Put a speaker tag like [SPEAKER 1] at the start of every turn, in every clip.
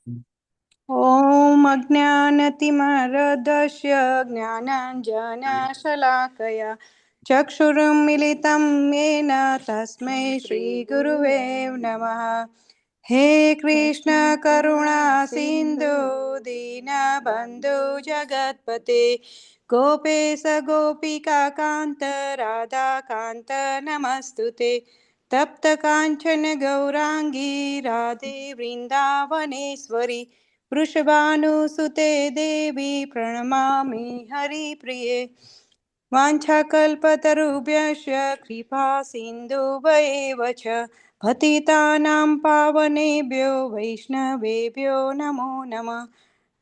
[SPEAKER 1] ॐ अज्ञानतिमरदस्य ज्ञानाञ्जनशलाकया चक्षुरुन्मिलितं येन तस्मै श्रीगुरुवे नमः। हे कृष्ण करुणा सिन्धु दीनबन्धु जगत्पते गोपेश गोपिका कान्त राधाकान्त नमस्तुते। तप्त काञ्चन गौराङ्गी राधे वृन्दावनेश्वरी वृषभानुसुते देवी प्रणमामि हरिप्रिये। वाञ्छाकल्पतरुभ्यश्च कृपा सिन्धुभ्येव च पतितानां पावनेभ्यो वैष्णवेभ्यो नमो नमः।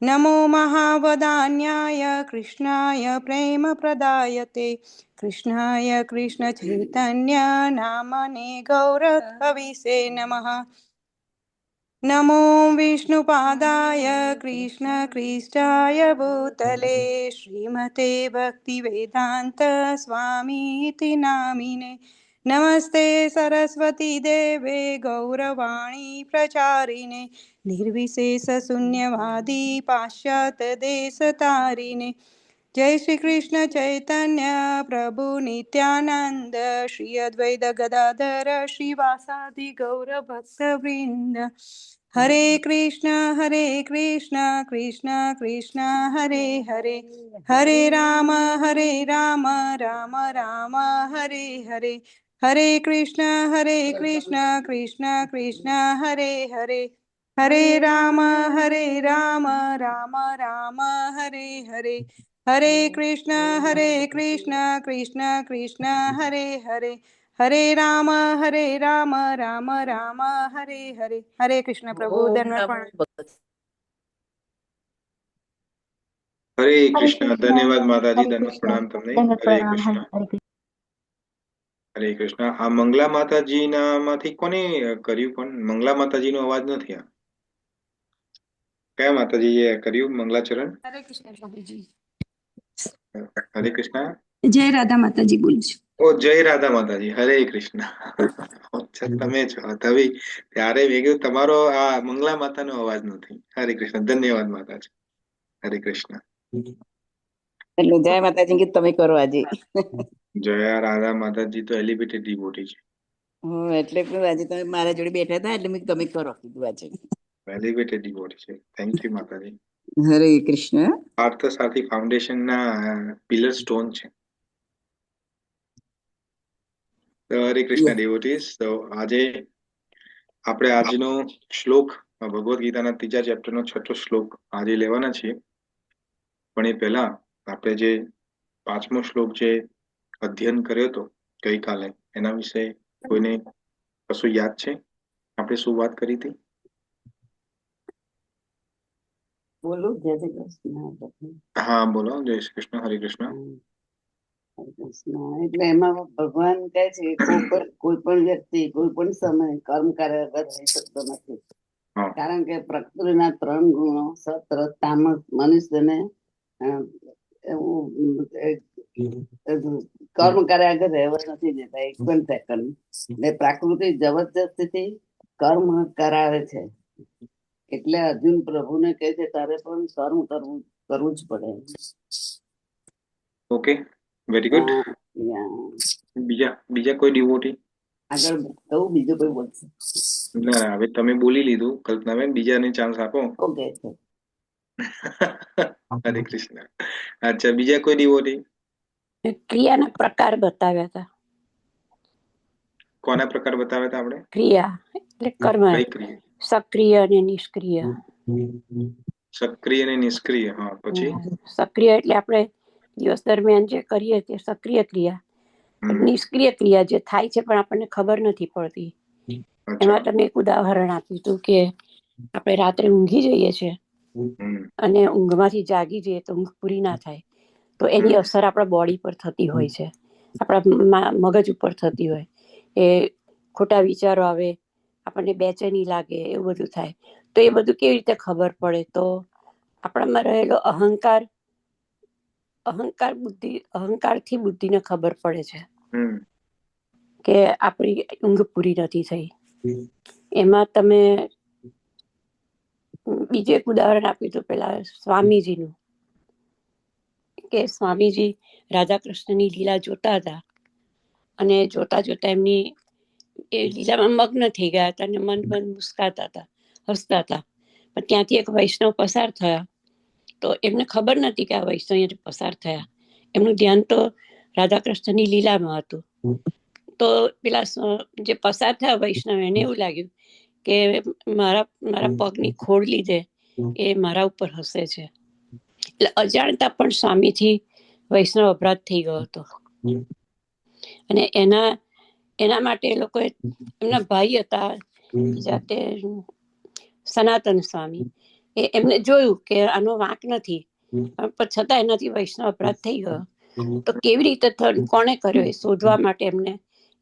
[SPEAKER 1] नमो महावदान्याय कृष्णाय प्रेमप्रदायते कृष्णाय कृष्णचैतन्य नामने गौरहविषे नमः। नमो विष्णुपादाय कृष्णकृष्णाय भूतले श्रीमते भक्तिवेदान्त स्वामीति नामिने। नमस्ते सरस्वती देवे गौरवाणी प्रचारिणे निर्विशेषशून्यवादी पाश्चात्यदेशतारिणे। जय श्री कृष्ण चैतन्य प्रभु नित्यानंद श्री अद्वैत गदाधर श्रीवासादि गौर भक्तवृंद। हरे कृष्ण कृष्ण कृष्ण हरे हरे हरे राम राम राम हरे हरे। हरे कृष्ण कृष्ण कृष्ण हरे हरे हरे राम राम राम हरे हरे। हरे कृष्ण कृष्ण कृष्ण हरे हरे हरे राम राम राम हरे हरे। हरे कृष्ण प्रभु धन्यवाद।
[SPEAKER 2] हरे कृष्ण। धन्यवाद माताजी, धन्यवाद प्रणाम तमने। हरे कृष्ण हरे कृष्ण। आ मंगला माताजीना माथी कोने कर्યું? પણ મંગલા માતાજીનો અવાજ નથી. આ કયા માતાજીએ કર્યું મંગલાચરણ?
[SPEAKER 1] हरे कृष्ण प्रभुजी।
[SPEAKER 2] हरे कृष्ण।
[SPEAKER 1] जय राधा माताजी बोलू છું।
[SPEAKER 2] ओ जय राधा माताजी। हरे कृष्ण। અચ્છા તમે છો તવી ત્યારે મેં કીધું તમારો આ મંગલા માતાનો અવાજ નથી. હરે કૃષ્ણ. ધન્યવાદ માતાજી. હરે કૃષ્ણ.
[SPEAKER 3] એટલે જય માતાજી કીધું તમે કરો આજે.
[SPEAKER 2] જય રાધા માતાજી તો એલિવેટેડ ડિવોટી છે.
[SPEAKER 3] એટલે આજે તમે મારા જોડે બેઠા હતા એટલે મેં તમે કરો કીધું આજે.
[SPEAKER 2] એલિવેટેડ ડિવોટી છે. થેન્ક યુ માતાજી.
[SPEAKER 3] હરે કૃષ્ણ.
[SPEAKER 2] પાર્થ સાથી ફાઉન્ડેશનના પિલર સ્ટોન છે. તો હરે કૃષ્ણ ડિવોટીઝ. તો આજે આપણે આજનો શ્લોક ભગવદ્ ગીતાના 3જા ચેપ્ટરનો 6થો શ્લોક આજે લેવાના છીએ. પણ એ પહેલા આપણે જે 5મો શ્લોક જે અધ્યયન કર્યો હતો ગઈકાલે એના વિશે કોઈને કશું યાદ છે? આપણે શું વાત કરી હતી?
[SPEAKER 3] બોલો જય શ્રી કૃષ્ણ.
[SPEAKER 2] હા બોલો. જય શ્રી કૃષ્ણ. હરે કૃષ્ણ.
[SPEAKER 3] એટલે એમાં ભગવાન કહે છે કોઈ પણ વ્યક્તિ કોઈ પણ સમય કર્મ કાર્ય વગર રહી શકતો નથી. કારણ કે પ્રકૃતિના 3 ગુણો સત્ર તામસ મનુષ્યને કર્મ કાર્ય આગળ રહેવા નથી દેતા એક પણ સેકન્ડ. એટલે પ્રકૃતિ જબરજસ્તીથી કર્મ કરાવે છે. એટલે અર્જુન પ્રભુને કહે છે તારે પણ કર્મ કરવું જ પડે.
[SPEAKER 2] Okay, very good. બીજા કોઈ ડિવોટી
[SPEAKER 3] આગળ કહું? બીજું કોઈ બોલશે?
[SPEAKER 2] ના, હવે તમે બોલી લીધું કલ્પનાબેન, બીજાને ચાન્સ આપો.
[SPEAKER 3] ઓકે.
[SPEAKER 2] હરે કૃષ્ણ. અચ્છા, બીજા કોઈ ડિવોટી?
[SPEAKER 4] ક્રિયાના પ્રકાર બતાવ્યા હતા.
[SPEAKER 2] કોના પ્રકાર બતાવ્યા હતા આપણે?
[SPEAKER 4] ક્રિયા એટલે કર્મ.
[SPEAKER 2] કઈ ક્રિયા?
[SPEAKER 4] સક્રિય અને નિષ્ક્રિય.
[SPEAKER 2] સક્રિય અને નિષ્ક્રિય. હા, પછી
[SPEAKER 4] સક્રિય એટલે આપણે દિવસ દરમિયાન જે કરીએ તે સક્રિય ક્રિયા. નિષ્ક્રિય ક્રિયા જે થાય છે પણ આપણને ખબર નથી પડતી. એમાં તમે એક ઉદાહરણ આપ્યું હતું કે આપણે રાત્રે ઊંઘી જઈએ છીએ અને ઊંઘમાંથી જાગી જઈએ તો ઊંઘ પૂરી ના થાય, તો એની અસર આપણા બોડી પર થતી હોય છે, આપણા મગજ ઉપર થતી હોય. એ ખોટા વિચારો આવે, આપણને બેચેની લાગે, એવું બધું થાય. તો એ બધું કેવી રીતે ખબર પડે? તો આપણામાં રહેલો અહંકારથી બુદ્ધિને ખબર પડે છે કે આપણી ઊંઘ પૂરી નથી થઈ. એમાં તમે બીજું એક ઉદાહરણ આપ્યું હતું પેલા સ્વામીજીનું, કે સ્વામીજી રાધા કૃષ્ણની લીલા જોતા હતા અને જોતા જોતા એમની એ લીલામાં મગ્ન થઈ ગયા હતા અને મન મન મુસ્કાતા હતા, હસતા હતા. પણ ત્યાંથી એક વૈષ્ણવ પસાર થયા તો એમને ખબર નથી કે આ વૈષ્ણવ અહીંયાથી પસાર થયા. એમનું ધ્યાન તો રાધા કૃષ્ણની લીલામાં હતું. તો પેલા જે પસાર થયા વૈષ્ણવ, એને એવું લાગ્યું કે મારા પગની ખોડ લીધે એ મારા ઉપર હસે છે. એટલે અજાણતા પણ સ્વામીથી વૈષ્ણવ અપરાધ થઈ ગયો હતો. અને એના માટે એ લોકો, એમના ભાઈ હતા જાતે સનાતન સ્વામી, એમને જોયું કે આનો વાંક નથી, પણ છતાં એનાથી વૈષ્ણવ અપરાધ થઈ ગયો. તો કેવી રીતે કોણે કર્યો એ શોધવા માટે એમને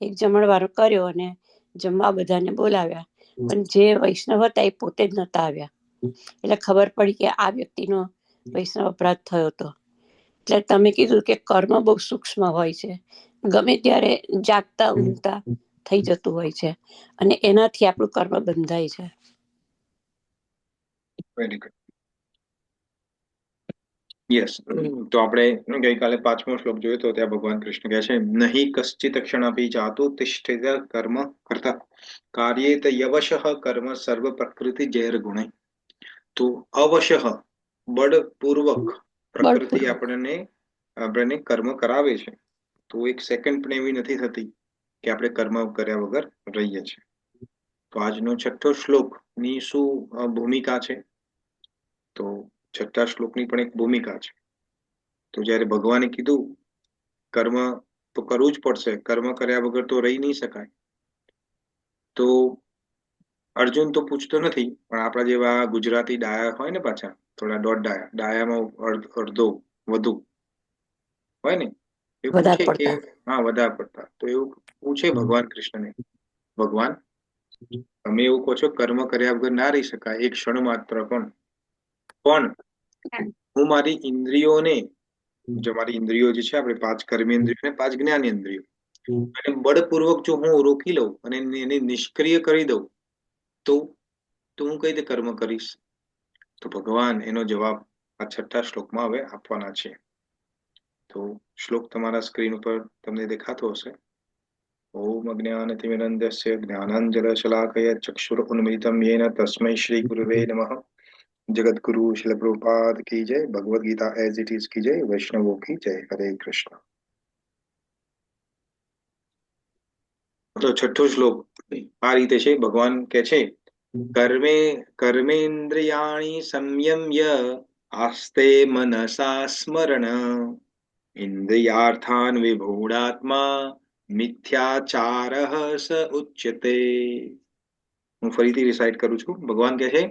[SPEAKER 4] એક જમણવાર કર્યો અને જમવા બધાને બોલાવ્યા. પણ જે વૈષ્ણવ હતા એ પોતે જ નતા આવ્યા. એટલે ખબર પડી કે આ વ્યક્તિનો વૈષ્ણવ અપરાધ થયો હતો. એટલે તમે કીધું કે કર્મ બહુ સૂક્ષ્મ હોય છે, ગમે ત્યારે જાગતા ઊંઘતા થઈ જતું હોય છે અને એનાથી આપણું કર્મ બંધાય છે.
[SPEAKER 2] Very good. યસ. તો આપણે ગઈકાલે 5મો શ્લોક જોયો તો ત્યાં ભગવાન કૃષ્ણ કહે છે, નહીં કશ્ચિત ક્ષણપી જાતો તિષ્ઠિત કર્મ કરતા કાર્યેત યવશઃ કર્મ સર્વ પ્રકૃતિ જૈર ગુણે. તો અવશઃ બળપૂર્વક પ્રકૃતિ આપણને કર્મ કરાવે છે. તો એક સેકન્ડ પણ એવી નથી થતી કે આપણે કર્મ કર્યા વગર રહીએ છીએ. તો આજનો 6થો શ્લોક ની શું ભૂમિકા છે? તો 6થા શ્લોકની પણ એક ભૂમિકા છે. તો જ્યારે ભગવાને કીધું કર્મ તો કરવું જ પડશે, કર્મ કર્યા વગર તો રહી નહીં શકાય, તો અર્જુન તો પૂછતો નથી, પણ આપણા જેવા ગુજરાતી ડાયા હોય ને, પાછા થોડા દોઢ ડાયામાં અડધો વધુ હોય ને, એ પૂછે કે હા વધારે પડતા, તો એવું પૂછે ભગવાન કૃષ્ણને, ભગવાન તમે એવું કહો છો કર્મ કર્યા વગર ના રહી શકાય એક ક્ષણ માત્ર પણ હું મારી ઇન્દ્રિયોને, જો મારી ઇન્દ્રિયો જે છે આપણે 5 કર્મેન્દ્રિયો અને 5 જ્ઞાનેન્દ્રિયો, અને બળપૂર્વક જો હું રોકી લઉં અને એને નિષ્ક્રિય કરી દઉં તો હું કઈ રીતે કર્મ કરીશ? તો ભગવાન એનો જવાબ આ 6થા શ્લોકમાં હવે આપવાના છે. તો શ્લોક તમારા સ્ક્રીન ઉપર તમને દેખાતો હશે. ઓમ અજ્ઞાનતિમિરન્ધસ્ય જ્ઞાનાંજનશલાકયા ચક્ષુરુન્મિલિतं येन તસ્मै શ્રી ગુરુવે નમઃ. જગતગુરુ શ્રીલ પ્રભુપાદ કી જય. Bhagavad Gita as it is કી જય. વૈષ્ણવો કી જય. હરે કૃષ્ણ. તો 6થો શ્લોક આ રીતે છે. ભગવાન કે છે, કર્મેન્દ્રિયાણિ સંયમ્ય આસ્તે મનસા સ્મરણ ઇન્દ્રિયાર્થાન વિમૂઢાત્મા મિથ્યાચારઃ સ ઉચ્યતે. હું ફરીથી રિસાઇટ કરું છું. ભગવાન કહે છે,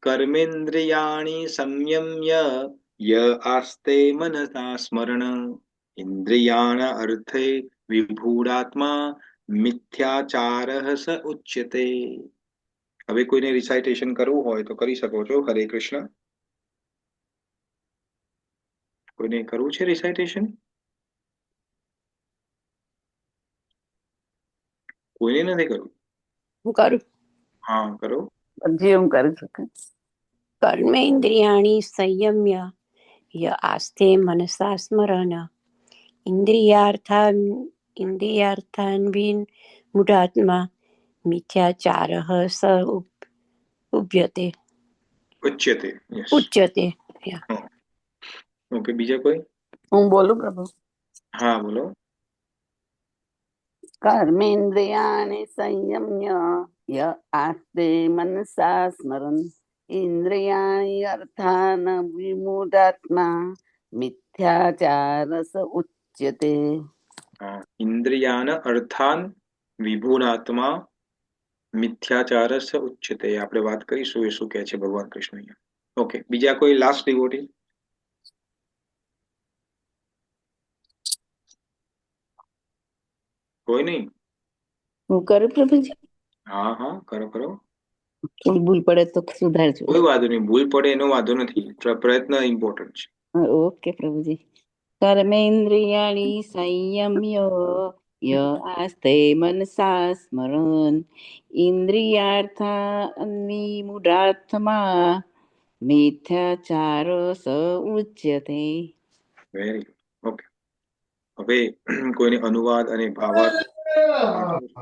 [SPEAKER 2] કર્મેન્દ્રિયાણિ સંયમ્ય ય આસ્તે મનસા સ્મરણ ઇન્દ્રિયાણ અર્થે વિભૂઢાત્મા મિથ્યાચારઃ સ ઉચ્યતે. હવે કોઈને રિસાઇટેશન કરવું હોય તો કરી શકો છો. હરે કૃષ્ણ. કોઈને કરવું છે રિસાઇટેશન? કોઈને નથી કરવું?
[SPEAKER 4] હું કરું.
[SPEAKER 2] હા કરો.
[SPEAKER 3] જે હું કરી શકું.
[SPEAKER 4] કર્મેન્દ્રિયાણિ સંયમ્ય ય આસ્તે મનસા સ્મરણ ઇન્દ્રિયાર્થાન વિમૂઢાત્મા મિથ્યાચારઃ સ ઉચ્યતે.
[SPEAKER 2] ઓકે, બીજા કોઈ?
[SPEAKER 3] હું બોલું પ્રભુ?
[SPEAKER 2] હા બોલો.
[SPEAKER 3] કર્મેન્દ્રિયાણિ સંયમ્ય ય આસ્તે મનસા સ્મરન ઇન્દ્રિયાણિ અર્થાન વિમૂઢાત્મા મિથ્યાચારસ ઉચ્યતે.
[SPEAKER 2] ઇન્દ્રિયાન અર્થાન વિભૂઢાત્મા મિથ્યાચારસ ઉચ્યતે. આપણે વાત કરીશું એ શું કહે છે ભગવાન કૃષ્ણ. ઓકે, બીજા કોઈ લાસ્ટ ડિવોટી? કોઈ નહીં?
[SPEAKER 3] હું કરું પ્રભુજી?
[SPEAKER 2] હા હા કરો કરો.
[SPEAKER 3] કોઈ ભૂલ પડે તો સુધારજો.
[SPEAKER 2] કોઈ વાંધો નહીં, ભૂલ પડે એનો વાંધો નથી, પ્રયત્ન ઇમ્પોર્ટન્ટ છે.
[SPEAKER 3] ઓકે પ્રભુજી. કર્મેન્દ્રિયાણિ સંયમ્ય
[SPEAKER 5] ય આસ્તે મનસા સ્મરન ઇન્દ્રિયાર્થાન્વિમૂઢાત્મા મિથ્યાચાર સ ઉચ્યતે.
[SPEAKER 2] Very good. ઓકે, હવે કોઈને અનુવાદ અને ભાવાર્થ વાંચવો છે?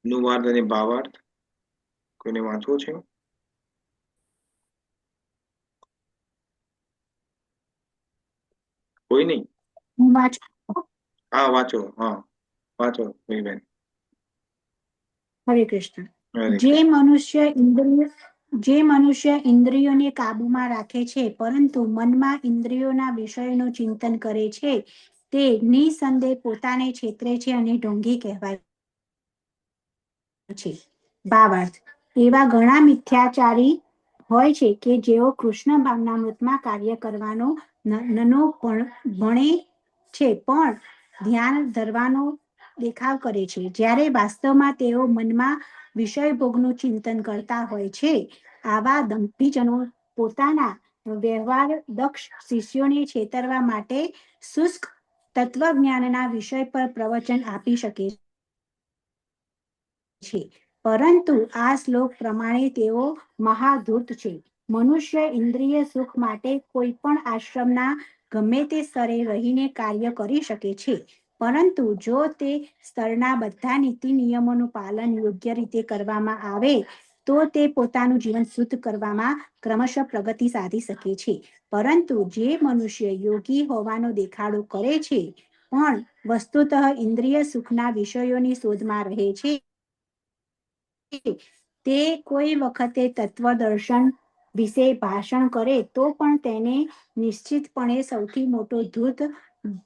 [SPEAKER 2] અનુવાદ અને ભાવાર્થ કોઈને વાંચવો છે? કોઈ નહીં?
[SPEAKER 6] હું વાંચું.
[SPEAKER 2] હા વાંચો, હા વાંચો બેન.
[SPEAKER 6] હરે કૃષ્ણ.
[SPEAKER 2] હરે
[SPEAKER 6] જે
[SPEAKER 2] કૃષ્ણ.
[SPEAKER 6] મનુષ્ય ઇન્દ્રિયોને કાબુમાં રાખે છે પરંતુ મનમાં ઇન્દ્રિયોના વિષયનું ચિંતન કરે છે તે નિસંદેહ પોતાને છેતરે છે અને ઢોંગી કહેવાય છે. ભાવાર્થ: એવા ઘણા મિથ્યાચારી હોય છે કે જેઓ કૃષ્ણ ભાવનામૃતમાં કાર્ય કરવાનો નનો ભણે છે પણ ધ્યાન ધરવાનો દેખાવ કરે છે, જ્યારે વાસ્તવમાં તેઓ મનમાં વિષય ભોગનું ચિંતન કરતા હોય છે. આવા દંભીજનો પોતાના વ્યવહાર દક્ષ શિષ્યોને છેતરવા માટે શુષ્ક તત્વજ્ઞાનના વિષય પર પ્રવચન આપી શકે છે, પરંતુ આ શ્લોક પ્રમાણે તેઓ મહાધૂર્ત છે. મનુષ્ય ઇન્દ્રિય સુખ માટે કોઈ પણ આશ્રમના ગમે તે સ્તરે રહીને કાર્ય કરી શકે છે, પરંતુ જો તે સ્તરના બધા નીતિ નિયમોનું પાલન યોગ્ય રીતે કરવામાં આવે તો તે પોતાનું જીવન શુદ્ધ કરવામાં ક્રમશઃ પ્રગતિ સાધી શકે છે. પરંતુ જે મનુષ્ય યોગી હોવાનો દેખાડો કરે છે પણ વસ્તુતઃ ઇન્દ્રિય સુખના વિષયોની શોધમાં રહે છે, તે કોઈ વખતે તત્વદર્શન વિશે ભાષણ કરે તો પણ તેને નિશ્ચિતપણે સૌથી મોટો ધૂર્ત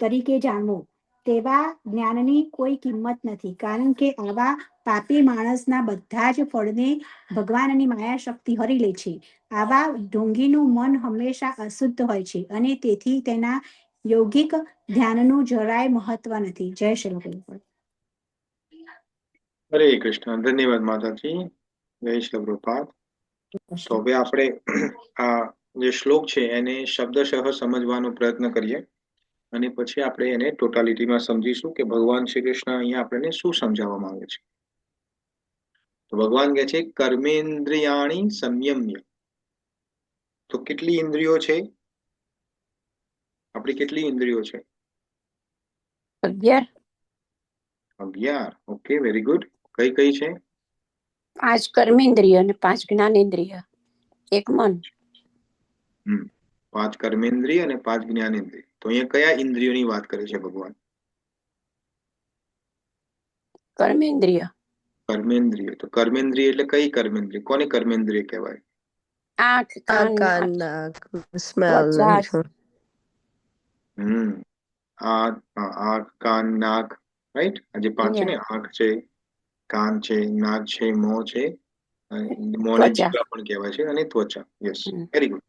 [SPEAKER 6] તરીકે જાણવો. તેવા જ્ઞાનની કોઈ કિંમત નથી, કારણ કે આવા પાપી માણસના બધા જ ફળને ભગવાનની માયા શક્તિ હરી લે છે. આવા ઢોંગીનું મન હંમેશા અશુદ્ધ હોય છે અને તેથી તેના યોગિક ધ્યાનનું જરાય મહત્વ નથી. જય શ્રી કૃષ્ણ.
[SPEAKER 2] હરે કૃષ્ણ. ધન્યવાદ માતાજી. જય શ્રી પ્રભાત. તો હવે આપણે આ જે શ્લોક છે એને શબ્દશઃ સમજવાનો પ્રયત્ન કરીએ અને પછી આપણે એને ટોટાલિટીમાં સમજીશું કે ભગવાન શ્રી કૃષ્ણ અહીંયા આપણને શું સમજાવવા માંગે છે. તો ભગવાન કહે છે કર્મેન્દ્રિયાણી સંયમ્ય. તો કેટલી ઇન્દ્રિયો છે? આપણી કેટલી ઇન્દ્રિયો છે?
[SPEAKER 4] 11.
[SPEAKER 2] 11. Okay, very good. કઈ કઈ છે?
[SPEAKER 4] 5 કર્મેન્દ્રિય અને 5 જ્ઞાનેન્દ્રિય, 1 મન.
[SPEAKER 2] 5 કર્મેન્દ્રિય અને 5 જ્ઞાનેન્દ્રિય. તો અહીંયા કયા ઇન્દ્રિયોની વાત કરે છે ભગવાન?
[SPEAKER 4] કર્મેન્દ્રિય.
[SPEAKER 2] કર્મેન્દ્રિય. તો કર્મેન્દ્રિય એટલે કઈ કર્મેન્દ્રિય? કોને કર્મેન્દ્રિય કહેવાય?
[SPEAKER 4] આંખ, કાન,
[SPEAKER 7] નાક, સ્મેલ.
[SPEAKER 2] આંખ, કાન, નાક, રાઈટ? આ જે 5 છે ને, આંખ છે, કાન છે, નાક છે, મોં છે, મોંને જીભા પણ કહેવાય છે, અને ત્વચા. Yes, very good.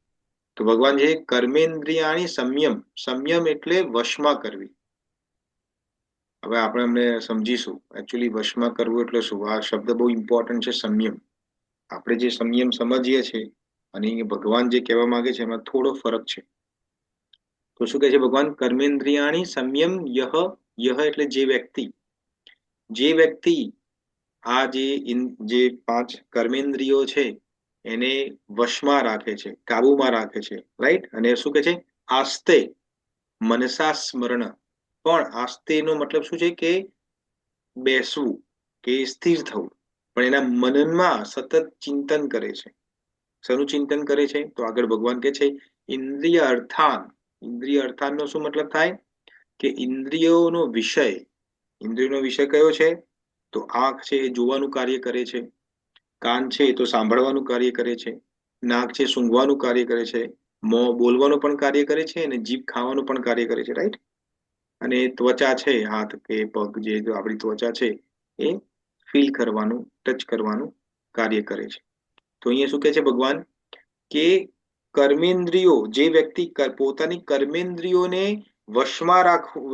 [SPEAKER 2] તો ભગવાન છે કર્મેન્દ્રિયાણી સંયમ. સંયમ એટલે વશમાં કરવી. હવે આપણે અમને સમજીશું એકચ્યુઅલી વશમાં કરવું એટલે શું. આ શબ્દ બહુ ઇમ્પોર્ટન્ટ છે, સંયમ. આપણે જે સંયમ સમજીએ છીએ અને ભગવાન જે કહેવા માંગે છે એમાં થોડો ફરક છે. તો શું કહે છે ભગવાન? કર્મેન્દ્રિયાણી સંયમ યહ. યહ એટલે જે વ્યક્તિ આ જે 5 કર્મેન્દ્રિયો છે એને વશમાં રાખે છે, કાબુમાં રાખે છે, રાઈટ? અને શું કહે છે? આસ્તે મનસા સ્મરણ. પણ આસ્તે નો મતલબ શું છે? કે બેસવું, કે સ્થિર થવું. પણ એના મનનમાં સતત ચિંતન કરે છે. શેનું ચિંતન કરે છે? તો આગળ ભગવાન કહે છે ઇન્દ્રિય અર્થાન. ઇન્દ્રિય અર્થાન નો શું મતલબ થાય? કે ઇન્દ્રિયોનો વિષય. ઇન્દ્રિયોનો વિષય કયો છે? તો આંખ છે એ જોવાનું કાર્ય કરે છે, કાન છે તો સાંભળવાનું કાર્ય કરે છે, નાક છે સૂંઘવાનું કાર્ય કરે છે, મોં બોલવાનું પણ કાર્ય કરે છે, અને જીભ ખાવાનું પણ કાર્ય કરે છે, રાઈટ? અને ત્વચા છે, હાથ કે પગ, જે આપણી ત્વચા છે એ ફીલ કરવાનું, ટચ કરવાનું કાર્ય કરે છે. તો અહીંયા શું કહે છે ભગવાન? કે કર્મેન્દ્રિયો, જે વ્યક્તિ પોતાની કર્મેન્દ્રિયોને વશમાં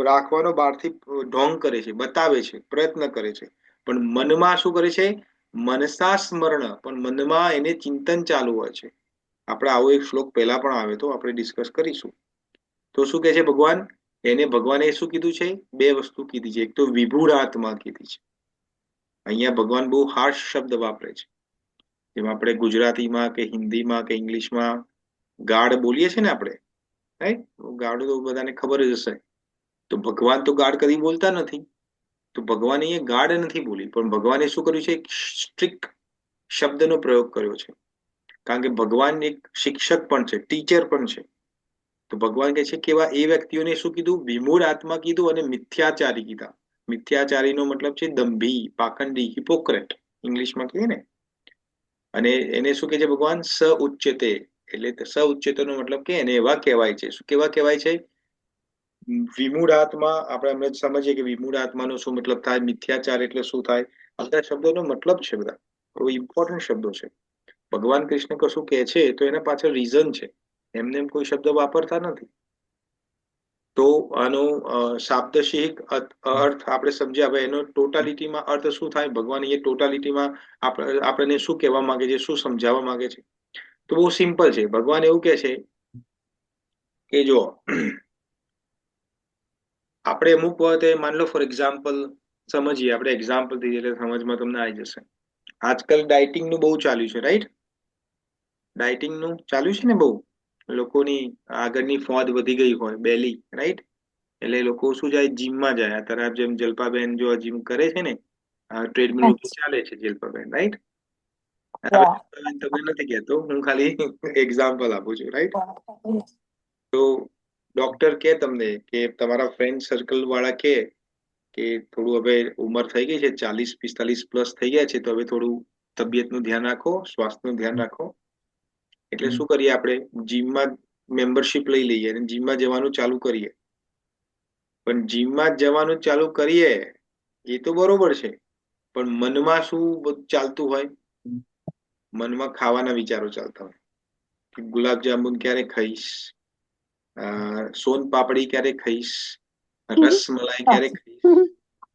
[SPEAKER 2] રાખવાનો બહારથી ઢોંગ કરે છે, બતાવે છે, પ્રયત્ન કરે છે, પણ મનમાં શું કરે છે? મનસા સ્મરણ. પણ મનમાં એને ચિંતન ચાલુ હોય છે. આપણે આવો એક શ્લોક પહેલા પણ આવ્યો તો, આપણે ડિસ્કસ કરીશું. તો શું કહે છે ભગવાન? એને ભગવાને શું કીધું છે? બે વસ્તુ કીધી છે. એક તો વિભુરાત્મા કીધી છે. અહીંયા ભગવાન બહુ હાર્શ શબ્દ વાપરે છે. જેમાં આપણે ગુજરાતીમાં કે હિન્દીમાં કે ઇંગ્લિશમાં ગાઢ બોલીએ છીએ ને આપણે, રાઈટ? ગાઢ તો બધાને ખબર જ હશે. તો ભગવાન તો ગાઢ કદી બોલતા નથી. તો ભગવાને એ ગાઢ નથી બોલી, પણ ભગવાને શું કર્યું છે? એક સ્ટ્રિક્ટ શબ્દનો પ્રયોગ કર્યો છે. કારણ કે ભગવાન એક શિક્ષક પણ છે, ટીચર પણ છે. તો ભગવાન કહે છે કે એવા એ વ્યક્તિઓને શું કીધું? વિમૂઢ આત્મા કીધું અને મિથ્યાચારી કીધા. મિથ્યાચારીનો મતલબ છે દંભી, પાખંડી, હિપોક્રેટ ઇંગ્લિશમાં કહીએ ને. અને એને શું કહે છે ભગવાન? સ ઉચ્ચતે. એટલે સ ઉચ્ચતેનો મતલબ કે એને એવા કહેવાય છે. શું કેવા કહેવાય છે? વિમૂઢ આત્મા. આપણે હમણાં જ સમજીએ કે વિમૂઢ આત્માનો શું મતલબ થાય, મિથ્યાચાર એટલે શું થાય. આ બધા શબ્દોનો મતલબ છે, બધા બહુ ઇમ્પોર્ટન્ટ શબ્દો છે. ભગવાન કૃષ્ણ કશું કહે છે તો એના પાછળ રીઝન છે. એમને એમ કોઈ શબ્દ વાપરતા નથી. તો આનો શાબ્દિક અર્થ આપણે સમજ્યા. હવે એનો ટોટાલિટીમાં અર્થ શું થાય? ભગવાન એ ટોટાલિટીમાં આપણને શું કહેવા માંગે છે, શું સમજાવવા માંગે છે? તો બહુ સિમ્પલ છે. ભગવાન એવું કહે છે કે જો આપણે અમુક વખતે માન લો ફોર એક્ઝામ્પલ સમજીએ, આપણે એક્ઝામ્પલ થી એટલે સમજમાં તમને આવી જશે. આજકાલ ડાયટિંગનું બહુ ચાલ્યું છે, રાઈટ? ડાયટિંગનું ચાલ્યું છે ને બહુ. લોકોની આગળની ફોદ વધી ગઈ હોય, બેલી, રાઈટ? એટલે લોકો શું જાય? જીમમાં જાય. અત્યારે જેમ જલ્પાબેન જો જીમ કરે છે ને, ટ્રેડમિલ ઉપર ચાલે છે જલ્પાબેન, રાઈટ? તમને નથી કહેતો, હું ખાલી એક્ઝામ્પલ આપું છું, રાઈટ? તો ડોક્ટર કે તમને કે તમારા ફ્રેન્ડ સર્કલ વાળા કે થોડું હવે ઉંમર થઈ ગઈ છે, 40-45 પ્લસ થઈ ગયા છે, તો હવે થોડું તબિયતનું ધ્યાન રાખો, સ્વાસ્થ્યનું ધ્યાન રાખો. એટલે શું કરીએ? આપણે જીમમાં મેમ્બરશિપ લઈ લઈએ અને જીમમાં જવાનું ચાલુ કરીએ. પણ જીમમાં જવાનું ચાલુ કરીએ એ તો બરોબર છે, પણ મનમાં શું ચાલતું હોય? મનમાં ખાવાના વિચારો ચાલતા હોય કે ગુલાબજાંબુ ક્યારે ખાઈશ, સોન પાપડી ક્યારે ખાઈશ, રસમલાઈ ક્યારે ખાઈશ,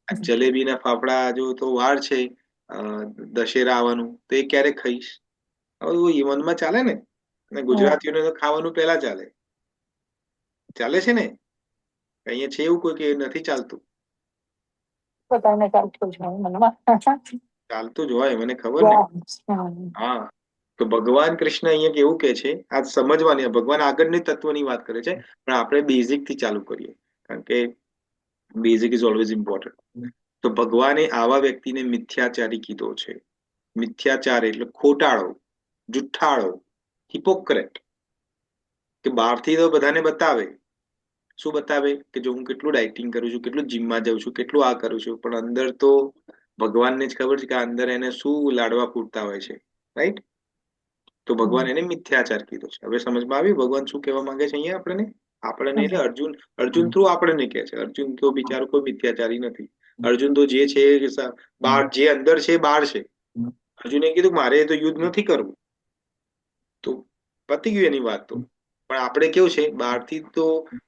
[SPEAKER 2] આ જલેબીના ફાફડા જો તો વાર છે દશેરા આવવાનું, તો એ ક્યારે ખાઈશ. હવે એ મનમાં ચાલે ને. અને ગુજરાતીઓને તો ખાવાનું પહેલા ચાલે છે ને. અહીંયા છે એવું કોઈ કે નથી ચાલતું? ચાલતું જ હોય, મને ખબર ને. હા, તો ભગવાન કૃષ્ણ અહીંયા કેવું કે છે, આ સમજવાની. ભગવાન આગળની તત્વની વાત કરે છે, પણ આપણે બેઝિક થી ચાલુ કરીએ, કારણ કે બેઝિક ઇઝ ઓલવેઝ ઇમ્પોર્ટન્ટ. તો ભગવાને આવા વ્યક્તિને મિથ્યાચારી કીધો છે. મિથ્યાચાર એટલે ખોટાળો, જુઠ્ઠાળો, હિપોક્રેટ. કે બહારથી તો બધાને બતાવે. શું બતાવે? કે જો હું કેટલું ડાયટિંગ કરું છું, કેટલું જીમમાં જાઉં છું, કેટલું આ કરું છું, પણ અંદર તો ભગવાનને જ ખબર છે કે અંદર એને શું લાડવા ફૂટતા હોય છે, રાઈટ? તો ભગવાન એને મિથ્યાચાર કીધો છે. હવે સમજમાં આવ્યું ભગવાન શું કહેવા માંગે છે અહીંયા આપણને એટલે અર્જુન થ્રુ આપણને કહે છે. અર્જુન તો બિચારો કોઈ મિથ્યાચારી નથી. અર્જુન તો જે છે બહાર, જે અંદર છે બહાર છે. અર્જુને કીધું મારે તો યુદ્ધ નથી કરવું, તો પતી ગયું એની વાત. તો પણ આપણે કેવું છે, બહારથી તો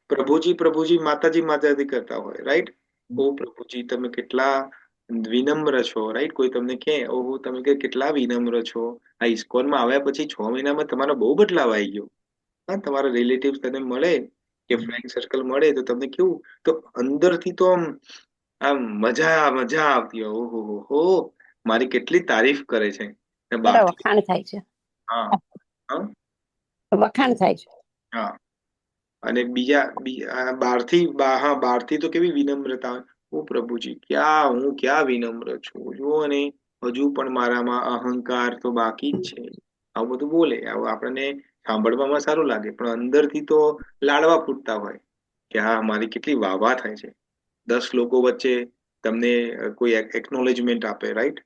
[SPEAKER 2] પ્રભુજી માતાજી કરતા હોય, રાઈટ? ઓ પ્રભુજી તમે કેટલા વિનમ્ર છો, રાઈટ? કોઈ તમને કે ઓહો તમે કેટલા વિનમ્ર છો. આ ઇસ્કોનમાં આવ્યા પછી 6 મહિનામાં તમારો બહુ બદલાવ આવી ગયો. હા, તમારા રિલેટિવ્સ તને મળે કે ફ્રેન્ડ સર્કલ મળે તો તમને કેવું, તો અંદરથી તો આમ મજા આવતી હોય. ઓહો હો, મારી કેટલી તારીફ કરે છે.
[SPEAKER 4] વખાણ થાય છે.
[SPEAKER 2] હા હા
[SPEAKER 4] વખાણ થાય છે.
[SPEAKER 2] હા. અને બીજા બહારથી તો કેવી વિનમ્રતા હોય. ઓ પ્રભુજી હું ક્યાં વિનમ્ર છું, જુઓ ને હજુ પણ મારામાં અહંકાર તો બાકી જ છે. આવું બધું બોલે. આવું આપણને સાંભળવામાં સારું લાગે, પણ અંદરથી તો લાડવા ફૂટતા હોય કે હા મારી કેટલી વાહ થાય છે. 10 લોકો વચ્ચે તમને કોઈ એકનોલેજમેન્ટ આપે, રાઈટ?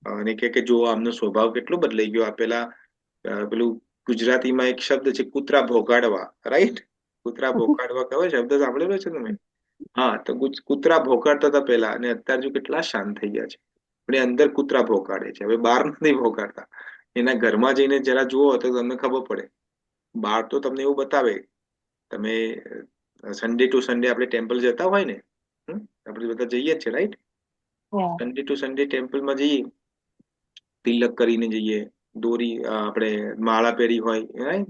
[SPEAKER 2] અને કે જો આમનો સ્વભાવ કેટલો બદલાઈ ગયો. આ પેલું ગુજરાતીમાં એક શબ્દ છે કૂતરા ભોગાડવા, રાઈટ? કૂતરા ભોગાડવા કયો શબ્દ સાંભળેલો છે તમે? હા, તો કૂતરા ભોગાડતા હતા પેલા, અને અત્યારે જો કેટલા શાંત થઈ ગયા છે. પણ એ અંદર કૂતરા ભોગાડે છે, હવે બહાર નથી ભોગાડતા. એના ઘરમાં જઈને જરા જુઓ તો તમને ખબર પડે. બહાર તો તમને એવું બતાવે. તમે સન્ડે ટુ સન્ડે આપણે ટેમ્પલ જતા હોય ને, આપણે બધા જઈએ જ છે, રાઈટ? સન્ડે ટુ સન્ડે ટેમ્પલમાં જઈએ, તિલક કરીને જઈએ, દોરી આપણે માળા પહેરી હોય, રાઈટ?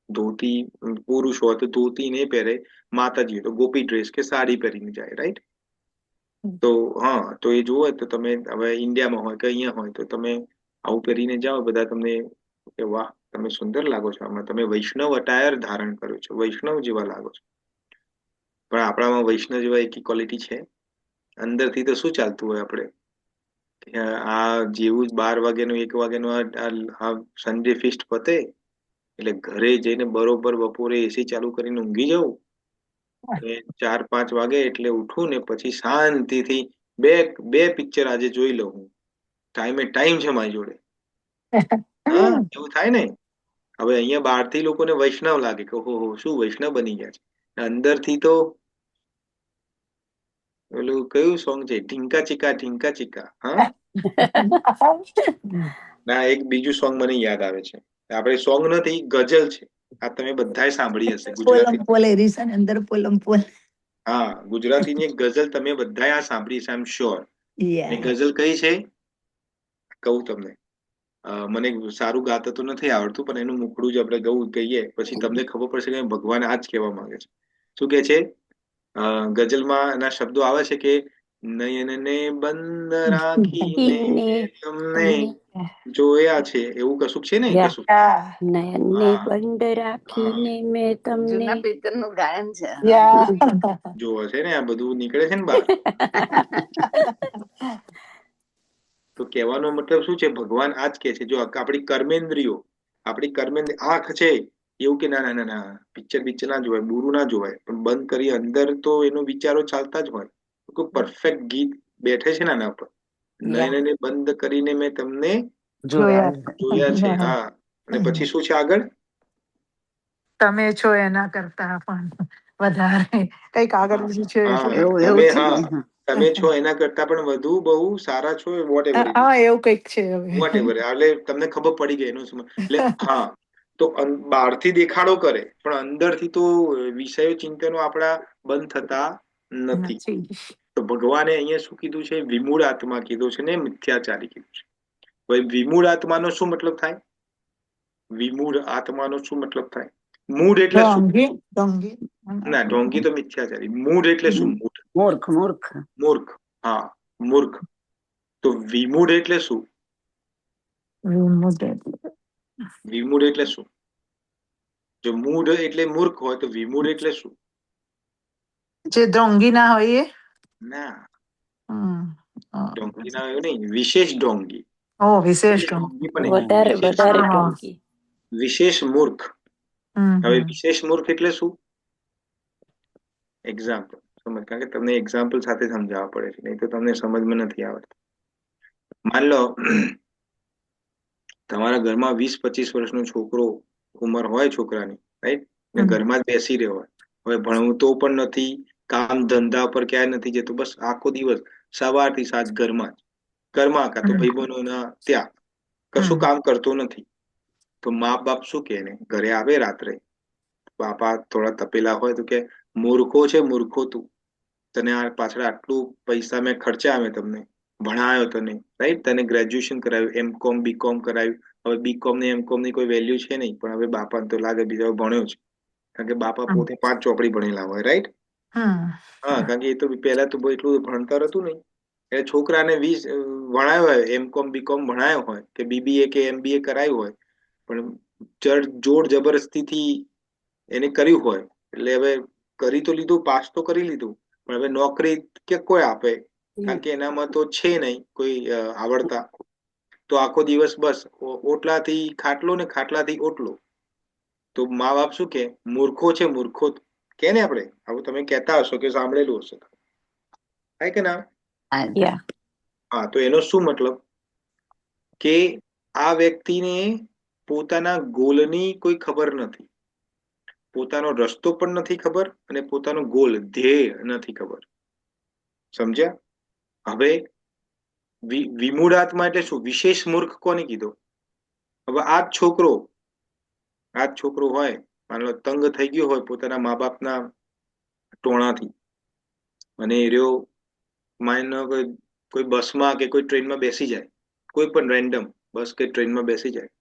[SPEAKER 2] ધોતી, પુરુષ હોય તો ધોતી નહીં પહેરે, માતાજી હોય તો ગોપી ડ્રેસ કે સાડી પહેરીને જાય, રાઈટ? તો હા, તો એ જુઓ તો તમે હવે ઇન્ડિયામાં હોય કે અહીંયા હોય તો તમે આવું પહેરીને જાઓ, બધા તમને કે વાહ તમે સુંદર લાગો છો, આમાં તમે વૈષ્ણવ અટાયર ધારણ કર્યો છો, વૈષ્ણવ જેવા લાગો છો. પણ આપણામાં વૈષ્ણવ જેવા એકી ક્વોલિટી છે? અંદરથી તો શું ચાલતું હોય આપણે કે આ જેવું જ 12 વાગ્યાનું 1 વાગ્યાનું આ સન્ડે ફીસ્ટ પતે એટલે ઘરે જઈને બરોબર બપોરે એસી ચાલુ કરીને ઊંઘી જાઉં, 4-5 વાગે એટલે ઉઠું ને પછી શાંતિથી બે બે પિક્ચર આજે જોઈ લઉં હું. ટાઈમ છે મારી જોડે. હા, એવું થાય ને. હવે અહીંયા બહારથી લોકોને વૈષ્ણવ લાગે કે ઓહો શું વૈષ્ણવ બની ગયા છે, અંદરથી તો ઓલું કયું સોંગ છે, ઢીંકા ચીકા. હા, ના એક બીજું સોંગ મને યાદ આવે છે, આપણે સોંગ નથી, ગઝલ છે. આ તમે બધાએ સાંભળી હશે ગુજરાતી. હા, ગુજરાતીની એક ગઝલ તમે બધાએ આ સાંભળી છે, આઈ એમ શ્યોર. એ ગઝલ કઈ છે કહું તમને. મને સારું ગાતા તો નથી આવડતું, પણ એનું મુખડું જ આપણે કહીએ પછી તમને ખબર પડશે કે ભગવાન આ જ કહેવા માંગે છે. શું કે છે? ગઝલમાં એના શબ્દો આવે છે કે નયનને બંધ રાખીને તમને જોયા છે, એવું કશુંક છે ને,
[SPEAKER 4] યા.
[SPEAKER 2] કશુંક.
[SPEAKER 4] નયનને
[SPEAKER 2] હા,
[SPEAKER 4] બંધ રાખીને મેં તમને
[SPEAKER 3] જૂના પિક્ચર નું ગાયન છે.
[SPEAKER 2] જોવો છે ને, આ બધું નીકળે છે ને બહાર. તો કહેવાનો મતલબ શું છે? ભગવાન આ જ કહે છે, જો આપણી કર્મેન્દ્રિય આંખ છે એવું કે ના ના ના ના પિક્ચર ના જોવાય, બુરું ના જોવાય, પણ બંધ કરી અંદર તો એનો વિચારો ચાલતા જ હોય. કોઈ પરફેક્ટ ગીત બેઠે છે ને આના પર, નયનને બંધ કરીને મેં તમને જોયા છે. હા, અને પછી શું છે આગળ?
[SPEAKER 8] તમે છો એના કરતા પણ વધારે કઈક આગળ બીજું છે.
[SPEAKER 2] હા,
[SPEAKER 3] એવું છે ને.
[SPEAKER 2] તમે છો એના કરતા પણ વધુ બહુ સારા છો, વોટ એવર ઇટ ઇઝ.
[SPEAKER 8] હા, એવું કઈક છે હવે.
[SPEAKER 2] વોટ એવર, એટલે તમને ખબર પડી ગઈ એનું શું. એટલે હા, તો બહારથી દેખાડો કરે પણ અંદરથી તો વિષયો ચિંતનો આપણા બંધ થતા નથી. તો ભગવાને અહીંયા શું કીધું છે? વિમૂળ આત્મા કીધું છે ને મિથ્યાચારી કીધું છે. ભાઈ, વિમૂળ આત્માનો શું મતલબ થાય? વિમૂળ આત્માનો શું મતલબ થાય? મૂળ એટલે શું? ના, ઢોંગી તો મિથ્યાચારી. મૂળ એટલે શું?
[SPEAKER 3] મૂર્ખ.
[SPEAKER 2] મૂર્ખ. હા, મૂર્ખ. તો વિમૂળ એટલે શું? વિમૂળ એટલે શું? જો મૂઢ એટલે મૂર્ખ હોય તો વિમૂઢ એટલે શું?
[SPEAKER 8] જે ઢોંગી ના હોય એ?
[SPEAKER 2] ના, ઢોંગી ના હોય નહીં, વિશેષ ઢોંગી.
[SPEAKER 8] વિશેષ
[SPEAKER 2] ઢોંગી પણ નહીં,
[SPEAKER 4] વધારે
[SPEAKER 2] વિશેષ
[SPEAKER 4] ઢોંગી.
[SPEAKER 2] વિશેષ મૂર્ખ. હવે વિશેષ મૂર્ખ એટલે શું? એક્ઝામ્પલ સમજ, કારણ કે તમને એક્ઝામ્પલ સાથે સમજાવવા પડે છે, નહીં તો તમને સમજમાં નથી આવડતું. માન લો તમારા ઘરમાં 20-25 વર્ષનો છોકરો ઉંમર હોય છોકરાની, રાઈટ, ને ઘરમાં જ બેસી રહ્યો હોય. હવે ભણતો પણ નથી, કામ ધંધા પર ક્યાંય નથી જતો, બસ આખો દિવસ સવારથી સાંજ ઘરમાં કાં તો ભાઈબંધોના ત્યાં કશું કામ કરતો નથી. તો મા બાપ શું કહે ને, ઘરે આવે રાત્રે, બાપા થોડા તપેલા હોય તો કે મૂર્ખો છે, મૂર્ખો તું, તને આ પાછળ આટલું પૈસા મેં ખર્ચા મેં તમને ભણાયો તને, રાઈટ, તને ગ્રેજ્યુએશન કરાવ્યું, M.Com BCom કરાવ્યું. હવે BCom ને M.Com ની કોઈ વેલ્યુ છે નહીં, પણ હવે બાપાને તો લાગે બીજો ભણ્યો છે, કારણ કે બાપા પોતે 5 ચોપડી ભણેલા હોય, રાઈટ. હા, કારણ કે એ તો પહેલા તો એટલું ભણતર હતું નહીં, એટલે છોકરાને 20 ભણાયો હોય, M.Com BCom ભણાયો હોય કે BBA કે MBA કરાયું હોય, પણ જોર જબરદસ્તીથી એને કર્યું હોય, એટલે હવે કરી તો લીધું, પાસ તો કરી લીધું, પણ હવે નોકરી કે કોઈ આપે, કારણ કે એનામાં તો છે નહીં કોઈ આવડતા. તો આખો દિવસ બસ ઓટલાથી ખાટલો ને ખાટલાથી ઓટલો. તો મા બાપ શું કે? મૂર્ખો છે, મૂર્ખો કે ને. આપણે આવું તમે કહેતા હશો કે સાંભળેલું હશે, થાય કે ના? હા, તો એનો શું મતલબ કે આ વ્યક્તિને પોતાના ગોલની કોઈ ખબર નથી, પોતાનો રસ્તો પણ નથી ખબર, અને પોતાનો ગોલ ધ્યેય નથી ખબર. સમજ્યા? હવે વિમૂઢ આત્મા એટલે શું? વિશેષ મૂર્ખ કોને કીધો? હવે આ જ છોકરો હોય, માનો તંગ થઈ ગયો હોય પોતાના મા બાપના ટોણાથી, અને એ રહ્યો માનો કોઈ બસમાં કે કોઈ ટ્રેનમાં બેસી જાય, કોઈ પણ રેન્ડમ બસ કે ટ્રેનમાં બેસી જાય,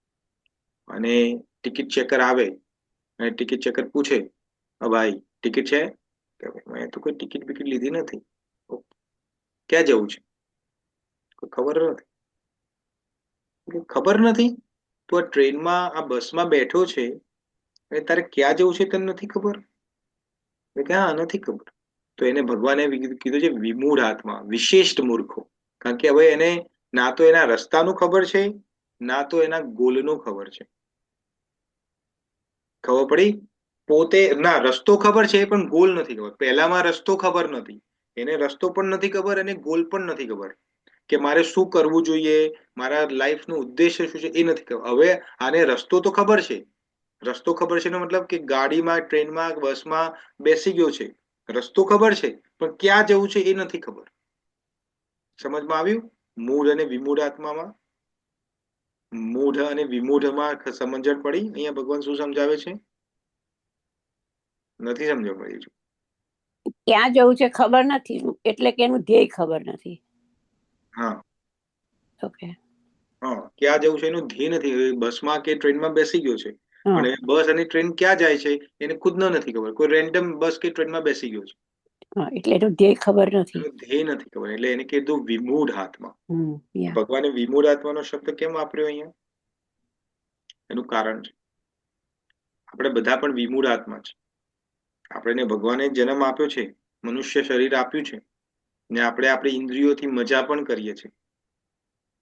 [SPEAKER 2] અને ટિકિટ ચેકર આવે અને ટિકિટ ચેકર પૂછે, ભાઈ ટિકિટ છે? કે મેં તો કોઈ ટિકિટ બિકિટ લીધી નથી. ક્યાં જવું છે? ખબર નથી. ખબર નથી? તો આ ટ્રેનમાં આ બસમાં બેઠો છે અને તારે ક્યાં જવું છે તને નથી ખબર? કે હા નથી ખબર. તો એને ભગવાને કીધું છે વિમૂઢ આત્મા, વિશેષ મૂર્ખો. કારણ કે હવે એને ના તો એના રસ્તાનું ખબર છે, ના તો એના ગોલનું ખબર છે. ખબર પડી? પોતે ના રસ્તો ખબર છે પણ ગોલ નથી ખબર. પહેલામાં રસ્તો ખબર નથી, એને રસ્તો પણ નથી ખબર અને ગોલ પણ નથી ખબર કે મારે શું કરવું જોઈએ, મારા લાઈફનો ઉદ્દેશ્ય શું છે એ નથી ખબર. હવે આને રસ્તો તો ખબર છે. રસ્તો ખબર છે એનો મતલબ કે ગાડીમાં, ટ્રેનમાં, બસમાં બેસી ગયો છે. રસ્તો ખબર છે પણ ક્યાં જવું છે એ નથી ખબર. સમજમાં આવ્યું? મૂઢ અને વિમૂઢ આત્મામાં, મૂઢ અને વિમૂઢમાં સમજણ પડી? અહીંયા ભગવાન શું સમજાવે છે? નથી સમજણ પડી.
[SPEAKER 4] ક્યાં જવું છે ખબર નથી, એટલે કે એનું ધ્યેય ખબર નથી.
[SPEAKER 2] હા,
[SPEAKER 4] ઓકે.
[SPEAKER 2] હા, ક્યાં જવું છે એનું ધ્યેય નથી. બસમાં કે ટ્રેનમાં બેસી ગયો છે
[SPEAKER 4] હા,
[SPEAKER 2] અને બસ અને ટ્રેન ક્યાં જાય છે એને ખુદ નથી ખબર. કોઈ રેન્ડમ બસ કે ટ્રેનમાં બેસી ગયો છે,
[SPEAKER 4] હા, એટલે એનું ધ્યેય ખબર નથી.
[SPEAKER 2] એનું ધ્યેય નથી ખબર, એટલે એને કીધું વિમૂઢ આત્મા.
[SPEAKER 4] યા.
[SPEAKER 2] ભગવાને વિમૂઢ આત્માનો શબ્દ કેમ વાપર્યો અહીંયા? એનું કારણ છે. આપણે બધા પણ વિમૂઢ આત્મા છે. આપણને ભગવાને જન્મ આપ્યો છે, મનુષ્ય શરીર આપ્યું છે ને આપણે આપણી ઇન્દ્રિયોથી મજા પણ કરીએ છીએ,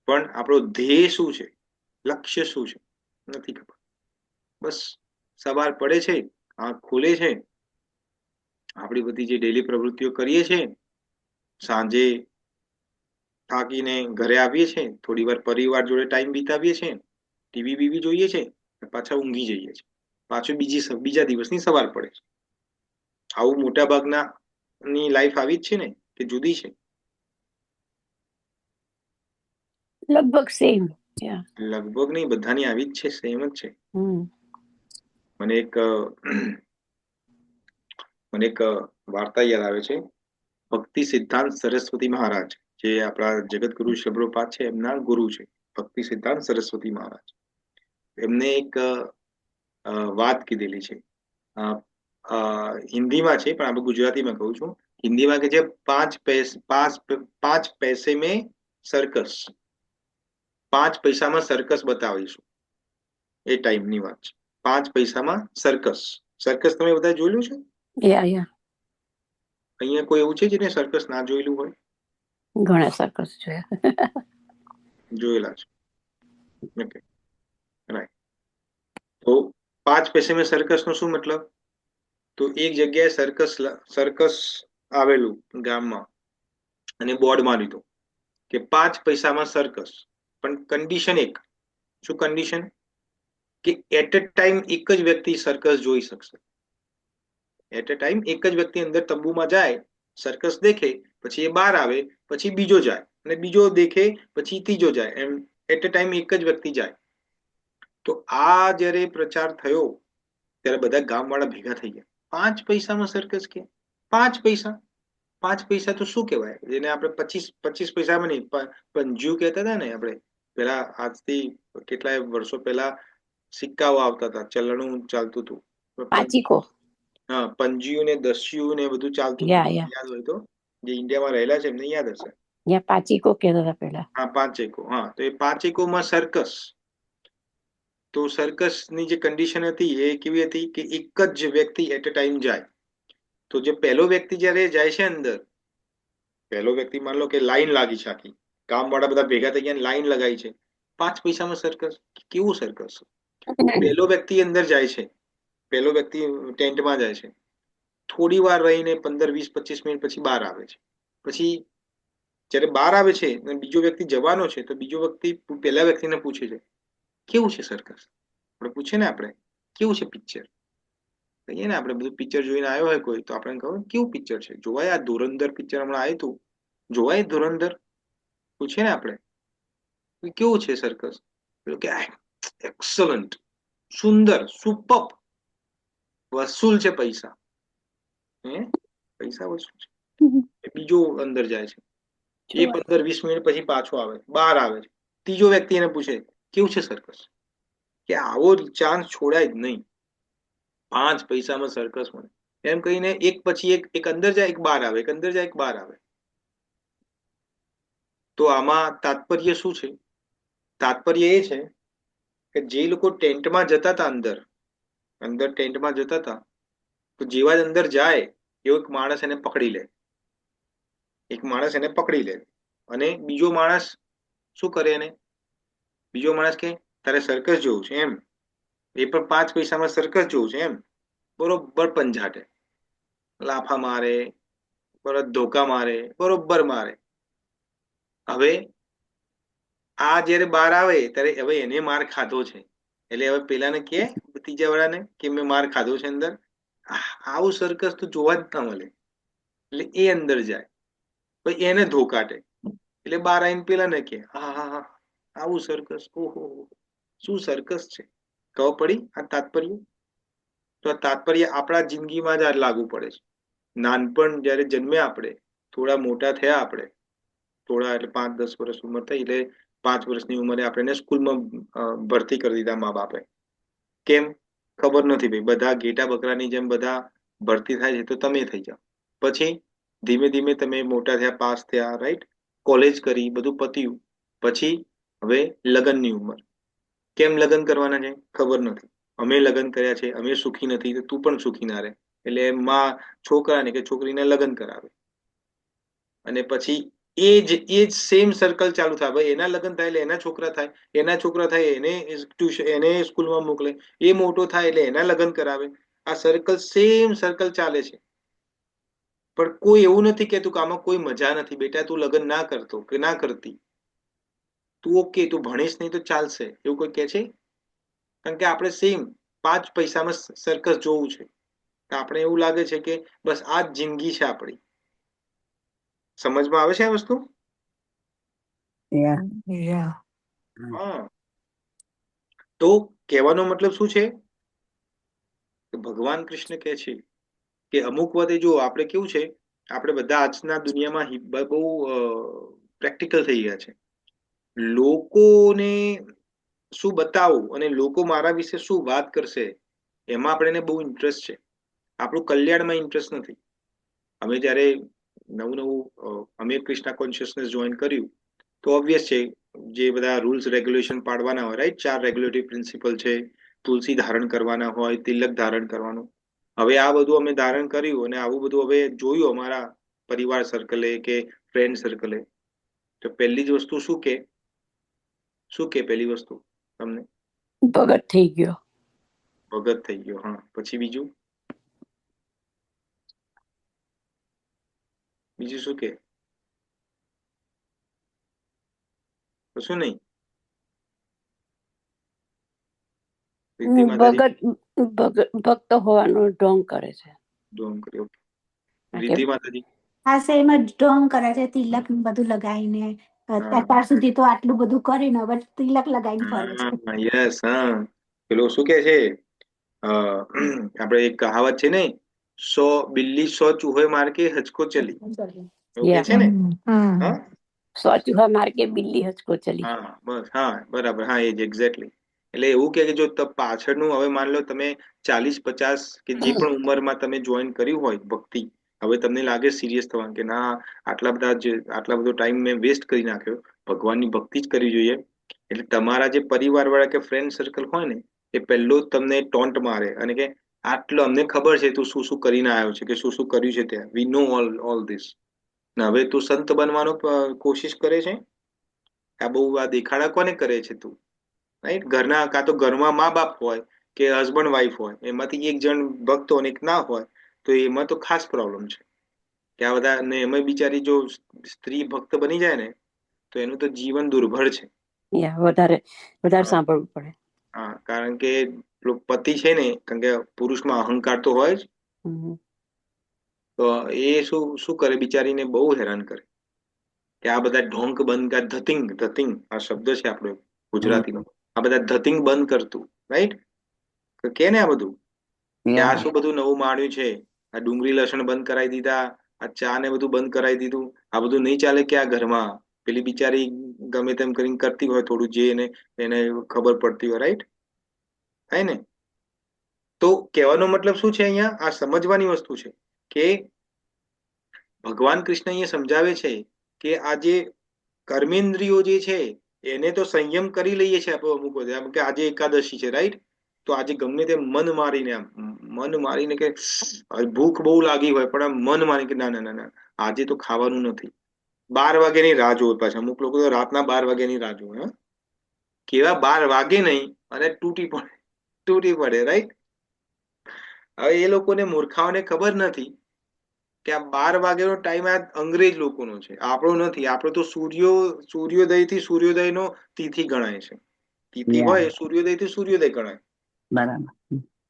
[SPEAKER 2] પણ આપણો ધ્યેય શું છે, લક્ષ્ય શું છે નથી ખબર. બસ સવાર પડે છે, આંખ ખુલે છે, આપણી બધી જે ડેલી પ્રવૃત્તિઓ કરીએ છીએ, સાંજે થાકીને ઘરે આવીએ છીએ, થોડી વાર પરિવાર જોડે ટાઈમ વિતાવીએ છીએ, ટીવી બીવી જોઈએ છે, પાછા ઊંઘી જઈએ છીએ. પાછું બીજા દિવસની સવાર પડે છે. આવું મોટા ભાગના ની લાઈફ આવી જ છે ને કે જુદી છે?
[SPEAKER 4] લગભગ સેમ.
[SPEAKER 2] લગભગ નહીં, બધાની આવી જ છે, સેમ જ છે. મને એક વાર્તા યાદ આવે છે. ભક્તિ સિદ્ધાંત સરસ્વતી મહારાજ, જે આપણા જગતગુરુ શબ્દપાઠ છે એમના ગુરુ છે, ભક્તિ સિદ્ધાંત સરસ્વતી મહારાજ. એમને એક વાત કીધેલી છે. હિન્દીમાં છે પણ આપણે ગુજરાતીમાં કહું છું. હિન્દીમાં કે છે 5 પૈસે મેં સર્કસ. 5 પૈસામાં સર્કસ બતાવીશું. એ ટાઈમની વાત છે. 5 પૈસામાં સર્કસ. સર્કસ તમે બધા જોયેલું છે?
[SPEAKER 4] યા.
[SPEAKER 2] અહીંયા કોઈ એવું છે જેને સર્કસ ના જોયેલું હોય?
[SPEAKER 4] ઘણા સર્કસ જોયા.
[SPEAKER 2] જોયેલા છે. Okay, right. તો 5 પૈસે મેં સર્કસ નો શું મતલબ? તો એક જગ્યાએ સર્કસ આવેલું ગામમાં અને બોર્ડ મારી દીધું કે 5 પૈસામાં સર્કસ. પણ કન્ડિશન એક. શું કન્ડિશન? કે એટ અ ટાઈમ એક જ વ્યક્તિ સર્કસ જોઈ શકશે. એટ અ ટાઈમ એક જ વ્યક્તિ અંદર તંબુમાં જાય, સર્કસ દેખે, પછી એ બહાર આવે, પછી બીજો જાય, અને બીજો દેખે, પછી ત્રીજો જાય, એમ એટ અ ટાઈમ એક જ વ્યક્તિ જાય. તો આ જયારે પ્રચાર થયો ત્યારે બધા ગામવાળા ભેગા થઈ ગયા. 5 પૈસામાં સર્કસ કે 5 પૈસા? 5 પૈસા તો શું કહેવાય? જેને આપણે 25 પૈસામાં નહીં, પંજ્યું કહેતા હતા ને આપણે પેલા. આજથી કેટલાય વર્ષો પહેલા સિક્કાઓ આવતા હતા, ચલણું ચાલતું હતું.
[SPEAKER 4] પાંચીકો.
[SPEAKER 2] હા, પંજ્યું ને દસ્યું ને બધું ચાલતું હતું. યાદ હોય તો, જે ઇન્ડિયામાં રહેલા છે એમને યાદ હશે.
[SPEAKER 4] પાંચીકો કહેતા હતા પેલા.
[SPEAKER 2] હા, 5 એકો. હા, તો એ 5 એકોમાં સર્કસ. તો સર્કસની જે કન્ડિશન હતી એ કેવી હતી કે એક જ વ્યક્તિ એટ અ ટાઈમ જાય. તો જે પહેલો વ્યક્તિ જયારે જાય છે અંદર, પહેલો વ્યક્તિ માન લો કે લાઈન લાગી છે, આખી ગામવાળા બધા ભેગા થઈ ગયા, લાઈન લગાવી છે. 5 પૈસામાં સર્કસ? કેવું સર્કસ? પહેલો વ્યક્તિ અંદર જાય છે, પહેલો વ્યક્તિ ટેન્ટમાં જાય છે, થોડી વાર રહીને 15, 20, 25 મિનિટ પછી બહાર આવે છે. પછી જયારે બહાર આવે છે અને બીજો વ્યક્તિ જવાનો છે, તો બીજો વ્યક્તિ પહેલા વ્યક્તિને પૂછે છે કેવું છે સર્કસ? આપણે પૂછે ને, આપણે કેવું છે પિક્ચર? કહીએ ને, આપણે બધું પિક્ચર જોઈને આવ્યો હોય કોઈ, તો આપણે કહો કેવું પિક્ચર છે? જોવાય આ ધુરંધર પિક્ચર હમણાં આવ્યું હતું, જોવાય ધુરંધર? પૂછે ને આપણે કેવું છે સર્કસ? પેલું કે એક્સલન્ટ, સુંદર, સુપર, વસૂલ છે પૈસા. પૈસા વસૂલ છે. બીજો અંદર જાય છે, એ 15, 20 મિનિટ પછી પાછો આવે, બહાર આવે છે, ત્રીજો વ્યક્તિ એને પૂછે કેવું છે સર્કસ? કે આવો ચાન્સ છોડાય જ નહીં. 5 પૈસામાં સર્કસ મળે એમ કહીને એક પછી એક અંદર જાય એક બહાર આવે, એક અંદર જાય એક બહાર આવે. તો આમાં તાત્પર્ય શું છે? તાત્પર્ય એ છે કે જે લોકો ટેન્ટમાં જતા હતા, અંદર ટેન્ટમાં જતા હતા, તો જેવા જ અંદર જાય એવો એક માણસ એને પકડી લે, અને બીજો માણસ શું કરે? એને બીજો માણસ કે તારે સર્કસ જોવું છે એમ? એ પણ 5 પૈસામાં સર્કસ જોવું છે એમ? બરોબર પંજાટે, લાફા મારે, બરોબર ધોકા મારે, બરોબર મારે. હવે આ જયારે બહાર આવે ત્યારે હવે એને માર ખાધો છે, એટલે હવે પેલાને કે ત્રીજા વાળાને કે મેં માર ખાધો છે અંદર. આવું સર્કસ તો જોવા જ ના મળે. એટલે એ અંદર જાય, પછી એને ધોકાટે, એટલે બહાર આવીને પેલાને કે હા હા હા આવું સર્કસ, ઓહો શું સર્કસ છે. ખબર પડી આ તાત્પર્ય? તો આ તાત્પર્ય આપણા જિંદગીમાં જ આ લાગુ પડે છે. નાનપણ જયારે જન્મ્યા આપણે, થોડા મોટા થયા આપણે, થોડા એટલે 5-10 વર્ષ ઉંમર થઈ એટલે 5 વર્ષની ઉંમરે આપણે સ્કૂલમાં ભરતી કરી દીધા મા બાપે. કેમ? ખબર નથી ભાઈ, બધા ઘેટા બકરાની જેમ બધા ભરતી થાય છે તો તમે થઈ જાઓ. પછી ધીમે ધીમે તમે મોટા થયા, પાસ થયા, રાઈટ, કોલેજ કરી, બધું પત્યું. પછી હવે લગ્નની ઉંમર. કેમ લગ્ન કરવાના છે? ખબર નથી. અમે લગ્ન કર્યા છે, અમે સુખી નથી, તો તું પણ સુખી ના રહે. એટલે માં છોકરાને કે છોકરીને લગ્ન કરાવે, અને પછી એ જ સેમ સર્કલ ચાલુ થાય. ભાઈ એના લગ્ન થાય એટલે એના છોકરા થાય, એના છોકરા થાય એને સ્કૂલમાં મોકલે, એ મોટો થાય એટલે એના લગ્ન કરાવે. આ સર્કલ સેમ સર્કલ ચાલે છે. પણ કોઈ એવું નથી કહેતું કે આમાં કોઈ મજા નથી, બેટા તું લગ્ન ના કરતો કે ના કરતી, તું ઓકે, તું ભણીશ નહીં તો ચાલશે, એવું કોઈ કહે છે? કારણ કે આપણે સેમ 5 પૈસામાં સર્કસ જોવું છે. આપણે એવું લાગે છે કે બસ આ જ જિંદગી છે આપણી. સમજમાં આવે છે આ વસ્તુ?
[SPEAKER 8] Yeah.
[SPEAKER 2] હા. તો કહેવાનો મતલબ શું છે? ભગવાન કૃષ્ણ કહે છે કે અમુક વાતે જો આપણે કેવું છે, આપણે બધા આજના દુનિયામાં બહુ પ્રેક્ટિકલ થઈ ગયા છે. લોકોને શું બતાવું અને લોકો મારા વિશે શું વાત કરશે એમાં આપણને બહુ ઇન્ટરેસ્ટ છે. આપણું કલ્યાણમાં ઇન્ટરેસ્ટ નથી. અમે જ્યારે નવું અમે કૃષ્ણા કોન્શિયસનેસ જોઈન કર્યું તો ઓબ્વિયસ છે જે બધા રૂલ્સ રેગ્યુલેશન પાડવાના હોય, રાઈટ, 4 રેગ્યુલેટરી પ્રિન્સિપલ છે, તુલસી ધારણ કરવાના હોય, તિલક ધારણ કરવાનું. હવે આ બધું અમે ધારણ કર્યું અને આવું બધું હવે જોયું અમારા પરિવાર સર્કલે કે ફ્રેન્ડ સર્કલે, તો પહેલી જ વસ્તુ શું કે પહેલી વસ્તુ તમને?
[SPEAKER 4] ભગત થઈ ગયો.
[SPEAKER 2] ભગત થઈ ગયો. હા, પછી બીજું શું કે? કશું નહીં. રિદ્ધિ માતાજી
[SPEAKER 4] ભક્ત હોવાનો ઢોંગ કરે છે.
[SPEAKER 2] ઢોંગ કરે. ઓકે. રિદ્ધિ માતાજી
[SPEAKER 6] હા સેમ જ ઢોંગ કરે છે, તિલક ને બધું લગાવીને. અત્યાર સુધી તો આટલું બધું કરીને હવે તિલક લગાવીને ફરે છે.
[SPEAKER 2] યસ. હા, પેલો શું કે છે, આપણે એક કહાવત છે ને, 100 બિલ્લી 100 ચૂહે માર કે હચકો ચલી, એવું કે છે ને? હા,
[SPEAKER 4] 100 ચૂહા માર કે બિલ્લી હચકો ચલી.
[SPEAKER 2] હા બસ, હા બરાબર, હા એ જ એક્ઝેક્ટલી. એટલે એવું કે જો પાછળનું હવે માન લો તમે 40-50 કે જે પણ ઉંમરમાં તમે જોઈન કર્યું હોય ભક્તિ, હવે તમને લાગે સિરિયસ થવાનું કે ના આટલા બધો ટાઈમ મેં વેસ્ટ કરી નાખ્યો, ભગવાનની ભક્તિ જ કરવી જોઈએ. એટલે તમારા જે પરિવાર વાળા કે ફ્રેન્ડ સર્કલ હોય ને, એ પહેલો તમને ટોન્ટ મારે અને કે આટલો અમને ખબર છે તું શું શું કરીને આવ્યો છે, કે શું શું કર્યું છે ત્યાં, વી નો ઓલ ધીસ. હવે તું સંત બનવાનો કોશિશ કરે છે? આ બહુ આ દેખાડા કોને કરે છે તું? રાઈટ, ઘરના કાં તો ઘરમાં મા બાપ હોય કે હસબન્ડ વાઈફ હોય, એમાંથી એક જણ ભક્ત હોય ને એક ના હોય, તો એમાં તો ખાસ પ્રોબ્લેમ છે કે આ બધા ને એમાં બિચારી જો સ્ત્રી ભક્ત બની જાય ને તો એનું તો જીવન દુર્ભર છે.
[SPEAKER 4] વધારે સાંભળવું પડે.
[SPEAKER 2] હા, કારણ કે પતિ છે ને, કારણ કે પુરુષમાં અહંકાર તો હોય જ, તો એ શું કરે, બિચારીને બહુ હેરાન કરે કે આ બધા ઢોંક બંધ કર, ધતિંગ આ શબ્દ છે આપણો ગુજરાતીનો, આ બધા ધતિંગ બંધ કરતું, રાઈટ, કે ને આ બધું કે આ શું બધું નવું માંડ્યું છે, આ ડુંગળી લસણ બંધ કરાવી દીધા, આ ચા ને બધું બંધ કરાવી દીધું, આ બધું નહીં ચાલે કે આ ઘરમાં પેલી બિચારી ગમે તેમ કરીને કરતી હોય થોડું જે એને ખબર પડતી હોય, રાઈટ, થાય ને? તો કહેવાનો મતલબ શું છે અહીંયા? આ સમજવાની વસ્તુ છે કે ભગવાન કૃષ્ણ અહીંયા સમજાવે છે કે આ જે કર્મેન્દ્રિયો જે છે એને તો સંયમ કરી લઈએ છીએ આપણે અમુક બધે. કે આજે એકાદશી છે, રાઈટ? તો આજે ગમે તે મન મારીને કે ભૂખ બહુ લાગી હોય પણ આમ મન મારી કે ના ના ના ના આજે તો ખાવાનું નથી. 12 વાગ્યાની રાહ જોવે. પાછા અમુક લોકો તો રાતના 12 વાગ્યાની રાહ જોવે. કેવા 12 વાગે નહીં અને તૂટી પડે, રાઈટ? હવે એ લોકોને મૂર્ખાઓને ખબર નથી કે આ 12 વાગ્યાનો ટાઈમ આ અંગ્રેજ લોકોનો છે, આપણો નથી. આપણો તો સૂર્યોદયથી સૂર્યોદયનો તિથિ ગણાય છે. તિથિ હોય સૂર્યોદયથી સૂર્યોદય ગણાય.
[SPEAKER 3] બરાબર.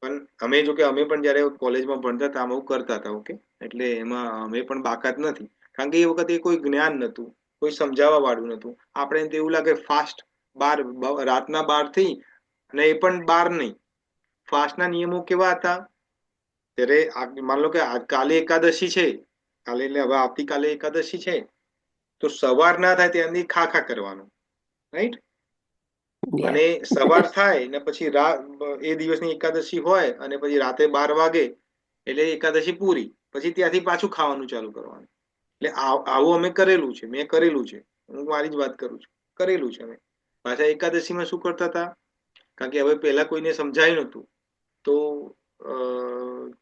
[SPEAKER 2] પણ અમે પણ જયારે કોલેજમાં ભણતા હતા આવું કરતા હતા. ઓકે, એટલે એમાં અમે પણ બાકાત નથી, કારણ કે એ વખતે કોઈ જ્ઞાન નતું, કોઈ સમજાવવા વાળું નતું. આપણે તો એવું લાગે ફાસ્ટ રાતના 12 થી, અને એ પણ 12 નહીં. ફાસ્ટના નિયમો કેવા હતા? ત્યારે માન લો કે કાલે એકાદશી છે, કાલે એટલે હવે આવતીકાલે એકાદશી છે, તો સવાર ના થાય ત્યાંથી ખા કરવાનું, રાઈટ? અને સવાર થાય ને પછી એ દિવસની એકાદશી હોય અને પછી રાતે 12 વાગે એટલે એકાદશી પૂરી, પછી ત્યાંથી પાછું ખાવાનું ચાલુ કરવાનું. એટલે આવું અમે કરેલું છે, મેં કરેલું છે, હું મારી જ વાત કરું છું, કરેલું છે અમે. પાછા એકાદશીમાં શું કરતા હતા? કારણ કે હવે પહેલા કોઈને સમજાયું નતું, તો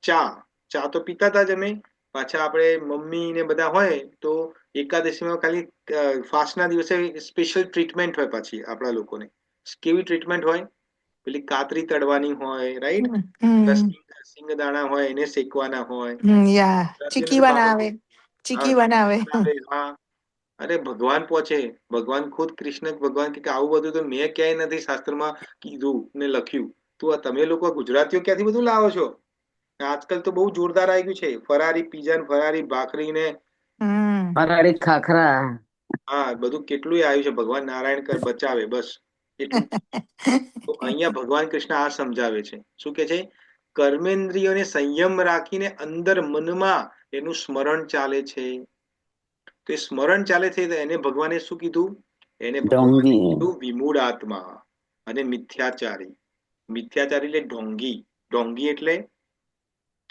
[SPEAKER 2] ચા તો પીતા હતા જ અમે. પાછા આપણે મમ્મી ને બધા હોય તો એકાદશીમાં ખાલી ફાસ્ટના દિવસે સ્પેશિયલ ટ્રીટમેન્ટ હોય. પાછી આપણા લોકોને કેવી ટ્રીટમેન્ટ હોય? પેલી કાતરી તળવાની હોય, રાઈટ? સિંગ દાણા હોય એને શેકવાના હોય.
[SPEAKER 8] ચીકી બનાવે.
[SPEAKER 2] હા. અરે ભગવાન પહોંચે, ભગવાન ખુદ કૃષ્ણ ભગવાન કે આવું બધું તો મેં ક્યાંય નથી શાસ્ત્રમાં કીધું ને લખ્યું. તો તમે લોકો ગુજરાતીઓ ક્યાંથી બધું લાવો છો? આજકાલ તો બહુ જોરદાર આવી ગયું છે, ફરારી પીઝા ને ફરારી ભાખરી ને
[SPEAKER 3] ફરાળી ખાખરા.
[SPEAKER 2] હા, બધું કેટલું આવ્યું છે. ભગવાન નારાયણ બચાવે, બસ એટલું. તો અહીંયા ભગવાન કૃષ્ણ આ સમજાવે છે. શું કે છે? કર્મેન્દ્રિયોને સંયમ રાખીને અંદર મનમાં એનું સ્મરણ ચાલે છે. તો એ સ્મરણ ચાલે છે તો એને ભગવાને શું કીધું? એને ભગવાને કીધું વિમૂઢ આત્મા અને મિથ્યાચારી. મિથ્યાચારી એટલે ઢોંગી. ઢોંગી એટલે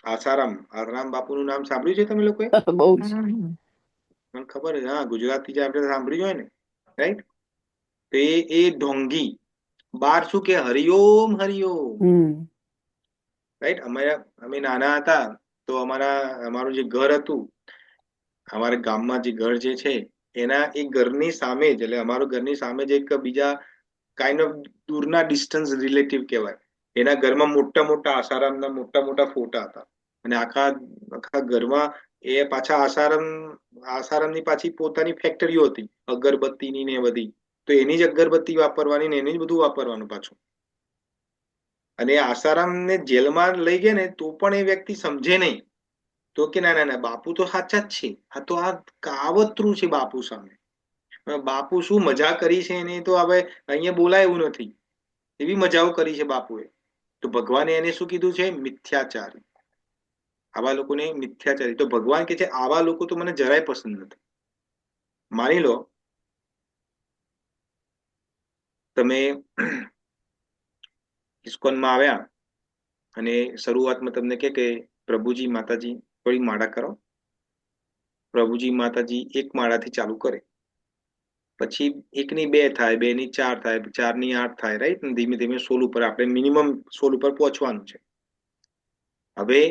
[SPEAKER 2] આસારામ બાપુનું નામ સાંભળ્યું છે તમે લોકોએ?
[SPEAKER 3] બહુ
[SPEAKER 2] મને ખબર છે. હા, ગુજરાતી જે આપણે સાંભળ્યું હોય ને, રાઈટ? તો એ ઢોંગી. બાર શું કે હરિઓમ હરિઓમ, રાઈટ? અમે નાના હતા તો અમારું જે ઘર હતું, અમારા ગામમાં જે ઘર જે છે એના એ ઘરની સામે જ, એટલે અમારું ઘરની સામે જ એક બીજા કાઇન્ડ ઓફ દૂરના ડિસ્ટન્સ રિલેટિવ કહેવાય, એના ઘરમાં મોટા મોટા આસારામના મોટા ફોટા હતા. અને આખા ઘરમાં એ પાછા આસારામની પાછી પોતાની ફેક્ટરીઓ હતી અગરબત્તીની ને બધી. તો એની જ અગરબત્તી વાપરવાની ને એની જ બધું વાપરવાનું પાછું. અને આસારામને જેલમાં લઈ ગયા ને તો પણ એ વ્યક્તિ સમજે નહીં. તો કે ના ના ના, બાપુ તો સાચા જ છે, આ તો આ કાવતરું છે બાપુ સામે. બાપુ શું મજા કરી છે એને તો હવે અહીંયા બોલાય એવું નથી, એવી મજાઓ કરી છે બાપુએ. તો ભગવાને એને શું કીધું છે? મિથ્યાચારી. આવા લોકોને મિથ્યાચારી. તો ભગવાન કે છે આવા લોકો તો મને જરાય પસંદ નથી. માની લો તમે ઇસ્કોનમાં આવ્યા અને શરૂઆતમાં તમને કે પ્રભુજી માતાજી થોડી માળા કરો. પ્રભુજી માતાજી એક માળાથી ચાલુ કરે, પછી 1 ની 2 થાય, 2 ની 4 થાય, 4 ની 8 થાય, રાઈટ? ધીમે ધીમે 16 ઉપર આપણે મિનિમમ 16 ઉપર પહોંચવાનું છે. હવે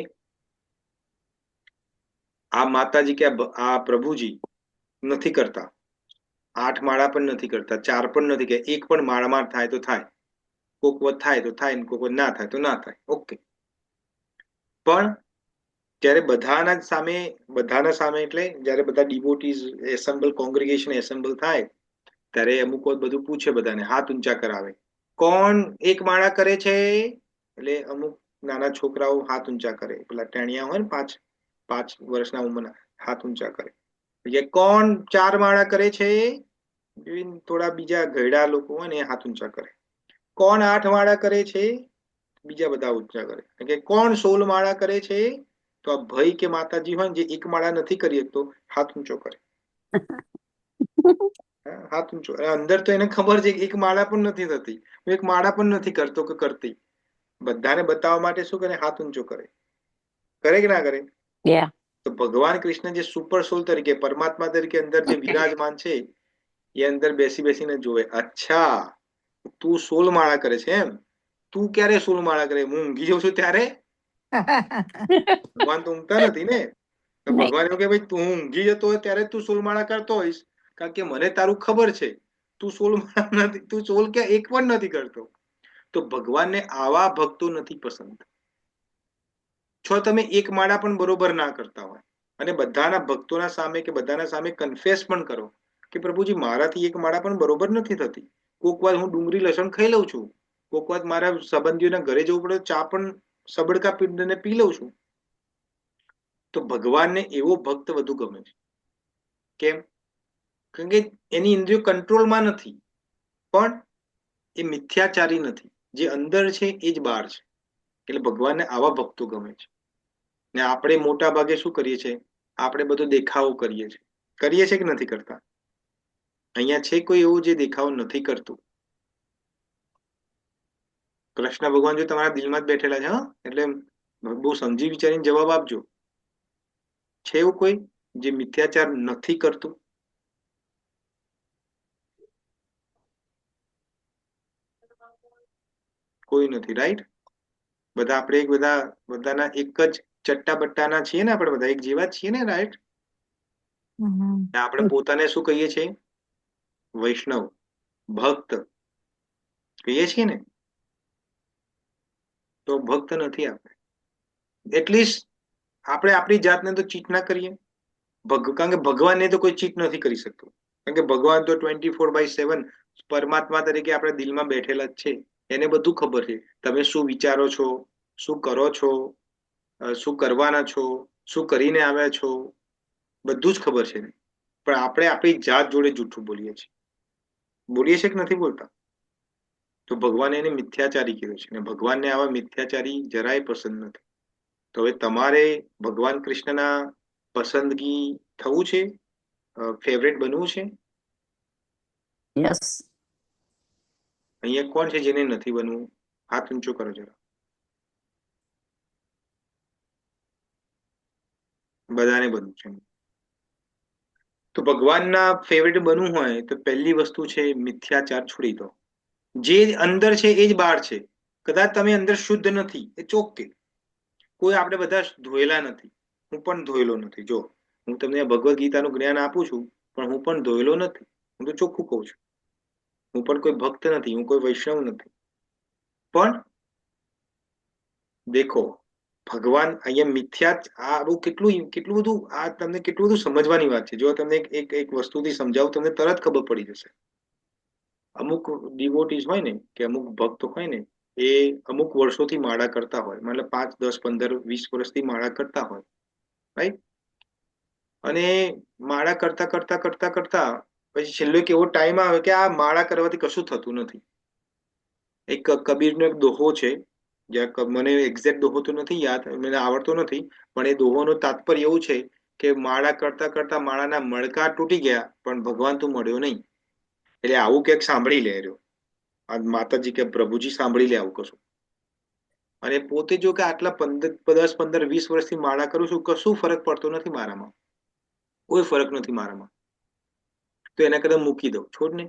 [SPEAKER 2] આ માતાજી કે આ પ્રભુજી નથી કરતા, 8 માળા પણ નથી કરતા, 4 પણ નથી, કે 1 પણ માળામાં થાય તો થાય, કોક વખત થાય તો થાય ને કોક વખત ના થાય તો ના થાય. ઓકે. પણ જ્યારે બધાના સામે એટલે જ્યારે બધા ડિવોટીઝ એસેમ્બલ, કોંગ્રેગેશન એસેમ્બલ થાય ત્યારે અમુક વખત બધું પૂછે, બધાને હાથ ઊંચા કરાવે, કોણ 1 માળા કરે છે? એટલે અમુક નાના છોકરાઓ હાથ ઊંચા કરે, પેલા ટેણિયા હોય ને 5 વર્ષના ઉંમરના, હાથ ઊંચા કરે. કોણ 4 માળા કરે છે? થોડા બીજા ઘરડા લોકો હોય ને એ હાથ ઊંચા કરે. કોણ 8 માળા કરે છે? બીજા બધા ઊંચા કરે. કે કોણ 16 માળા કરે છે? તો આ ભાઈ કે માતાજી હોય જે 1 માળા નથી કરી શકતો, હાથ ઊંચો કરે. હાથ ઊંચો. અંદર તો એને ખબર છે કે 1 માળા પણ નથી થતી, 1 માળા પણ નથી કરતો કે કરતી. બધાને બતાવવા માટે શું કરે? હાથ ઊંચો કરે કે ના કરે?
[SPEAKER 4] Yeah.
[SPEAKER 2] તો ભગવાન કૃષ્ણ જે સુપર સોલ તરીકે, પરમાત્મા તરીકે અંદર જે વિરાજમાન છે, એ અંદર બેસી બેસીને જોવે, અચ્છા તું 16 માળા કરે છે એમ? તું ક્યારે 16 માળા કરે? હું ઊંઘી જાઉં છું ત્યારે? ભગવાન તો ઊંઘતા નથી ને. તો
[SPEAKER 4] નહીં.
[SPEAKER 2] ભગવાન એવું કે ભાઈ તું ઊંઘી જતો હોય ત્યારે તું 16 માળા કરતો હોઈશ, કારણ કે મને તારું ખબર છે તું 16 માળા નથી, તું 16 કે એક પણ નથી કરતો. તો ભગવાનને આવા ભક્તો નથી પસંદ. છો તમે એક માળા પણ બરોબર ના કરતા હોય અને બધાના ભક્તોના સામે કે બધાના સામે કન્ફેસ પણ કરો કે પ્રભુજી મારાથી એક માળા પણ બરોબર નથી થતી. કોક વાર હું ડુંગળી લસણ ખાઈ લઉં છું, કોક વાર મારા સંબંધીઓના ઘરે જવું પડે ચા પણ સબડકા પીને પી લઉં છું. તો ભગવાનને એવો ભક્ત વધુ ગમે છે. કેમ? કારણ કે એની ઇન્દ્રિયો કંટ્રોલમાં નથી, પણ એ મિથ્યાચારી નથી. જે અંદર છે એ જ બહાર છે. એટલે ભગવાનને આવા ભક્તો ગમે છે. ને આપણે મોટા ભાગે શું કરીએ છીએ? આપણે બધો દેખાવો કરીએ છીએ કે નથી કરતા? અહીંયા છે કોઈ એવું જે દેખાવો નથી કરતું? કૃષ્ણ ભગવાન જો તમારા દિલમાં જ બેઠેલા છે, હા, એટલે બહુ સમજી વિચારીને જવાબ આપજો. છે એવું કોઈ જે મિથ્યાચાર નથી કરતું? કોઈ નથી, રાઈટ? બધા આપણે બધાના એક જ ચટ્ટા બટ્ટાના છીએ ને, આપણે બધા એક જેવા જ છીએ ને, રાઈટ? આપણે પોતાને શું કહીએ છીએ? વૈષ્ણવ, ભક્ત કહીએ છીએ ને. તો ભક્ત નથી આપણે. એટલીસ્ટ આપણે આપણી જાતને તો ચીટ ના કરીએ. કારણ કે ભગવાનને તો કોઈ ચીટ નથી કરી શકતું, કારણ કે ભગવાન તો 24/7 પરમાત્મા તરીકે આપણા દિલમાં બેઠેલા જ છે. એને બધું ખબર છે. તમે શું વિચારો છો, શું કરો છો, શું કરવાના છો, શું કરીને આવ્યા છો, બધું જ ખબર છે. પણ આપણે આપણી જાત જોડે જૂઠું બોલીએ છીએ કે નથી બોલતા? તો ભગવાને એને મિથ્યાચારી કીધું છે, અને ભગવાનને આવા મિથ્યાચારી જરાય પસંદ નથી. તો હવે તમારે ભગવાન કૃષ્ણના પસંદગી થવું છે, ફેવરેટ બનવું છે?
[SPEAKER 5] યસ.
[SPEAKER 2] અહીંયા કોણ છે જેને નથી બનવું? હાથ ઊંચો કરો જરા. બધાને બનવું છે. તો ભગવાનના ફેવરેટ બનવું હોય તો પહેલી વસ્તુ છે મિથ્યાચાર છોડી દો. જે અંદર છે એ જ બહાર છે. કદાચ તમે અંદર શુદ્ધ નથી, ઇટ્સ ઓકે. કોઈ આપણે બધા ધોયેલા નથી. હું પણ ધોયેલો નથી. જો હું તમને ભગવદ્ ગીતાનું જ્ઞાન આપું છું, પણ હું પણ ધોયેલો નથી. હું તો ચોખ્ખું કહું છું. હું પણ કોઈ ભક્ત નથી, હું કોઈ વૈષ્ણવ નથી. પણ દેખો, ભગવાન અહીંયા મિથ્યા, આ કેટલું બધું, આ તમને કેટલું બધું સમજવાની વાત છે. જો તમને એક વસ્તુથી સમજાવું, તમને તરત ખબર પડી જશે. અમુક ડિવોટીઝ હોય ને, કે અમુક ભક્ત હોય ને, એ અમુક વર્ષોથી માળા કરતા હોય, મતલબ 5, 10, 15, 20 વર્ષથી માળા કરતા હોય, રાઈટ? અને માળા કરતા કરતા કરતા કરતા પછી છેલ્લો એક એવો ટાઈમ આવે કે આ માળા કરવાથી કશું થતું નથી. એક કબીરનો એક દોહો છે, મને એક્ઝેક્ટ દોહો તો નથી યાદ, મને આવડતો નથી, પણ એ દોહોનું તાત્પર્ય એવું છે કે માળા કરતા કરતા માળાના મણકા તૂટી ગયા, પણ ભગવાન તું મળ્યો નહીં. એટલે આવું ક્યાંક સાંભળી લે રહ્યો, માતાજી કે પ્રભુજી સાંભળી લે આવું કશું. અને પોતે જો કે આટલા 10, 15, 20 વર્ષથી માળા કરું છું, કશું ફરક પડતો નથી મારામાં, કોઈ ફરક નથી મારામાં. તો એના કરતા મૂકી દઉં, છોડ ને.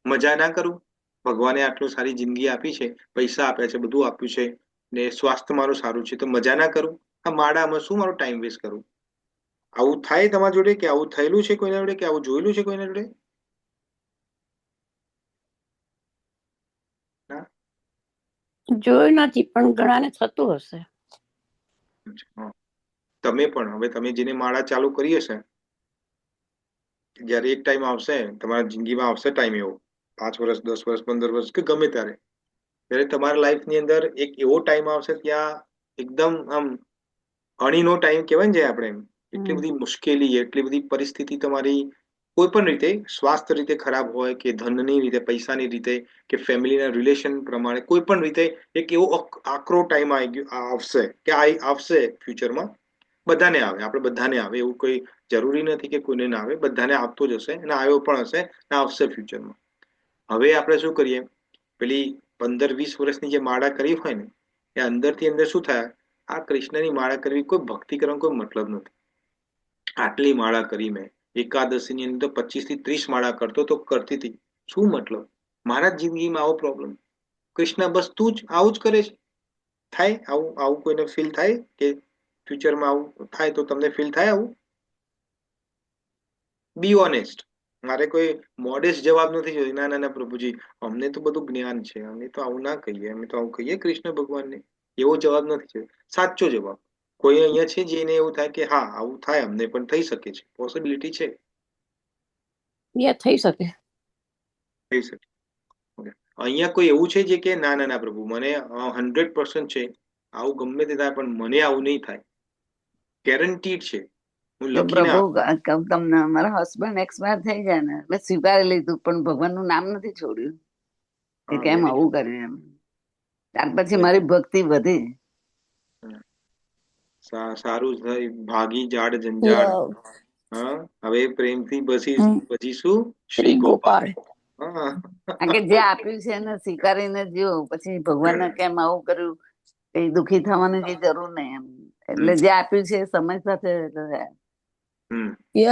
[SPEAKER 2] મજા ના કરું? ભગવાને આટલું સારી જિંદગી આપી છે, પૈસા આપ્યા છે, બધું આપ્યું છે, ને સ્વાસ્થ્ય મારું સારું છે, તો મજા ના કરું? આ માળામાં શું મારો ટાઈમ વેસ્ટ કરું? આવું થાય તમારા જોડે? કે આવું થયેલું છે કોઈના જોડે? કે આવું જોયેલું છે કોઈના જોડે?
[SPEAKER 4] જોયું નથી, પણ ઘણાને થતું હશે.
[SPEAKER 2] તમે પણ હવે તમે જેને માળા ચાલુ કરી હશે, જયારે એક ટાઈમ આવશે તમારા જિંદગીમાં, આવશે ટાઈમ એવો, 5 વર્ષ, 10 વર્ષ, 15 વર્ષ કે ગમે ત્યારે તમારા લાઈફની અંદર એક એવો ટાઈમ આવશે, ત્યાં એકદમ આમ અણીનો ટાઈમ કહેવાય ને, જે આપણે એટલી બધી મુશ્કેલી, એટલી બધી પરિસ્થિતિ તમારી કોઈ પણ રીતે, સ્વાસ્થ્ય રીતે ખરાબ હોય, કે ધનની રીતે, પૈસાની રીતે, કે ફેમિલીના રિલેશન પ્રમાણે, કોઈ પણ રીતે એક એવો આકરો ટાઈમ આવશે, કે આવશે ફ્યુચરમાં. બધાને આવે, આપણે બધાને આવે, એવું કોઈ જરૂરી નથી કે કોઈને ના આવે, બધાને આપતો જ હશે, અને આવ્યો પણ હશે, ને આવશે ફ્યુચરમાં. હવે આપણે શું કરીએ? પેલી 15-20 વર્ષની જે માળા કરી હોય ને, એ અંદરથી અંદર શું થાય, આ કૃષ્ણની માળા કરવી કોઈ ભક્તિ કરવાનો કોઈ મતલબ નથી. આટલી માળા કરી મેં એકાદશીની અંદર 25 થી 30 માળા કરતો તો કરતી હતી, શું મતલબ? મારા જ જિંદગીમાં આવો પ્રોબ્લેમ. કૃષ્ણ બસ તું જ આવું જ કરે છે. થાય આવું આવું કોઈને ફીલ થાય કે ફ્યુચરમાં આવું થાય તો તમને ફીલ થાય આવું? Be honest. મારે કોઈ મોડેસ્ટ જવાબ નથી જોઈ. ના ના ના પ્રભુજી, અમને તો બધું જ્ઞાન છે, અમે તો આવું ના કહીએ, અમે તો આવું કહીએ કૃષ્ણ ભગવાનને. એવો જવાબ નથી જોયો. સાચો જવાબ. કોઈ અહીંયા છે જેને એવું થાય કે હા આવું થાય, અમને પણ થઈ શકે છે, પોસિબિલિટી છે,
[SPEAKER 4] થઈ શકે.
[SPEAKER 2] થઈ શકે. Okay. અહીંયા કોઈ એવું છે જે કે ના ના ના પ્રભુ, મને 100% છે આવું ગમે તે થાય પણ મને આવું નહીં થાય, ગેરંટીડ છે, હું
[SPEAKER 3] જો
[SPEAKER 2] લખીને
[SPEAKER 3] પ્રભુ કહું તમને, મારા હસબન્ડ એક્સપાયર થઈ જાય ને એટલે સ્વીકારી લીધું, પણ ભગવાનનું નામ નથી છોડ્યું કે કેમ આવું કર્યું એમ. ત્યાર પછી મારી ભક્તિ વધી.
[SPEAKER 2] સારું થઈ, ભાગી જાડ જંજાળ.
[SPEAKER 7] Love.
[SPEAKER 2] હા, હવે પ્રેમથી
[SPEAKER 4] હમ.
[SPEAKER 2] બચીશું
[SPEAKER 4] શ્રી
[SPEAKER 2] શ્રી ગોપાલ.
[SPEAKER 4] ગોપાલ.
[SPEAKER 2] હા.
[SPEAKER 3] કારણ કે જે આપ્યું છે એને સ્વીકારીને જીવો. પછી ભગવાનને કેમ આવું કર્યું કઈ દુઃખી થવાની કઈ જરૂર નહીં એમ. એટલે જે આપ્યું છે એ સમય સાથે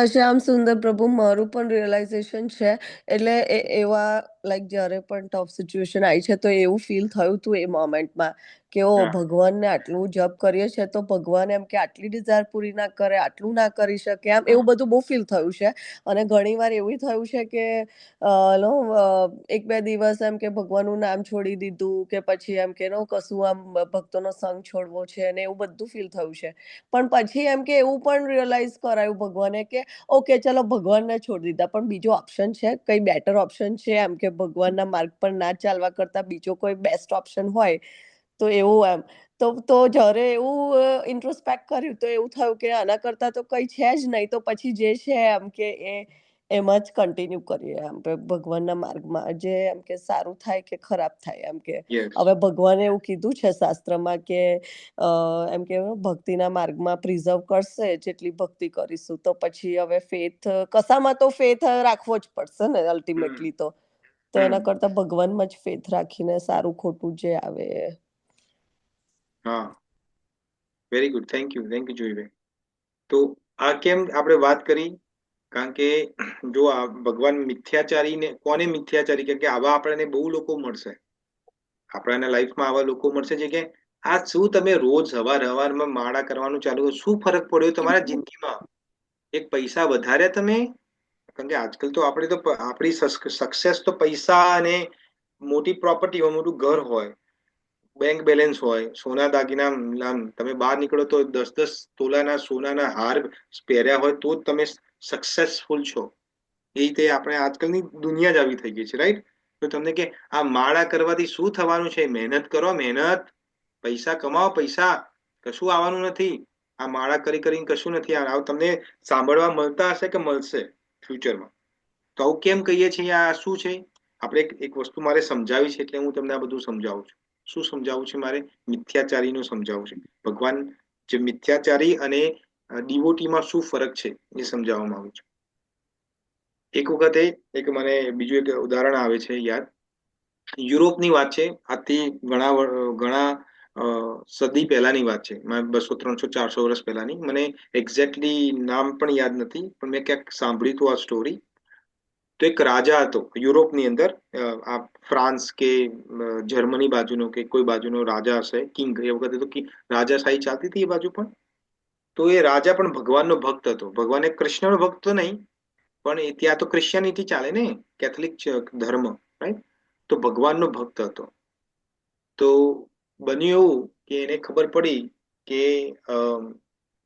[SPEAKER 7] શ્યામ સુંદર પ્રભુ, મારું પણ રિયલાઇઝેશન છે. એટલે એવા લાઈક જ્યારે પણ ટફ સિચ્યુએશન આવી છે તો એવું ફીલ થયું હતું એ મોમેન્ટમાં કે ઓ ભગવાનને આટલું જપ કરીએ છે તો ભગવાન એમ કે આટલી ડિઝાયર પૂરી ના કરે, આટલું ના કરી શકે, એમ એવું બધું બહુ ફીલ થયું છે. અને ઘણી વાર એવું થયું છે કે એક બે દિવસ એમ કે ભગવાનનું નામ છોડી દીધું, કે પછી એમ કે કશું આમ ભક્તોનો સંગ છોડવો છે અને એવું બધું ફીલ થયું છે. પણ પછી એમ કે એવું પણ રિયલાઇઝ કરાયું ભગવાને કે ઓકે ચલો ભગવાનને છોડી દીધા, પણ બીજો ઓપ્શન છે, કઈ બેટર ઓપ્શન છે, એમ કે ભગવાનના માર્ગ પર ના ચાલવા કરતા બીજો કોઈ બેસ્ટ ઓપ્શન હોય તો એવું એમ. તો જ્યારે એવું ઇન્ટ્રોસ્પેક્ટ કર્યું તો એવું થયું કે આના કરતા તો કઈ છે જ નહીં, તો પછી જે છે એમ કે એમાં જ કન્ટિન્યુ કરીએ એમ કે ભગવાનના માર્ગમાં, જે એમ કે સારું થાય કે ખરાબ થાય એમ કે. હવે ભગવાને એવું કીધું છે શાસ્ત્રમાં કે એમ કે ભક્તિના માર્ગમાં પ્રિઝર્વ કરશે જેટલી ભક્તિ કરીશું, તો પછી હવે ફેથ કસામાં તો ફેથ રાખવો જ પડશે ને અલ્ટિમેટલી. તો એના કરતા ભગવાનમાં જ ફેથ રાખીને સારું ખોટું જે આવે.
[SPEAKER 2] હા, વેરી ગુડ, થેન્ક યુ જોઈભાઈ. તો આ કેમ આપણે વાત કરી? કારણ કે જો આ ભગવાન મિથ્યાચારીને, કોને મિથ્યાચારી કે આવા આપણને બહુ લોકો મળશે, આપણાના લાઈફમાં આવા લોકો મળશે જે કે આ શું તમે રોજ સવારમાં માળા કરવાનું ચાલુ, શું ફરક પડ્યો તમારા જિંદગીમાં? એક પૈસા વધાર્યા તમે? કારણ કે આજકાલ તો આપણે તો આપણી સક્સેસ તો પૈસા અને મોટી પ્રોપર્ટી હોય, મોટું ઘર હોય, બેંક બેલેન્સ હોય, સોના દાગીના, તમે બહાર નીકળો તો 10-10 તોલાના સોનાના હાર પહેર્યા હોય તો જ તમે સક્સેસફુલ છો. એ રીતે આપણે આજકાલની દુનિયા જ આવી થઈ ગઈ છે, રાઈટ? તો તમને કે આ માળા કરવાથી શું થવાનું છે? મહેનત કરો, મહેનત, પૈસા કમાઓ, પૈસા, કશું આવવાનું નથી. આ માળા કરીને કશું નથી આવવાનું. તમને સાંભળવા મળતા હશે કે મળશે ફ્યુચરમાં? તો આવું કેમ કહીએ છીએ? આ શું છે? આપણે એક વસ્તુ મારે સમજાવી છે એટલે હું તમને આ બધું સમજાવું છું. શું સમજાવવું છે મારે? મિથ્યાચારીનું સમજાવવું છે. ભગવાન જે મિથ્યાચારી અને ડિવોટીમાં શું ફરક છે એ સમજાવવા માંગુ છું. એક વખતે એક મને બીજું એક ઉદાહરણ આવે છે યાદ. યુરોપની વાત છે, આથી ઘણા સદી પહેલાની વાત છે, 200, 300, 400 વર્ષ પહેલાની. મને એક્ઝેક્ટલી નામ પણ યાદ નથી, પણ મેં ક્યાંક સાંભળ્યું હતું આ સ્ટોરી. તો એક રાજા હતો યુરોપની અંદર, આ ફ્રાન્સ કે જર્મની બાજુનો કે કોઈ બાજુનો રાજા હશે, કિંગ. એ વખતે તો રાજાશાહી ચાલતી હતી એ બાજુ પણ. તો એ રાજા પણ ભગવાનનો ભક્ત હતો. ભગવાન એક કૃષ્ણનો ભક્ત તો નહીં, પણ ત્યાં તો ક્રિશ્ચિયાનિટી ચાલે ને, કેથલિક ધર્મ, રાઈટ? તો ભગવાનનો ભક્ત હતો. તો બન્યું એવું કે એને ખબર પડી કે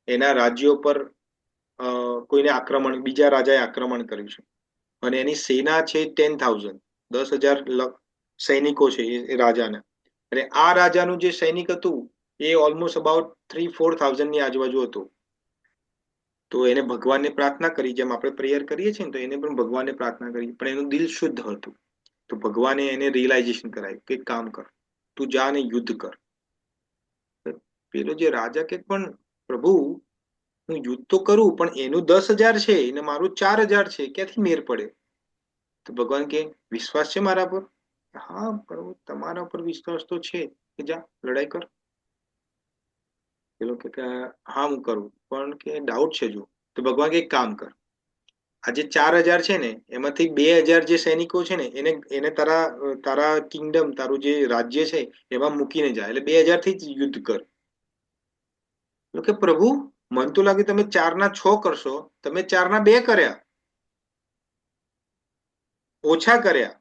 [SPEAKER 2] એના રાજ્યો પર કોઈને બીજા રાજાએ આક્રમણ કર્યું છે અને એની સેના છે 10,000, 10,000 સૈનિકો છે એ રાજાના. અને આ રાજાનું જે સૈનિક હતું એ ઓલમોસ્ટ અબાઉટ 3-4,000 ની આજુબાજુ હતું. તો એને ભગવાનને પ્રાર્થના કરી, જેમ આપણે પ્રેયર કરીએ છીએ ને, તો એને પણ ભગવાનને પ્રાર્થના કરી, પણ એનું દિલ શુદ્ધ હતું. તો ભગવાને એને રિયલાઇઝેશન કરાયું કે કામ કર, તું જા ને યુદ્ધ કર. પેલો જે રાજા કે પણ પ્રભુ હું યુદ્ધ તો કરું, પણ એનું 10,000 છે ને મારું 4,000 છે, ક્યાંથી મેર પડે? તો ભગવાન કે વિશ્વાસ છે મારા પર? હા પ્રભુ તમારા પર વિશ્વાસ તો છે, જા લડાઈ કર. પેલો કે હા હું કરું, પણ કે ડાઉટ છે જો. તો ભગવાન કે એક કામ કર, આ જે 4,000 છે ને એમાંથી 2,000 જે સૈનિકો છે ને એને એને તારા કિંગડમ, તારું જે રાજ્ય છે એમાં મૂકીને જાય, એટલે 2,000 થી જ યુદ્ધ કર. એટલે કે પ્રભુ મન તો લાગે તમે 4 ના 6 કરશો, તમે 4 ના 2 કર્યા, ઓછા કર્યા.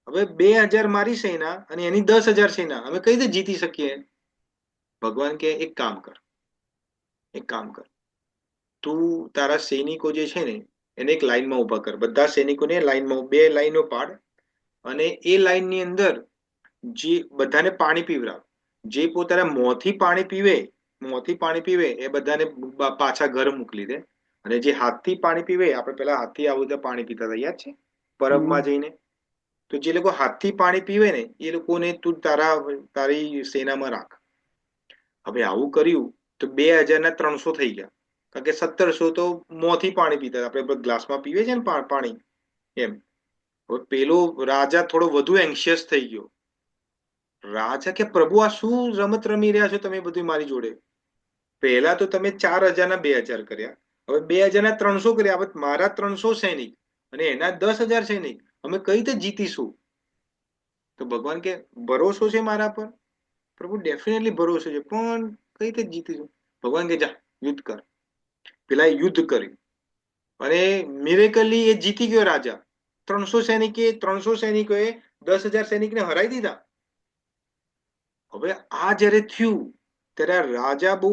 [SPEAKER 2] હવે 2,000 મારી સેના અને એની 10,000 સેના, અમે કઈ રીતે જીતી શકીએ? ભગવાન કે એક કામ કર, એક કામ કર, તું તારા સૈનિકો જે છે ને એને એક લાઈનમાં ઉભા કર, બધા સૈનિકોને લાઈનમાં 2 લાઈનો પાડ, અને એ લાઈનની અંદર જે બધાને પાણી પીવડાવ. જે પોતાના મોંથી પાણી પીવે એ બધાને પાછા ઘર મોકલી દે. અને જે હાથથી પાણી પીવે, આપણે પેલા હાથથી આવું રીતે પાણી પીતા હતા, યાદ છે પરબમાં જઈને? તો જે લોકો હાથથી પાણી પીવે ને એ લોકોને તું તારી સેનામાં રાખ. હવે આવું કર્યું તો 2,000 ના 300 થઈ ગયા, કારણ કે 1,700 તો મોંથી પાણી પીતા હતા, આપણે ગ્લાસમાં પીવે છે ને પાણી એમ. હવે પેલો રાજા થોડો વધુ એન્શિયસ થઈ ગયો. રાજા કે પ્રભુ આ શું રમત રમી રહ્યા છો તમે બધું મારી જોડે? પહેલા તો તમે 4,000 ના 2,000 કર્યા, હવે 2,000 ના 300 કર્યા. હવે મારા 300 સૈનિક અને એના 10,000 સૈનિક, અમે કઈ રીતે જીતીશું? તો ભગવાન કે ભરોસો છે મારા પર? પ્રભુ ડેફિનેટલી ભરોસો છે, પણ કઈ રીતે જીતીશું? ભગવાન કે જા યુદ્ધ કર. પેલા યુદ્ધ કર્યું અને મિરેકલી એ જીતી ગયો રાજા. 300 સૈનિકોએ 10,000 સૈનિકને હરાઈ દીધા. હવે આ જયારે થયું ત્યારે રાજા બહુ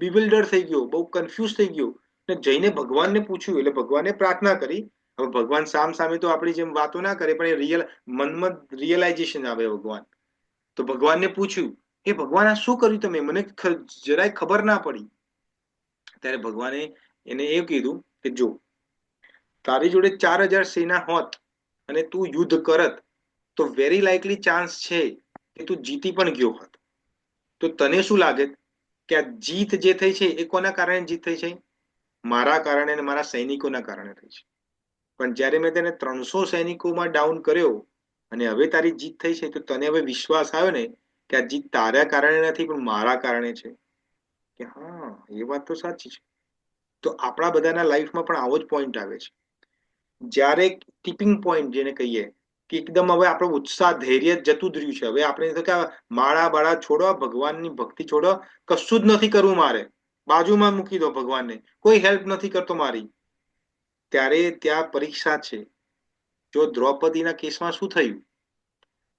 [SPEAKER 2] બિવિલ્ડર થઈ ગયો, બહુ કન્ફ્યુઝ થઈ ગયો, ને જઈને ભગવાનને પૂછ્યું. એટલે ભગવાને પ્રાર્થના કરી. હવે ભગવાન સામે તો આપણી જેમ વાતો ના કરે, પણ એ મનમાં રિયલાઇઝેશન આવે ભગવાન. તો ભગવાનને પૂછ્યું કે ભગવાન આ શું કર્યું તમે, મને જરાય ખબર ના પડી. ત્યારે ભગવાને એને એ કીધું કે જો તારી જોડે 4,000 સેના હોત અને તું યુદ્ધ કરત તો વેરી લાઇકલી ચાન્સ છે કે તું જીતી પણ ગયો હોત. તો તને શું લાગે કે આ જીત જે થઈ છે એ કોના કારણે જીત થઈ છે? મારા કારણે અને મારા સૈનિકોના કારણે થઈ છે. પણ જ્યારે મેં તેને 300 સૈનિકોમાં ડાઉન કર્યો અને હવે તારી જીત થઈ છે, તો તને હવે વિશ્વાસ આવ્યો ને કે આ જીત તારા કારણે નથી પણ મારા કારણે છે? કે હા, એ વાત તો સાચી છે. તો આપણા બધાના લાઈફમાં પણ આવો જ પોઈન્ટ આવે છે, જ્યારે ટિપિંગ પોઈન્ટ જેને કહીએ કે એકદમ હવે આપણો ઉત્સાહ, ધૈર્ય જતું જ રહ્યું છે. હવે આપણે તો કે માળા બાળા છોડો, ભગવાનની ભક્તિ છોડો, કશું જ નથી કરવું મારે, બાજુમાં મૂકી દો ભગવાનને, કોઈ હેલ્પ નથી કરતો મારી. ત્યારે ત્યાં પરીક્ષા છે. જો દ્રૌપદીના કેસમાં શું થયું?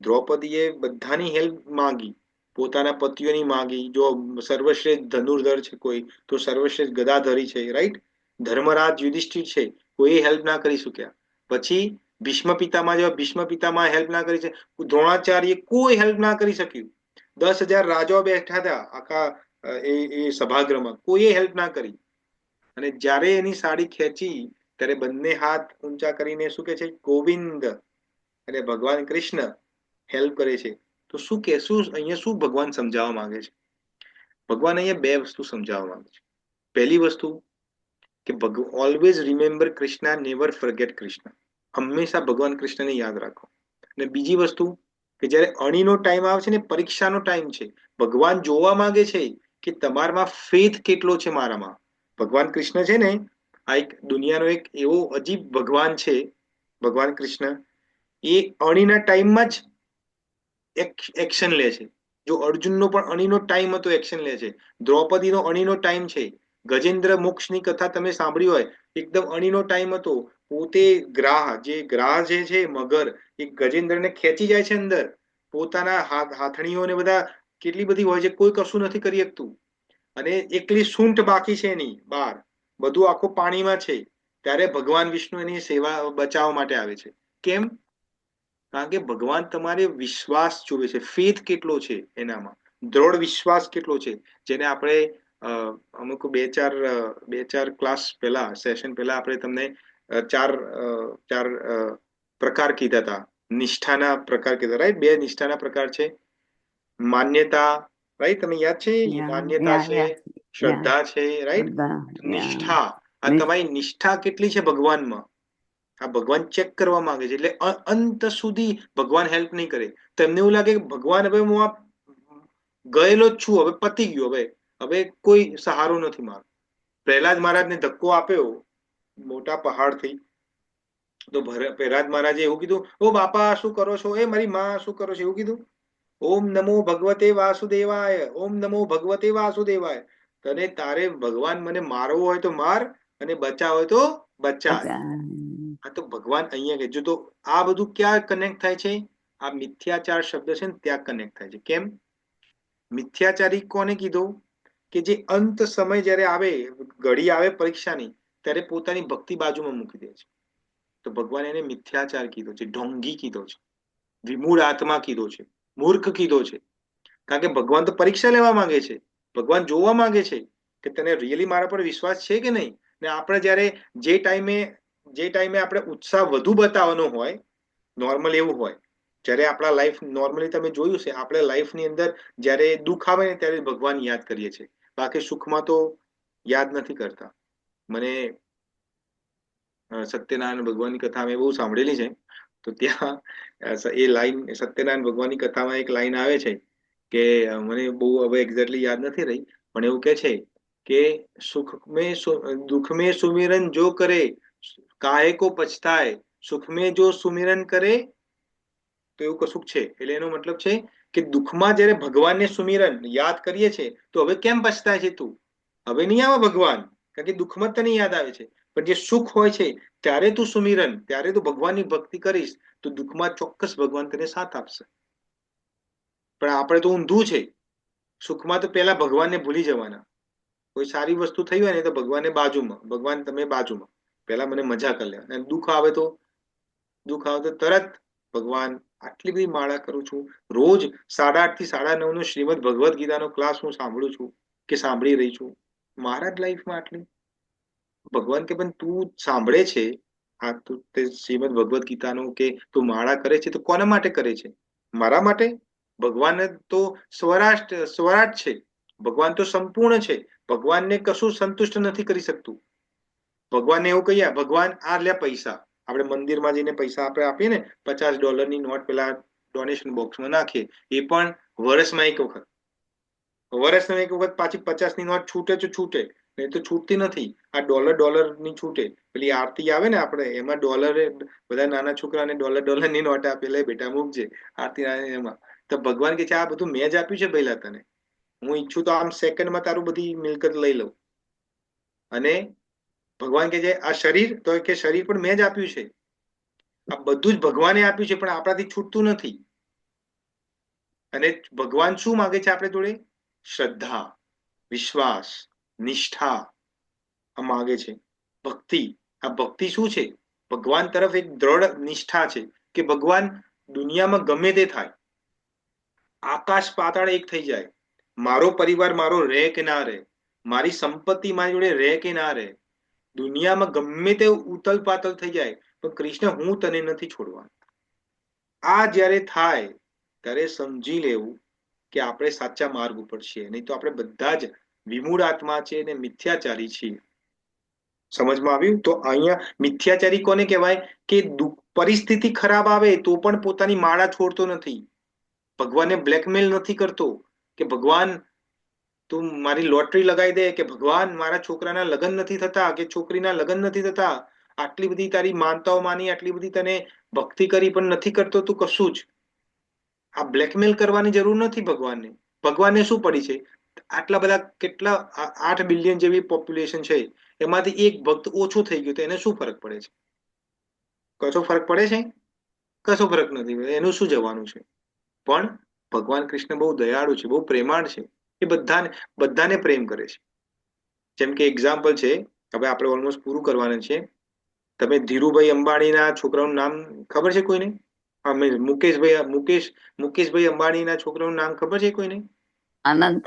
[SPEAKER 2] દ્રૌપદીએ બધાની હેલ્પ માંગી, પોતાના પતિઓની માંગી. જો સર્વશ્રેષ્ઠ ધનુર્ધર છે કોઈ, તો સર્વશ્રેષ્ઠ ગદાધરી છે, રાઈટ? ધર્મરાજ યુધિષ્ઠિર છે, કોઈ હેલ્પ ના કરી શક્યા. પછી ભીષ્મ પિતામાં હેલ્પ ના કરી છે, દ્રોણાચાર્ય કોઈ હેલ્પ ના કરી શક્યું. 10,000 રાજાઓ બેઠા હતા આખા એ સભાગૃહમાં, કોઈએ હેલ્પ ના કરી. અને જ્યારે એની સાડી ખેંચી ત્યારે બંને હાથ ઊંચા કરીને શું કે છે? ગોવિંદ. અને ભગવાન કૃષ્ણ હેલ્પ કરે છે. તો શું અહીંયા શું ભગવાન સમજાવવા માંગે છે? ભગવાન અહીંયા 2 વસ્તુ સમજાવવા માંગે છે. પહેલી વસ્તુ કે always remember Krishna, never forget Krishna. હંમેશા ભગવાન કૃષ્ણને યાદ રાખો. અને બીજી વસ્તુ કે જ્યારે અણીનો ટાઈમ આવે છે ને, પરીક્ષાનો ટાઈમ છે, ભગવાન જોવા માંગે છે કે તમારામાં ફેથ કેટલો છે મારામાં. ભગવાન કૃષ્ણ છે ને, આ એક દુનિયાનો એક એવો અજીબ ભગવાન છે, ભગવાન કૃષ્ણ. એ અણીના ટાઈમમાં જ એક્શન લે છે. જો અર્જુનનો પણ અણીનો ટાઈમ હતો, એક્શન લે છે. દ્રૌપદીનો અણીનો ટાઈમ છે. ગજેન્દ્ર મોક્ષની કથા તમે સાંભળી હોય, એકદમ અણીનો ટાઈમ હતો. પોતે ગ્રાહ જે છે મગર, એ ગજેન્દ્રને ખેંચી જાય છે અંદર. પોતાના હાથણીઓને બધા કેટલી બધી હોય છે, કોઈ કશું નથી કરી શકતું. અને એકલી સૂંઠ બાકી છે એની બહાર, બધું આખું પાણીમાં છે. ત્યારે ભગવાન વિષ્ણુ એની સેવા બચાવવા માટે આવે છે. કેમ? કારણ કે ભગવાન તમારે વિશ્વાસ જોવે છે, ફેથ કેટલો છે એનામાં, દ્રઢ વિશ્વાસ કેટલો છે. જેને આપણે અમુક બે ચાર ક્લાસ પહેલા, સેશન પહેલા આપણે તમને ચાર પ્રકાર કીધા હતા, નિષ્ઠાના પ્રકાર કીધા, રાઈટ? 2 નિષ્ઠાના પ્રકાર છે. માન્યતા, રાઈટ? તમને યાદ છે? માન્યતા છે, શ્રદ્ધા છે, રાઈટ? નિષ્ઠા. આ તમારી નિષ્ઠા કેટલી છે ભગવાનમાં, આ ભગવાન ચેક કરવા માંગે છે. એટલે અંત સુધી ભગવાન હેલ્પ નહીં કરે. તમને એવું લાગે કે ભગવાન હવે હું આ ગયેલો જ છું, હવે પતી ગયું, હવે કોઈ સહારો નથી મારો. પ્રહલાદ મહારાજને ધક્કો આપ્યો મોટા પહાડથી, તો પ્રહલાદ મહારાજે એવું કીધું, ઓ બાપા શું કરો છો, એ મારી માં શું કરો છો, એવું કીધું. ઓમ નમો ભગવતે વાસુદેવાય, ઓમ નમો ભગવતે વાસુદેવાય. તને તારે ભગવાન મને મારવો હોય તો માર, અને બચાવ હોય તો બચાય. આ તો ભગવાન અહીંયા કહેજો. તો આ બધું ક્યાં કનેક્ટ થાય છે? આ મિથ્યાચાર શબ્દ છે ને ત્યાં કનેક્ટ થાય છે. કેમ? મિથ્યાચારી કોને કીધો? કે જે અંત સમય જયારે આવે, ઘડી આવે પરીક્ષાની, ત્યારે પોતાની ભક્તિ બાજુમાં મૂકી દે છે. તો ભગવાન એને મિથ્યાચાર કીધો છે, ઢોંગી કીધો છે, વિમૂઢ આત્મા કીધો છે, મૂર્ખ કીધો છે. કારણ કે ભગવાન તો પરીક્ષા લેવા માંગે છે. ભગવાન જોવા માંગે છે કે તને રિયલી મારા પર વિશ્વાસ છે કે નહીં. ને આપણે જયારે જે ટાઈમે આપણે ઉત્સાહ વધુ બતાવવાનો હોય, નોર્મલ એવું હોય, જયારે આપણા લાઈફ નોર્મલી તમે જોયું છે, આપણે લાઈફની અંદર જયારે દુઃખ આવે ને ત્યારે ભગવાન યાદ કરીએ છીએ, બાકી સુખમાં તો યાદ નથી કરતા. મને સત્યનારાયણ ભગવાનની કથા મેં બહુ સાંભળેલી છે. તો ત્યાં એ લાઈન, સત્યનારાયણ ભગવાનની કથામાં એક લાઈન આવે છે કે મને બહુ હવે એક્ઝેક્ટલી યાદ નથી રહી, પણ એવું કે છે કે દુઃખ में सुमिरन जो करे काहे को पछताए, सुख में जो सुमिरन करे, તો એવું કશુંક છે. એટલે એનો મતલબ છે કે દુઃખમાં જયારે ભગવાનને સુમિરન યાદ કરીએ છીએ તો હવે કેમ પછતાય છે તું? હવે નહીં આવે ભગવાન, કારણ કે દુઃખમાં તને યાદ આવે છે. પણ જે સુખ હોય છે ત્યારે તું સુમિરન, ત્યારે તું ભગવાનની ભક્તિ કરીશ તો દુઃખમાં ચોક્કસ ભગવાન તને સાથ આપશે. પણ આપણે તો ઊંધું છે. સુખમાં તો પેલા ભગવાનને ભૂલી જવાના. કોઈ સારી વસ્તુ થઈ હોય ને તો ભગવાનને બાજુમાં, ભગવાન તમે બાજુમાં, પેલા મને મજા કરી લેવા. અને દુઃખ આવે તો તરત ભગવાન આટલી બધી માળા કરું છું, રોજ 8:30 થી 9:30 નો શ્રીમદ ભગવદ્ ગીતાનો ક્લાસ હું સાંભળું છું કે સાંભળી રહી છું. મારા જ લાઈફમાં આટલી. ભગવાન કે પણ તું સાંભળે છે આ તે શ્રીમદ ભગવદ્ ગીતાનું, કે તું માળા કરે છે તો કોના માટે કરે છે? મારા માટે? ભગવાન તો સ્વરાટ છે, ભગવાન તો સંપૂર્ણ છે. ભગવાનને કશું સંતુષ્ટ નથી કરી શકતું. ભગવાનને એવું કહીએ, ભગવાન આ લે પૈસા, આપણે મંદિરમાં જઈને પૈસા આપણે આપીએ ને, $50 નોટ પેલા ડોનેશન બોક્સમાં નાખીએ, એ પણ વર્ષમાં એક વખત, પાછી 50ની નોટ છૂટે તો છૂટે, નહીં તો છૂટતી નથી. આ ડોલરની છૂટે. પેલી આરતી આવે ને આપણે, એમાં ડોલરે બધા નાના છોકરાને ડોલરની નોટ આપે, લે બેટા મૂકજે આરતી. એમાં તો ભગવાન કે છે આ બધું મેં જ આપ્યું છે પહેલા તને. હું ઈચ્છું તો આમ સેકન્ડમાં તારું બધી મિલકત લઈ લઉં. અને ભગવાન કે છે આ શરીર, તો કે શરીર પણ મેં જ આપ્યું છે. આ બધું જ ભગવાને આપ્યું છે, પણ આપણાથી છૂટતું નથી. અને ભગવાન શું માંગે છે આપણે જોડે? શ્રદ્ધા, વિશ્વાસ, નિષ્ઠા આ માંગે છે. ભક્તિ. આ ભક્તિ શું છે? ભગવાન તરફ એક દ્રઢ નિષ્ઠા છે કે ભગવાન દુનિયામાં ગમે તે થાય, આકાશ પાતાળ એક થઈ જાય, મારો પરિવાર મારો રહે કે ના રહે, મારી સંપત્તિ મારી જોડે રહે કે ના રહે, દુનિયામાં ગમે તે ઉથલ પાથલ થઈ જાય, પણ કૃષ્ણ હું તને નથી છોડવાનું. આ જયારે થાય ત્યારે સમજી લેવું કે આપણે સાચા માર્ગ ઉપર છીએ, નહીં તો આપણે બધા જ વિમૂઢ આત્મા છે અને મિથ્યાચારી છીએ. સમજમાં આવ્યું? તો અહીંયા મિથ્યાચારી કોને કહેવાય? કે પરિસ્થિતિ ખરાબ આવે તો પણ પોતાની માળા છોડતો નથી, ભગવાનને બ્લેકમેલ નથી કરતો કે ભગવાન તું મારી લોટરી લગાવી દે, કે ભગવાન મારા છોકરાના લગ્ન નથી થતા, કે છોકરીના લગ્ન નથી થતા, આટલી બધી તારી માનતાઓ માની, આટલી બધી તને ભક્તિ કરી, પણ નથી કરતો તું કશું જ. આ બ્લેકમેલ કરવાની જરૂર નથી ભગવાનને. ભગવાનને શું પડી છે? આટલા બધા કેટલા 8 બિલિયન જેવી પોપ્યુલેશન છે, એમાંથી એક ભક્ત ઓછું થઈ ગયું તો એને શું ફરક પડે છે? કશો ફરક પડે છે? કશો ફરક નથી. એનું શું જવાનું છે? પણ ભગવાન કૃષ્ણ બહુ દયાળુ છે, બહુ પ્રેમાળ છે. એ બધાને પ્રેમ કરે છે. જેમ કે એક્ઝામ્પલ છે, હવે આપણે ઓલમોસ્ટ પૂરું કરવાના છે. તમે ધીરુભાઈ અંબાણીના છોકરાનું નામ ખબર છે કોઈને? મુકેશભાઈ અંબાણીના છોકરાનું નામ ખબર છે કોઈને?
[SPEAKER 5] અનંત.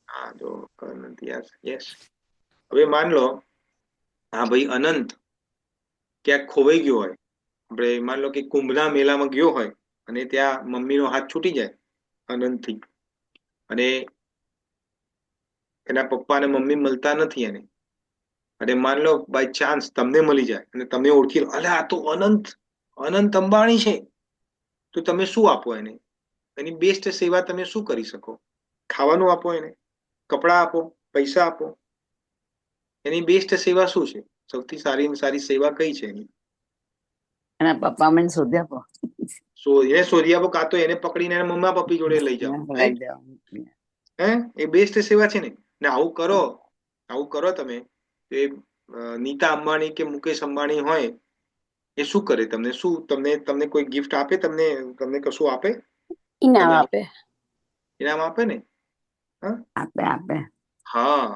[SPEAKER 2] હા, જો અનંત, યસ. હવે માન લો હા ભાઈ અનંત ક્યાંક ખોવાઈ ગયો હોય, આપણે માન લો કે કુંભના મેળામાં ગયો હોય અને ત્યાં મમ્મીનો હાથ છૂટી જાય અનંતથી, અને એના પપ્પા અને મમ્મી મળતા નથી એને, અને માન લો બાય ચાન્સ તમને મળી જાય અને તમે ઓળખી લો, અલે આ તો અનંત અંબાણી છે, તો તમે શું આપો એને? એની બેસ્ટ સેવા તમે શું કરી શકો? ખાવાનું આપો, એને કપડાં આપો, પૈસા આપો. એની બેસ્ટ સેવા શું છે? સૌથી સારી સેવા કઈ છે એની?
[SPEAKER 3] એના પપ્પા મને શોધી આપો,
[SPEAKER 2] એને શોધી આપો, કાં તો એને પકડીને એના મમ્મા પપ્પી જોડે લઈ જાઓ.
[SPEAKER 3] લઈ જાઓ.
[SPEAKER 2] એ બેસ્ટ સેવા છે ને. ને આવું કરો તમે. એ નીતા અંબાણી કે મુકેશ અંબાણી હોય, એ શું કરે? તમને કોઈ ગિફ્ટ આપે? તમને કશું આપે?
[SPEAKER 4] ઇનામ આપે.
[SPEAKER 2] ઇનામ આપે ને.
[SPEAKER 3] આપે.
[SPEAKER 2] હા,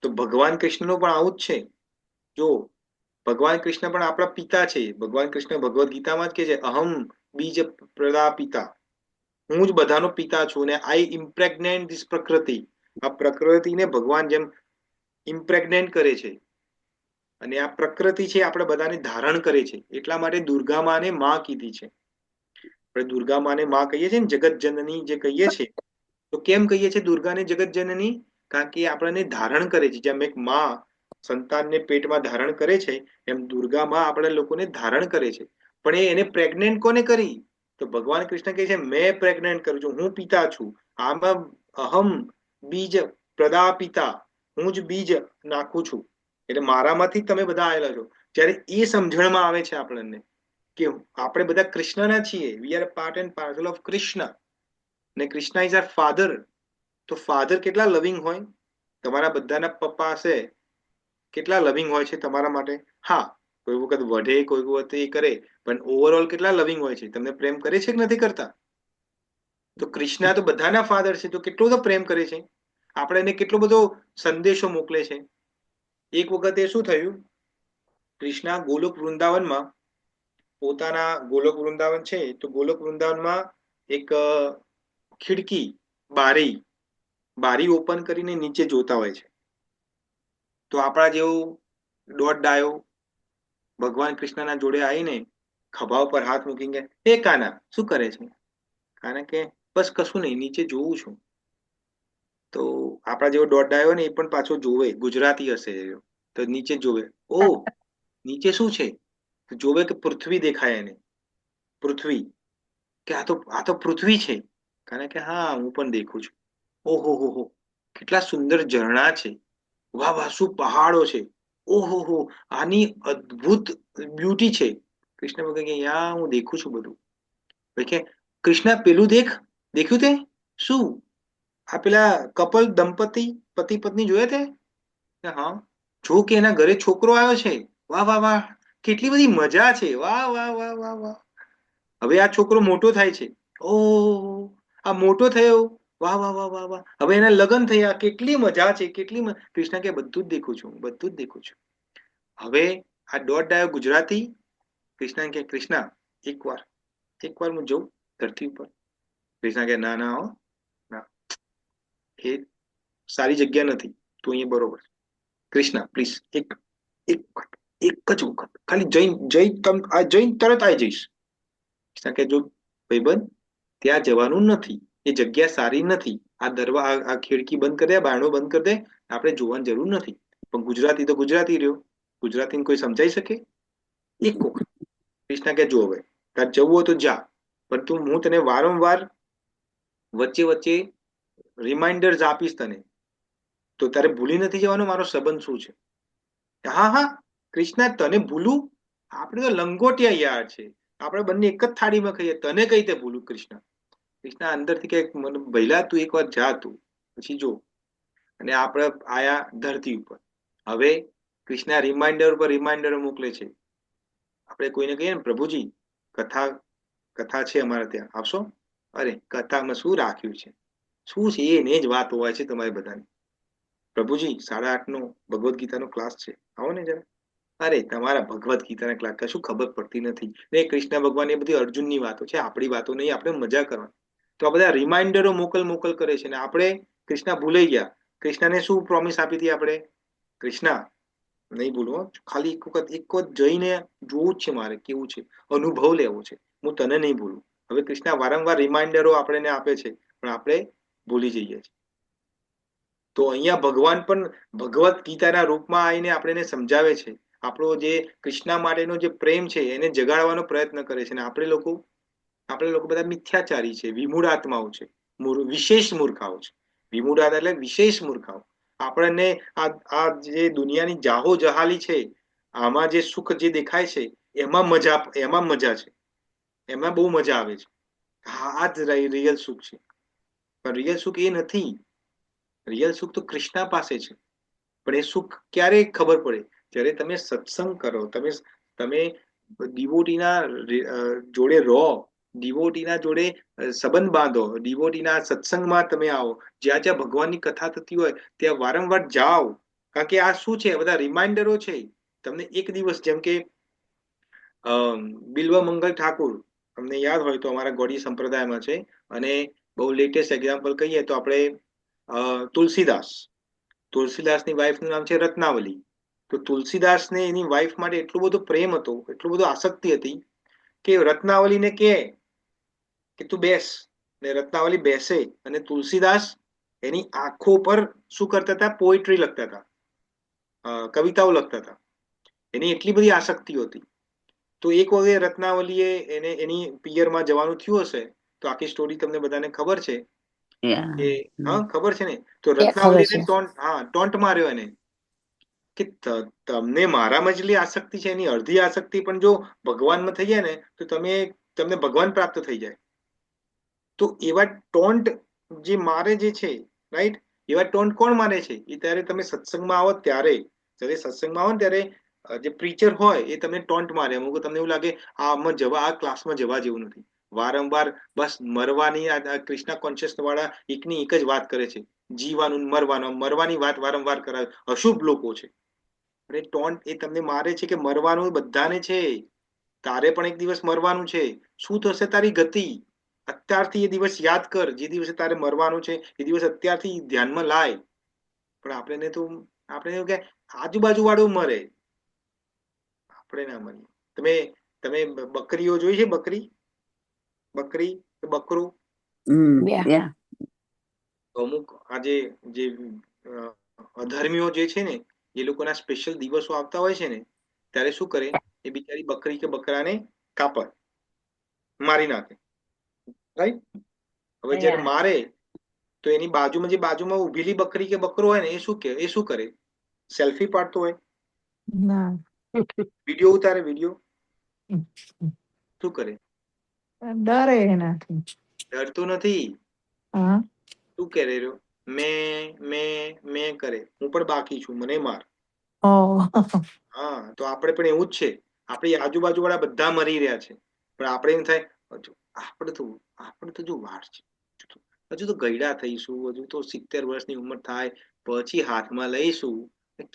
[SPEAKER 2] તો ભગવાન કૃષ્ણનું પણ આવું જ છે. જો ભગવાન કૃષ્ણ પણ આપણા પિતા છે. ભગવાન કૃષ્ણ ભગવદ્ ગીતામાં જ કે છે, અહમ બીજ પ્રદા પિતા, હું જ બધાનો પિતા છું ને આઈ ઇમ્પ્રેગ્નેન્ટ ધીસ પ્રકૃતિ. આ પ્રકૃતિને ભગવાન જેમ ઇમ્પ્રેગ્નેન્ટ કરે છે, અને આ પ્રકૃતિ છે આપણે બધાને ધારણ કરે છે. એટલા માટે દુર્ગા માને માં કીધી છે. આપણે દુર્ગા માને માં કહીએ છીએ ને, જગત જનની જે કહીએ છીએ, તો કેમ કહીએ છીએ દુર્ગાને જગત જનની? કારણ કે આપણને ધારણ કરે છે. જેમ એક માં સંતાનને પેટમાં ધારણ કરે છે, એમ દુર્ગા માં આપણા લોકોને ધારણ કરે છે. પણ એને પ્રેગ્નેન્ટ કોને કરી? તો ભગવાન કૃષ્ણ કહે છે, મેં પ્રેગ્નેન્ટ કરું છું, હું પિતા છું. આમાં અહમ બીજ પ્રદા પિતા, હું જ બીજ નાખું છું. એટલે મારામાંથી તમે બધા આવેલા છો. જ્યારે એ સમજણમાં આવે છે આપણને કે આપણે બધા કૃષ્ણના છીએ, we are part and parcel of Krishna, ને કૃષ્ણ ઇઝ આર ફાધર. તો ફાધર કેટલા લવિંગ હોય? તમારા બધાના પપ્પા હશે, કેટલા લવિંગ હોય છે તમારા માટે? હા, કોઈ વખત વઢે, કોઈ વખત એ કરે, પણ ઓવરઓલ કેટલા લવિંગ હોય છે? તમને પ્રેમ કરે છે કે નથી કરતા? તો કૃષ્ણ તો બધાના ફાધર છે, તો કેટલો બધો પ્રેમ કરે છે. આપણે એને કેટલો બધો સંદેશો મોકલે છે. એક વખત એ શું થયું, કૃષ્ણ ગોલોક વૃંદાવનમાં, પોતાના ગોલોક વૃંદાવન છે, તો ગોલોક વૃંદાવનમાં એક ખિડકી, બારી ઓપન કરીને નીચે જોતા હોય છે. તો આપણા જેવું દોઢ ડાયો ભગવાન કૃષ્ણના જોડે આવીને ખભા ઉપર હાથ મૂકીને, એ કાના શું કરે છે? કારણ કે બસ કશું નહીં, નીચે જોઉં છું. તો આપણા જેવો દોઢ ડાયો ને, એ પણ પાછો જોવે, ગુજરાતી હશે તો નીચે જોવે, ઓ નીચે શું છે? જોવે કે પૃથ્વી દેખાય એને, પૃથ્વી, કે આ તો પૃથ્વી છે. કારણ કે હા, હું પણ દેખું છું. ઓહો હો, કેટલા સુંદર ઝરણા છે, વાહ વાહ, શું પહાડો છે, ઓહો હો, આની અદ્ભુત બ્યુટી છે. કૃષ્ણ ભગવાન કે યા હું દેખું છું બધું. કે કૃષ્ણ પેલું દેખ્યું તે શું? આ પેલા કપલ દંપતી પતિ પત્ની જોયા તે? હા, જો કે એના ઘરે છોકરો આવ્યો છે, વાહ વાહ વાહ, કેટલી બધી મજા છે, વાહ વાહ વાહ વાહ વાહ. હવે આ છોકરો મોટો થાય છે, ઓહ આ મોટો થયો, વાહ વાહ વાહ વાહ વાહ. હવે એના લગ્ન થયા, કેટલી મજા છે, કૃષ્ણ કે બધું જ દેખું છું, બધું જ દેખું છું. હવે આ દોઢ ડાયો ગુજરાતી કૃષ્ણ કે કૃષ્ણ એકવાર હું જઉં ધરતી ઉપર. કૃષ્ણ કે ના ના હો, ના, એ સારી જગ્યા નથી, તું અહીંયા બરોબર. કૃષ્ણ પ્લીઝ એક જ વખત ખાલી જઈને તરત આવી જઈશ. કૃષ્ણ કે જો ભાઈબંધ, ત્યાં જવાનું નથી, એ જગ્યા સારી નથી. આ ખિડકી બંધ કરી દે, બારણું બંધ કરી દે, આપણે જોવાની જરૂર નથી. પણ ગુજરાતી તો ગુજરાતી રહ્યો, ગુજરાતીને કોઈ સમજાઈ શકે? એક વખત. કૃષ્ણ કે જો હવે તાર જવું હોય તો જા, પણ હું તને વારંવાર વચ્ચે રિમાઇન્ડર્સ આપીશ તને, તો તારે ભૂલી નથી જવાનો મારો સંબંધ શું છે. હા હા કૃષ્ણ, તને ભૂલું? આપણે તો લંગોટિયા યાર છે, આપણે બંને એક જ થાળીમાં ખાઈએ, તને કઈ રીતે ભૂલું? કૃષ્ણ અંદરથી કે મને ભઈલા તું એકવાર જા, તું પછી જો. અને આપણે આયા ધરતી ઉપર. હવે કૃષ્ણ રિમાઇન્ડરો મોકલે છે. આપણે કોઈને કહીએ ને, પ્રભુજી કથા છે અમારે ત્યાં, આવશો? અરે કથામાં શું રાખ્યું છે, શું છે, એને જ વાત હોય છે તમારી બધાની. પ્રભુજી 8:30 નો ભગવદ્ ગીતાનો ક્લાસ છે, આવો ને જરા. અરે તમારા ભગવદ્ ગીતાના ક્લાસ કશું ખબર પડતી નથી ને. કૃષ્ણ ભગવાન એ બધી અર્જુનની વાતો છે, આપણી વાતો નહીં, આપણે મજા કરવાની. તો આ બધા રિમાઇન્ડરો મોકલ કરે છે ને આપણે કૃષ્ણ ભૂલાઈ ગયા. કૃષ્ણને શું પ્રોમિસ આપી હતી આપણે? કૃષ્ણ નહીં ભૂલો, ખાલી એક વખત જઈને જોવું જ છે મારે, કેવું છે, અનુભવ લેવો છે, હું તને નહીં ભૂલું. હવે કૃષ્ણ વારંવાર રિમાઇન્ડરો આપણને આપે છે, પણ આપણે ભૂલી જઈએ છીએ. તો અહીંયા ભગવાન પણ ભગવદ્ ગીતાના રૂપમાં આવીને આપણને સમજાવે છે. આપણો જે કૃષ્ણ માટેનો જે પ્રેમ છે એને જગાડવાનો પ્રયત્ન કરે છે. અને આપણે લોકો બધા મિથ્યાચારી છે, વિમૂઢ આત્માઓ છે, વિશેષ મૂર્ખાઓ છે. વિમૂઢાત એટલે વિશેષ મૂર્ખાઓ. આપણને આ જે દુનિયાની જાહો જહાલી છે, આમાં જે સુખ જે દેખાય છે એમાં મજા છે, એમાં બહુ મજા આવે છે. હા, આ જ રિયલ સુખ છે. પણ રિયલ સુખ એ નથી. રિયલ સુખ તો કૃષ્ણ પાસે છે. પણ એ સુખ ક્યારે ખબર પડે? જ્યારે તમે સત્સંગ કરો, તમે ડિવોટીના જોડે રહો, ડિવોટીના જોડે સંબંધ બાંધો, ડિવોટીના સત્સંગમાં તમે આવો, જ્યાં જ્યાં ભગવાનની કથા થતી હોય ત્યાં વારંવાર જાઓ. કારણ કે આ શું છે? બધા રિમાઇન્ડરો છે. તમને એક દિવસ, જેમ કે બિલ્વ મંગલ ઠાકુર, તમને યાદ હોય તો અમારા ગોડી સંપ્રદાયમાં છે, અને બહુ લેટેસ્ટ એક્ઝામ્પલ કહીએ તો આપણે તુલસીદાસની વાઈફનું નામ છે રત્નાવલી. તો તુલસીદાસને એની વાઈફ માટે એટલો બધો પ્રેમ હતો, એટલું બધું આસક્તિ હતી કે રત્નાવલીને કે તું બેસ, ને રત્નાવલી બેસે, અને તુલસીદાસ એની આંખો પર શું કરતા હતા? પોએટ્રી લખતા હતા, કવિતાઓ લખતા હતા. એની એટલી બધી આસક્તિઓ હતી. તો એક વખતે રત્નાવલીએ એની પિયરમાં જવાનું થયું હશે, તો આખી સ્ટોરી તમને બધાને ખબર છે કે હા, ખબર છે ને? તો રત્નાવલીને ટોન્ટ માર્યો એને કે તમને મારામાં જેટલી આસક્તિ છે એની અડધી આસક્તિ પણ જો ભગવાનમાં થઈ જાય ને તો તમને ભગવાન પ્રાપ્ત થઈ જાય. તો એવા ટોન્ટ જે મારે જે છે, રાઈટ, એવા ટોન્ટ કોણ મારે છે? એ ત્યારે તમે સત્સંગમાં આવો ત્યારે, જ્યારે સત્સંગમાં આવો ને ત્યારે જે પ્રીચર હોય એ તમને ટોન્ટ મારે. અમુક તમને એવું લાગે આ ક્લાસમાં જવા જેવું નથી. વારંવાર બસ મરવાની, કૃષ્ણ કોન્શિયસ વાળા એકની એક જ વાત કરે છે, જીવાનું, મરવાની વાત વારંવાર કરાવે. અશુભ લોકો છે. અને ટોન્ટ એ તમને મારે છે કે મરવાનું બધાને છે, તારે પણ એક દિવસ મરવાનું છે. શું થશે તારી ગતિ? અત્યારથી એ દિવસ યાદ કર, જે દિવસે તારે મરવાનું છે એ દિવસ અત્યારથી ધ્યાનમાં લાય. પણ આપણે એવું કે આજુબાજુ વાળું મરે, આપણે ના મરીએ. તમે બકરીઓ જોઈ છે? બકરી બકરું. અમુક આજે જે અધર્મીઓ જે છે ને, એ લોકોના સ્પેશિયલ દિવસો આવતા હોય છે ને, ત્યારે શું કરે? એ બિચારી બકરી કે બકરાને કાપે, મારી નાખે, રાઈટ? હવે જયારે મારે તો એની બાજુમાં ઉભેલી બકરી કે બકરો હોય ને, એ શું કરે? સેલ્ફી પાડતો હોય, વિડીયો ઉતારે, શું કરે?
[SPEAKER 8] ડરે એનાથી.
[SPEAKER 2] ડરતો નથી. શું કરે? મેં કરે, હું પણ બાકી છું, મને માર. હા, તો આપણે પણ એવું જ છે. આપણી આજુબાજુ વાળા બધા મરી રહ્યા છે, પણ આપણે એમ થાય આપણે તો જો વાર છે, હજુ તો ગયડા થઈશું, હજુ તો 70 વર્ષની ઉંમર થાય પછી હાથમાં લઈશું.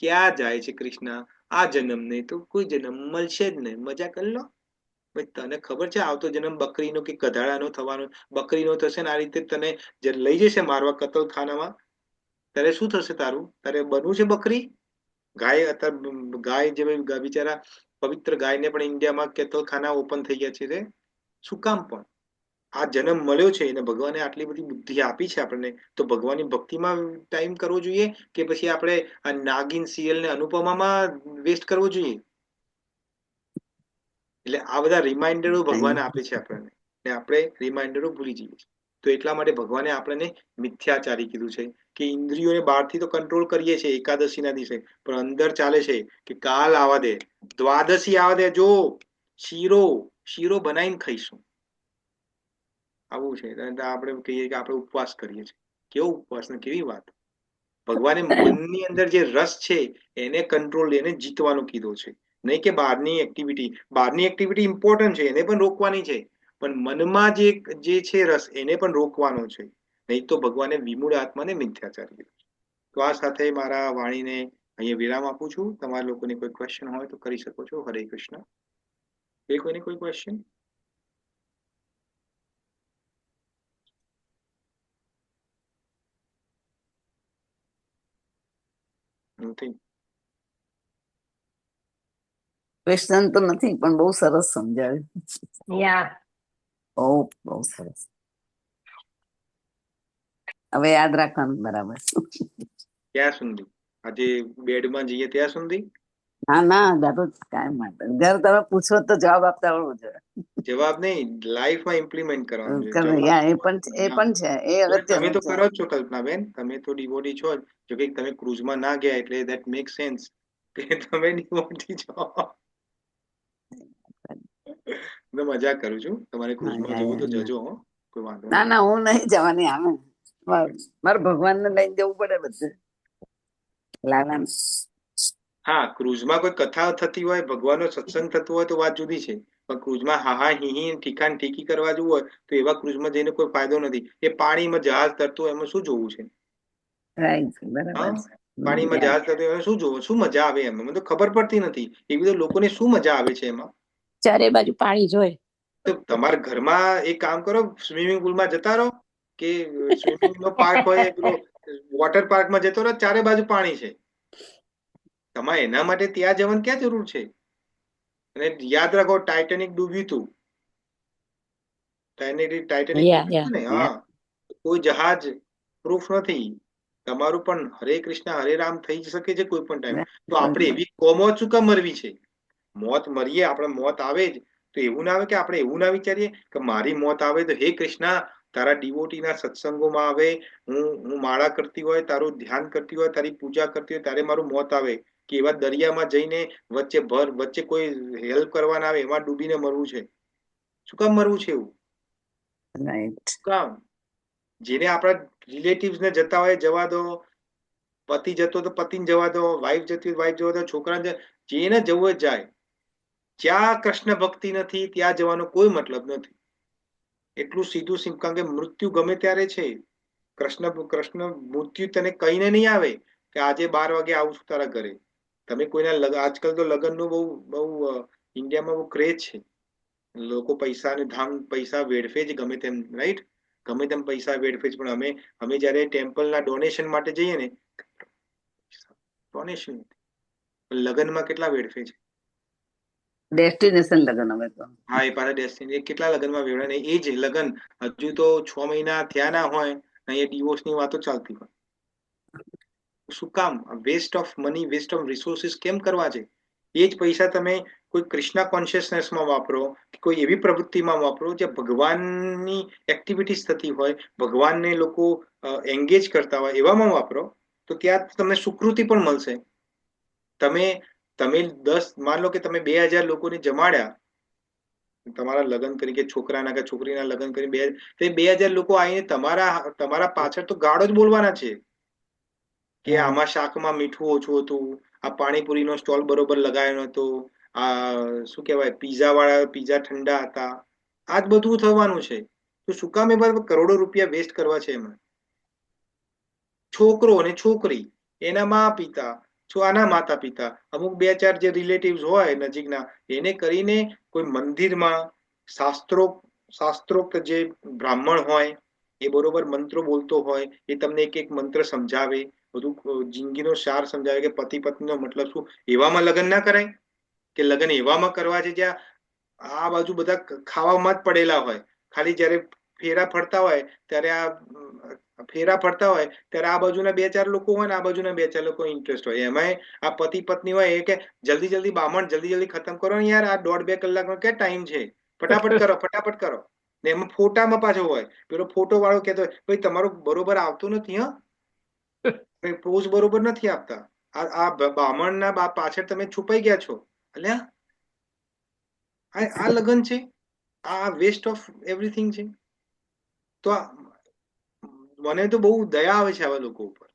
[SPEAKER 2] ક્યાં જાય છે કૃષ્ણ? આ જન્મ નહીં તો કોઈ જન્મ મળશે જ નહીં, મજા કરી લો. તને ખબર છે આવતો જન્મ બકરીનો કે ગધાડાનો થવાનો? બકરીનો થશે ને આ રીતે તને લઈ જશે મારવા કતલખાનામાં, ત્યારે શું થશે? તારે બનવું છે બકરી? ગાય જે બિચારા પવિત્ર ગાયને પણ ઇન્ડિયામાં કેતલખાના ઓપન થઈ ગયા છે. શું કામ? પણ આ જન્મ મળ્યો છે અને ભગવાને આટલી બધી બુદ્ધિ આપી છે આપણને, તો ભગવાનની ભક્તિમાં ટાઈમ કરવો જોઈએ કે પછી આપણે આ નાગિન સિરિયલ ને અનુપમામાં વેસ્ટ કરવો જોઈએ? એટલે આ બધા રિમાઇન્ડરો ભગવાન આપે છે આપણને, ને આપણે રિમાઇન્ડરો ભૂલી જઈએ છીએ. તો એટલા માટે ભગવાને આપણને મિથ્યાચારી કીધું છે કે ઇન્દ્રિયોને બહારથી તો કંટ્રોલ કરીએ છીએ એકાદશીના દિવસે, પણ અંદર ચાલે છે કે કાલ આવવા દે, દ્વાદશી આવવા દે, જો શીરો બનાવીને ખાઈશું. આવું છે. આપણે કહીએ કે આપણે ઉપવાસ કરીએ છીએ. કેવો ઉપવાસ ને કેવી વાત! ભગવાને મનની અંદર જે રસ છે એને કંટ્રોલ, એને જીતવાનો કીધો છે, નહીં કે બહારની એક્ટિવિટી ઇમ્પોર્ટન્ટ છે, એને પણ રોકવાની છે, પણ મનમાં જે છે રસ, એને પણ રોકવાનો છે. નહીં તો ભગવાને વિમૂઢ આત્માને મિથ્યાચાર કીધો છે. તો આ સાથે મારા વાણીને અહીંયા વિરામ આપું છું. તમારા લોકોને કોઈ ક્વેશ્ચન હોય તો કરી શકો છો. હરે કૃષ્ણ. કોઈને કોઈ ક્વેશ્ચન? નથી.
[SPEAKER 3] ક્વેશ્ચન તો નથી, પણ બહુ સરસ સમજાવ્યું. બહુ સરસ. હવે યાદ રાખવાનું બરાબર.
[SPEAKER 2] ક્યાં સુધી? આજે બેડમાં જઈએ ત્યાં સુધી?
[SPEAKER 3] ના, દરરોજ કાયમ માટે. જયારે તમે પૂછો તો જવાબ આપતા આવડવું જોઈએ.
[SPEAKER 2] જવાબ નહીં, લાઈફમાં ઇમ્પ્લિમેન્ટ કરવાનું છે.
[SPEAKER 3] કરે.
[SPEAKER 2] જવાબ
[SPEAKER 3] યા, એ પણ છે, એ
[SPEAKER 2] હા.
[SPEAKER 3] પણ છે, એ
[SPEAKER 2] તમે
[SPEAKER 3] અગત્યનું
[SPEAKER 2] તો
[SPEAKER 3] છે.
[SPEAKER 2] કરો જ છો કલ્પનાબેન, તમે તો ડિવોટી છો જ. જો કે તમે ક્રુઝમાં ના ગયા એટલે ધેટ મેક સેન્સ કે તમે ડિવોટી છો. હું મજાક કરું છું. તમારે
[SPEAKER 3] હા,
[SPEAKER 2] ક્રુઝમાં
[SPEAKER 3] યા,
[SPEAKER 2] જવું તો
[SPEAKER 3] યા.
[SPEAKER 2] જજો હો, કોઈ વાંધો
[SPEAKER 3] ના
[SPEAKER 2] નહીં.
[SPEAKER 3] ના, હું નહીં જવાની. આમે મારે ભગવાનને લઈને જવું પડે બધે. લાલા
[SPEAKER 2] હા, ક્રુઝમાં કોઈ કથા થતી હોય, ભગવાનનો સત્સંગ થતો હોય તો વાત જુદી છે. પણ ક્રુઝમાં હાહા હીહી ઠીકાન ઠીકી કરવા જવું હોય તો એવા ક્રુઝમાં જઈને કોઈ ફાયદો નથી. એ પાણીમાં જહાજ તરતું હોય એમાં શું જોવું છે?
[SPEAKER 3] રાઈટ,
[SPEAKER 2] હા,
[SPEAKER 3] બરાબર છે.
[SPEAKER 2] પાણીમાં
[SPEAKER 3] યા.
[SPEAKER 2] જહાજ તરતું હોય એમાં શું જોવું, શું મજા આવે એમાં? મને તો ખબર પડતી નથી એવી તો લોકોને શું મજા આવે છે એમાં.
[SPEAKER 4] ચારે બાજુ પાણી જોઈ.
[SPEAKER 2] તો તમારા ઘરમાં એક કામ કરો, સ્વિમિંગ પુલમાં જતા રહો કે સ્વિમિંગ નો પાર્ક હોય પેલો વોટર પાર્કમાં જતો રહો, ચારે બાજુ પાણી છે. તમારે એના માટે ત્યાં જવાની ક્યાં જરૂર છે? અને યાદ રાખો, ટાઇટેનિક ડૂબ્યું હતું. ટાઇટેનિક
[SPEAKER 4] યા
[SPEAKER 2] ડૂબ્યું
[SPEAKER 4] યા
[SPEAKER 2] હતું ને? હા, કોઈ જહાજ પ્રૂફ નથી. તમારું પણ હરે કૃષ્ણ હરે રામ થઈ શકે છે કોઈ પણ ટાઈમ. તો આપણે એવી કોમોત શું કામ મરવી છે? મોત મરીએ, આપણે મોત આવે જ તો એવું ના આવે કે આપણે એવું ના વિચારીએ કે મારી મોત આવે તો હે કૃષ્ણ તારા ડિવોટીના સત્સંગોમાં આવે, હું માળા કરતી હોય, તારું ધ્યાન કરતી હોય, તારી પૂજા કરતી હોય, તારે મારું મોત આવે કે એવા દરિયામાં જઈને વચ્ચે કોઈ હેલ્પ કરવા ના આવે એમાં ડૂબીને મરવું છે? શું કામ મરવું છે એવું?
[SPEAKER 3] રાઈટ.
[SPEAKER 2] શું કામ? જેને આપણા રિલેટિવ્સ ને જતા હોય જવા દો, પતિ જતો તો પતિને જવા દો, વાઈફ જતી હોય વાઈફ જવા દો, છોકરાને જેને જવું હોય જાય. જ્યાં કૃષ્ણ ભક્તિ નથી ત્યાં જવાનો કોઈ મતલબ નથી. એટલું સીધું સિમ્પલ. કારણ કે મૃત્યુ ગમે ત્યારે છે. કૃષ્ણ મૃત્યુ તને કહીને નહીં આવે કે આજે 12 વાગે આવું છું તારા ઘરે. તમે કોઈના આજકાલ તો લગ્નનું બહુ ઇન્ડિયામાં બહુ ક્રેઝ છે. લોકો પૈસા વેડફે જ ગમે તેમ, રાઈટ? ગમે તેમ પૈસા વેડફે છે. પણ અમે જયારે ટેમ્પલના ડોનેશન માટે જઈએ ને, ડોનેશન લગ્નમાં કેટલા વેડફે છે?
[SPEAKER 3] ડેસ્ટિનેશન લગન હવે તો.
[SPEAKER 2] હા, એ પાછા ડેસ્ટિની કેટલા લગ્નમાં વેડે ને એ જ લગ્ન હજુ તો 6 મહિના થયા ના હોય અહીંયા ડિવોર્સની વાતો ચાલતી હોય. શું કામ? Waste of money, waste of resources કેમ કરવા છે? એ જ પૈસા તમે કોઈ કૃષ્ણા કોન્શિયસનેસમાં વાપરો, કોઈ એવી પ્રવૃત્તિમાં વાપરો જે ભગવાનની એક્ટિવિટીઝ થતી હોય, ભગવાનને લોકો એન્ગેજ કરતા હોય એવામાં વાપરો, તો ત્યાં તમને સુકૃતિ પણ મળશે. તમે 10 માન લો કે તમે 2000 લોકોને જમાડ્યા તમારા લગ્ન કરી, કે છોકરાના કે છોકરીના લગ્ન કરી, 2000 લોકો આવીને તમારા પાછળ તો ગાળો જ બોલવાના છે કે આમાં શાકમાં મીઠું ઓછું હતું, આ પાણીપુરીનો સ્ટોલ બરોબર લગાવ્યો નતો, આ શું કહેવાય પીઝા ઠંડા હતા. આ જ બધું થવાનું છે. તો શું કામ એ કરોડો રૂપિયા વેસ્ટ કરવા છે એમાં? છોકરો અને છોકરી, એના આના માતા પિતા, અમુક 2-4 જે રિલેટિવ્સ હોય નજીકના, એને કરીને કોઈ મંદિરમાં શાસ્ત્રોક્ત જે બ્રાહ્મણ હોય એ બરોબર મંત્રો બોલતો હોય, એ તમને એક મંત્ર સમજાવે, બધું જિંદગીનો સાર સમજાવે કે પતિ પત્નીનો મતલબ શું. એવામાં લગ્ન ના કરાય? કે લગ્ન એવામાં કરવા છે જ્યાં આ બાજુ બધા ખાવામાં જ પડેલા હોય, ખાલી જયારે ફેરા ફરતા હોય ત્યારે આ બાજુના 2-4 લોકો હોય ને આ બાજુના 2-4 લોકો ઇન્ટરેસ્ટ હોય. એમાંય આ પતિ પત્ની હોય એ કે જલ્દી બામણ જલ્દી ખતમ કરો ને યાર, આ 1.5-2 કલાકનો ક્યાં ટાઈમ છે, ફટાફટ કરો. ને એમાં ફોટામાં પાછો હોય પેલો ફોટો વાળો કહેતો હોય ભાઈ તમારો બરોબર આવતું નથી, પોઝ બરોબર નથી આપતા, આ બામણના પાછળ તમે છુપાઈ ગયા છો. અલ્યા આ લગન છે? આ વેસ્ટ ઓફ એવરીથિંગ છે. તો મને તો બહુ દયા આવે છે આવા લોકો ઉપર,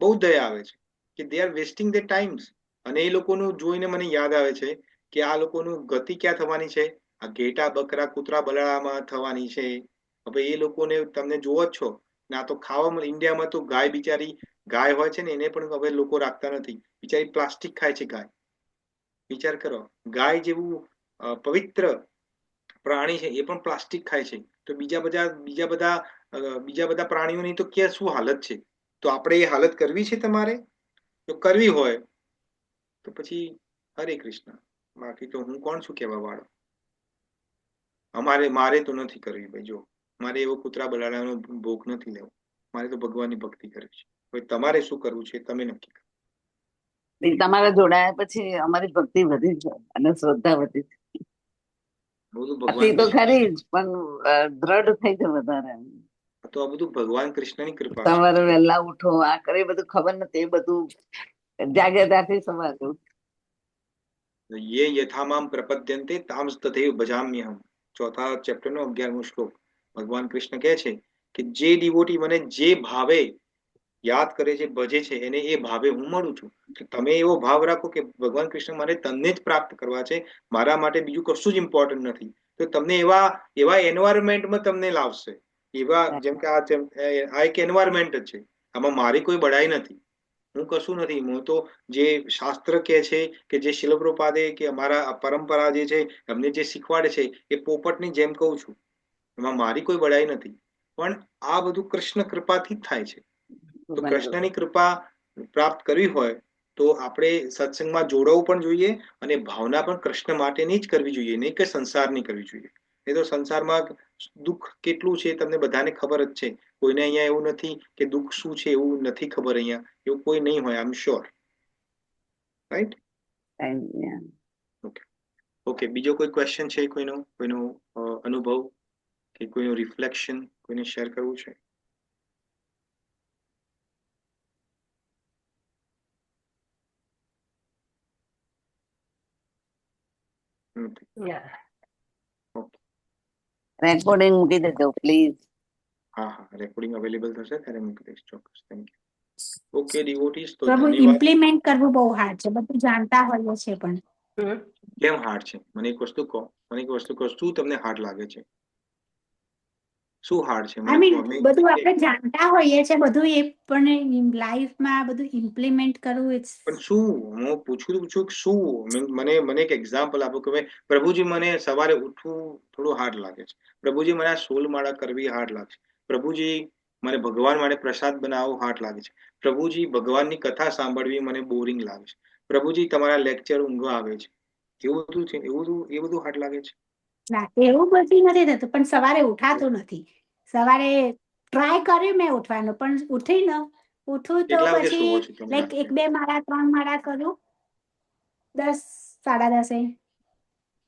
[SPEAKER 2] બહુ દયા આવે છે કે they are wasting the times. અને એ લોકોનું જોઈને મને યાદ આવે છે કે આ લોકોનું ગતિ ક્યાં થવાની છે? આ ઘેટા બકરા કૂતરા બલાડામાં થવાની છે. હવે એ લોકોને તમને જોવો જ છો ને, આ તો ખાવામાં ઇન્ડિયામાં તો ગાય હોય છે ને એને પણ હવે લોકો રાખતા નથી. બિચારી પ્લાસ્ટિક ખાય છે ગાય. વિચાર કરો, ગાય જેવું પવિત્ર પ્રાણી છે એ પણ પ્લાસ્ટિક ખાય છે. તો બીજા બધા પ્રાણીઓની તો ક્યાં શું હાલત છે? તો આપણે એ હાલત કરવી છે તમારે? જો કરવી હોય તો પછી હરે કૃષ્ણ. બાકી તો હું કોણ છું કહેવા વાળો? મારે તો નથી કરવી ભાઈ. જો મારે એવો કૂતરા બલાડાનો ભોગ નથી લેવો. મારે તો ભગવાનની ભક્તિ કરવી છે. હવે તમારે શું કરવું છે તમે નક્કી કરો.
[SPEAKER 3] તમારા જોડાયા પછી અમારી ભક્તિ વધી છે અને શ્રદ્ધા વધી છે.
[SPEAKER 2] બધું
[SPEAKER 3] હતી
[SPEAKER 2] ભગવાન
[SPEAKER 3] તો
[SPEAKER 2] કૃષ્ણ,
[SPEAKER 3] ખરી જ પણ દ્રઢ થઈ છે વધારે.
[SPEAKER 2] તો આ બધું ભગવાન કૃષ્ણની કૃપા છે.
[SPEAKER 3] સવારે વહેલા ઉઠો, આ કરે, બધું ખબર નથી, એ બધું જાગે ત્યાંથી સવારે
[SPEAKER 2] યે યથામામ પ્રપદ્યન્તે તામ તથૈવ ભજામ્યહમ. ચોથા ચેપ્ટરનો 11મો શ્લોક. ભગવાન કૃષ્ણ કહે છે કે જે ડિવોટી મને જે ભાવે યાદ કરે છે, ભજે છે, એને એ ભાવે હું મળું છું. તમે એવો ભાવ રાખો કે ભગવાન કૃષ્ણ મારે તમને જ પ્રાપ્ત કરવા છે, મારા માટે બીજું કશું જ ઇમ્પોર્ટન્ટ નથી, તો તમને એવા એન્વાયરમેન્ટમાં તમને લાવશે. એવા જેમ કે આ એક એન્વાયરમેન્ટ જ છે, આમાં મારી કોઈ બડાઈ નથી, હું કશું નથી. હું તો જે શાસ્ત્ર કહે છે કે જે શીલ પ્રભુપાદે કે અમારા પરંપરા જે છે એમને જે શીખવાડે છે એ પોપટની જેમ કહું છું, એમાં મારી કોઈ બડાઈ નથી. પણ આ બધું કૃષ્ણ કૃપાથી જ થાય છે. તો કૃષ્ણની કૃપા પ્રાપ્ત કરવી હોય તો આપણે સત્સંગમાં જોડાવું પણ જોઈએ અને ભાવના પણ કૃષ્ણ માટેની જ કરવી જોઈએ, નહીં કે સંસારની કરવી જોઈએ. એ તો સંસારમાં દુઃખ કેટલું છે તમને બધાને ખબર જ છે. કોઈને અહીંયા એવું નથી કે દુઃખ શું છે એવું નથી ખબર, અહીંયા એવું કોઈ નહીં હોય, આઈ એમ શ્યોર, રાઈટ? ઓકે, બીજો કોઈ ક્વેશ્ચન છે? કોઈનો અનુભવ કે કોઈનું રિફ્લેક્શન કોઈને શેર કરવું છે?
[SPEAKER 3] રેકોર્ડિંગ મૂકી દેજો પ્લીઝ.
[SPEAKER 2] હા, રેકોર્ડિંગ અવેલેબલ થશે ત્યારે મૂકી દઈશ, ચોક્કસ. Thank you. ઓકે ડિવોટીઝ, તો
[SPEAKER 6] પ્રભુ
[SPEAKER 2] ધન્યવાદ.
[SPEAKER 6] ઇમ્પ્લિમેન્ટ કરવું બહુ હાર્ડ છે, બધું જાણતા હોઈએ છે પણ
[SPEAKER 2] કેમ હાર્ડ છે? મને એક વસ્તુ કહો, શું તમને હાર્ડ લાગે છે? શું હાર્ડ છે?
[SPEAKER 6] આઈ મીન બધું આપણે જાણતા હોઈએ છે બધું, એ પણ લાઈફમાં બધું ઇમ્પ્લિમેન્ટ કરવું
[SPEAKER 2] પણ શું, હું પૂછું છું કે શું? મને એક એક્ઝામ્પલ આપો કે ભાઈ પ્રભુજી મને સવારે ઉઠવું થોડું હાર્ડ લાગે છે, પ્રભુજી મને આ 16 માળા કરવી હાર્ડ લાગે છે, પ્રભુજી મને ભગવાન માટે પ્રસાદ બનાવવો હાર્ડ લાગે છે, પ્રભુજી ભગવાનની કથા સાંભળવી મને બોરિંગ લાગે છે, પ્રભુજી તમારા લેક્ચર ઊંઘ આવે છે, એવું બધું છે, એ બધું હાર્ડ લાગે છે?
[SPEAKER 6] ના, એવું બધું નથી થતું, પણ સવારે ઉઠાતું નથી. સવારે ટ્રાય કર્યું મેં ઉઠવાનો, પણ ઉઠું તો
[SPEAKER 2] કેટલા વાગે
[SPEAKER 6] પછી
[SPEAKER 2] સુવો છો તમે
[SPEAKER 6] લાઈક
[SPEAKER 2] રાત્રે?
[SPEAKER 6] 1-2 માળા 3 માળા કરું, 10 10:30